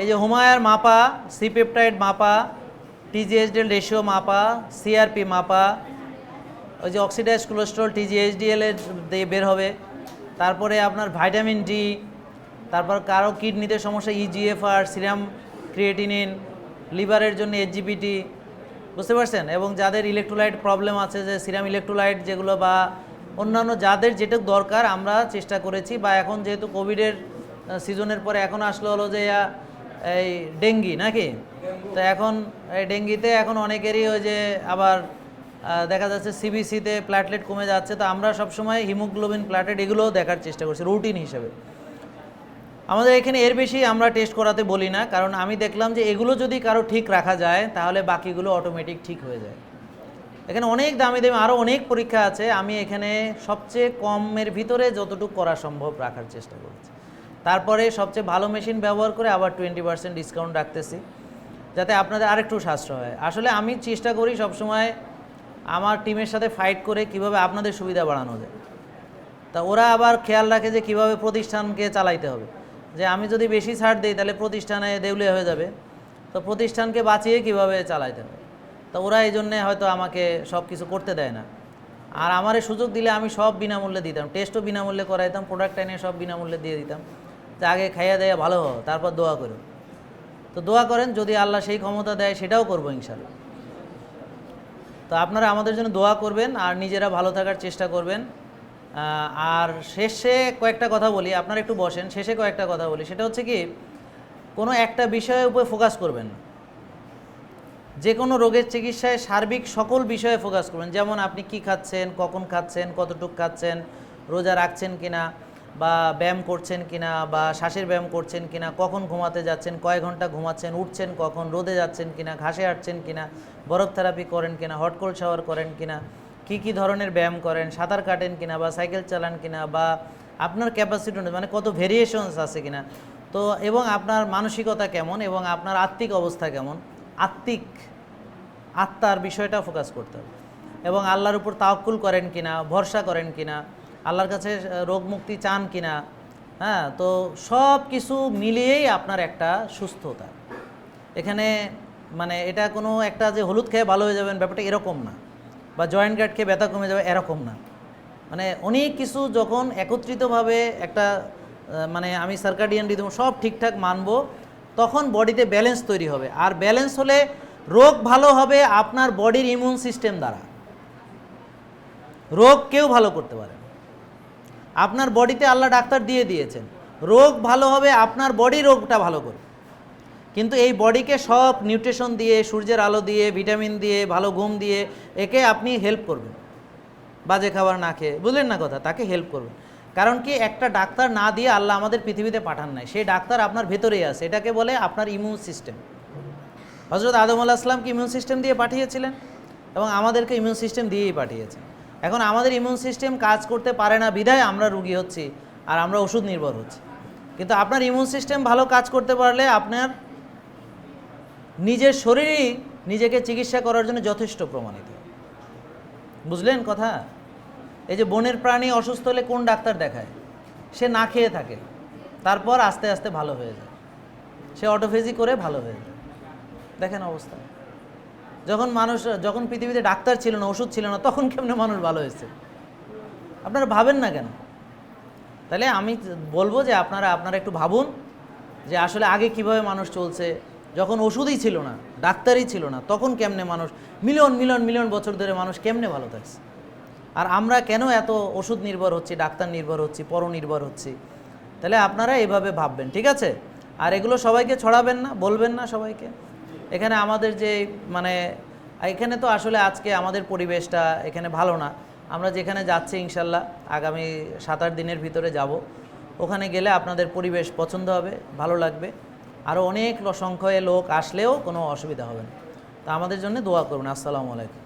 এই যে হুমায়ার মাপা, সি পেপটাইড মাপা, টিজিএইচডিএল রেশিও মাপা, সিআরপি মাপা, ওই যে অক্সিডাইজ কোলেস্ট্রল টিজিএইচডিএল এর দিয়ে বের হবে, তারপরে আপনার ভাইটামিন ডি, তারপর কারো কিডনিতে সমস্যা ইজিএফআর, সিরাম ক্রিয়েটিনিন, লিভারের জন্য এইচজিপিটি, বুঝতে পারছেন? এবং যাদের ইলেকট্রোলাইট প্রবলেম আছে, যে সিরাম ইলেকট্রোলাইট যেগুলো বা অন্যান্য যাদের যেটুকু দরকার আমরা চেষ্টা করেছি। বা এখন যেহেতু কোভিডের সিজনের পরে এখন আসলো হলো যে এই ডেঙ্গি নাকি, তো এখন এই ডেঙ্গিতে এখন অনেকেরই ওই যে আবার দেখা যাচ্ছে সিবিসিতে প্ল্যাটলেট কমে যাচ্ছে, তো আমরা সবসময় হিমোগ্লোবিন, প্ল্যাটলেট এগুলোও দেখার চেষ্টা করছি রুটিন হিসেবে। আমাদের এখানে এর বেশি আমরা টেস্ট করাতে বলি না, কারণ আমি দেখলাম যে এগুলো যদি কারো ঠিক রাখা যায় তাহলে বাকিগুলো অটোমেটিক ঠিক হয়ে যায়। এখানে অনেক দামি দামি আরও অনেক পরীক্ষা আছে, আমি এখানে সবচেয়ে কমের ভিতরে যতটুকু করা সম্ভব রাখার চেষ্টা করছি। তারপরে সবচেয়ে ভালো মেশিন ব্যবহার করে আবার 20% ডিসকাউন্ট রাখতেছি, যাতে আপনাদের আরেকটু সাশ্রয় হয়। আসলে আমি চেষ্টা করি সবসময় আমার টিমের সাথে ফাইট করে কিভাবে আপনাদের সুবিধা বাড়ানো যায়। তা ওরা আবার খেয়াল রাখে যে কিভাবে প্রতিষ্ঠানকে চালাইতে হবে, যে আমি যদি বেশি ছাড় দিই তাহলে প্রতিষ্ঠানে দেউলিয়া হয়ে যাবে, তো প্রতিষ্ঠানকে বাঁচিয়ে কিভাবে চালাইতে হবে। তো ওরা এই জন্যে হয়তো আমাকে সব কিছু করতে দেয় না। আর আমারে সুযোগ দিলে আমি সব বিনামূল্যে দিতাম, টেস্টও বিনামূল্যে করাইতাম, প্রোডাক্ট এনে সব বিনামূল্যে দিয়ে দিতাম, যে আগে খাইয়া দেয়া ভালো হও, তারপর দোয়া করো। তো দোয়া করেন, যদি আল্লাহ সেই ক্ষমতা দেয় সেটাও করবো ইনশাআল্লাহ। তো আপনারা আমাদের জন্য দোয়া করবেন আর নিজেরা ভালো থাকার চেষ্টা করবেন। আর শেষে কয়েকটা কথা বলি, আপনারা একটু বসেন, শেষে কয়েকটা কথা বলি। সেটা হচ্ছে কি, কোনো একটা বিষয়ের উপরে ফোকাস করবেন না। যে কোনো রোগের চিকিৎসায় সার্বিক সকল বিষয়ে ফোকাস করবেন, যেমন আপনি কি খাচ্ছেন, কখন খাচ্ছেন, কতটুকু খাচ্ছেন, রোজা রাখছেন কিনা, বা ব্যায়াম করছেন কিনা, বা শ্বাসের ব্যায়াম করছেন কিনা, কখন ঘুমাতে যাচ্ছেন, কয় ঘন্টা ঘুমাচ্ছেন, উঠছেন কখন, রোদে যাচ্ছেন কিনা, ঘাসে হাঁটছেন কিনা, বরফ থেরাপি করেন কিনা, হট কোল্ড শাওয়ার করেন কিনা, কি ধরনের ব্যায়াম করেন, সাঁতার কাটেন কিনা, বা সাইকেল চালান কিনা, বা আপনার ক্যাপাসিটি মানে কত ভেরিয়েশনস আছে কিনা, তো এবং আপনার মানসিকতা কেমন, এবং আপনার আত্মিক অবস্থা কেমন, আত্মার বিষয়টা ফোকাস করতে হবে। এবং আল্লাহর উপর তাওয়াক্কুল করেন কিনা, ভরসা করেন কিনা, আল্লাহর কাছে রোগ মুক্তি চান কিনা। হ্যাঁ, তো সব কিছু মিলিয়েই আপনার একটা সুস্থতা। এখানে মানে এটা কোনো একটা যে হলুদ খেয়ে ভালো হয়ে যাবেন ব্যাপারটা এরকম না, বা জয়েন্ট গার্ড খেয়ে ব্যথা কমে যাবে এরকম না। মানে অনেক কিছু যখন একত্রিতভাবে একটা মানে আমি সার্কাডিয়ান রিদম সব ঠিকঠাক মানবো, তখন বডিতে ব্যালেন্স তৈরি হবে। আর ব্যালেন্স হলে রোগ ভালো হবে আপনার বডির ইমিউন সিস্টেম দ্বারা। রোগ কেউ ভালো করতে পারে না, আপনার বডিতে আল্লাহ ডাক্তার দিয়ে দিয়েছেন। রোগ ভালো হবে আপনার বডি রোগটা ভালো করবে, কিন্তু এই বডিকে সব নিউট্রিশন দিয়ে, সূর্যের আলো দিয়ে, ভিটামিন দিয়ে, ভালো ঘুম দিয়ে একে আপনি হেল্প করবেন। বাজে খাবার না খেয়ে, বুঝলেন না কথা, তাকে হেল্প করবেন। কারণ কি, একটা ডাক্তার না দিয়ে আল্লাহ আমাদের পৃথিবীতে পাঠান নাই, সেই ডাক্তার আপনার ভেতরেই আছে। এটাকে বলে আপনার ইমিউন সিস্টেম। হযরত আদম আলাইহিস সালামকে ইমিউন সিস্টেম দিয়ে পাঠিয়েছিলেন, এবং আমাদেরকে ইমিউন সিস্টেম দিয়েই পাঠিয়েছেন। এখন আমাদের ইমিউন সিস্টেম কাজ করতে পারে না বিধায় আমরা রোগী হচ্ছি আর আমরা ওষুধ নির্ভর হচ্ছি। কিন্তু আপনার ইমিউন সিস্টেম ভালো কাজ করতে পারলে আপনার নিজের শরীরই নিজেকে চিকিৎসা করার জন্য যথেষ্ট প্রমাণিত। বুঝলেন কথা? এই যে বনের প্রাণী অসুস্থ হলে কোন ডাক্তার দেখায়? সে না খেয়ে থাকে, তারপর আস্তে আস্তে ভালো হয়ে যায়, সে অটোফেজি করে ভালো হয়ে যায়। দেখেন অবস্থা। যখন পৃথিবীতে ডাক্তার ছিল না, ওষুধ ছিল না, তখন কেমনে মানুষ ভালো হয়েছে? আপনারা ভাবেন না কেন? তাহলে আমি বলবো যে আপনারা একটু ভাবুন যে আসলে আগে কিভাবে মানুষ চলছে, যখন ওষুধই ছিল না, ডাক্তারই ছিল না, তখন কেমনে মানুষ মিলিয়ন বছর ধরে মানুষ কেমনে ভালো থাকছে। আর আমরা কেন এত ওষুধ নির্ভর হচ্ছি, ডাক্তার নির্ভর হচ্ছি, পরনির্ভর হচ্ছি? তাহলে আপনারা এভাবে ভাববেন, ঠিক আছে? আর এগুলো সবাইকে ছড়াবেন না, বলবেন না সবাইকে। এখানে আমাদের যে মানে এখানে তো আসলে আজকে আমাদের পরিবেশটা এখানে ভালো না। আমরা যেখানে যাচ্ছি ইনশাল্লাহ আগামী 7-8 দিনের ভিতরে যাব। ওখানে গেলে আপনাদের পরিবেশ পছন্দ হবে, ভালো লাগবে। আরও অনেক সংখ্যায় লোক আসলেও কোনো অসুবিধা হবে না। তা আমাদের জন্য দোয়া করুন। আসসালামু আলাইকুম।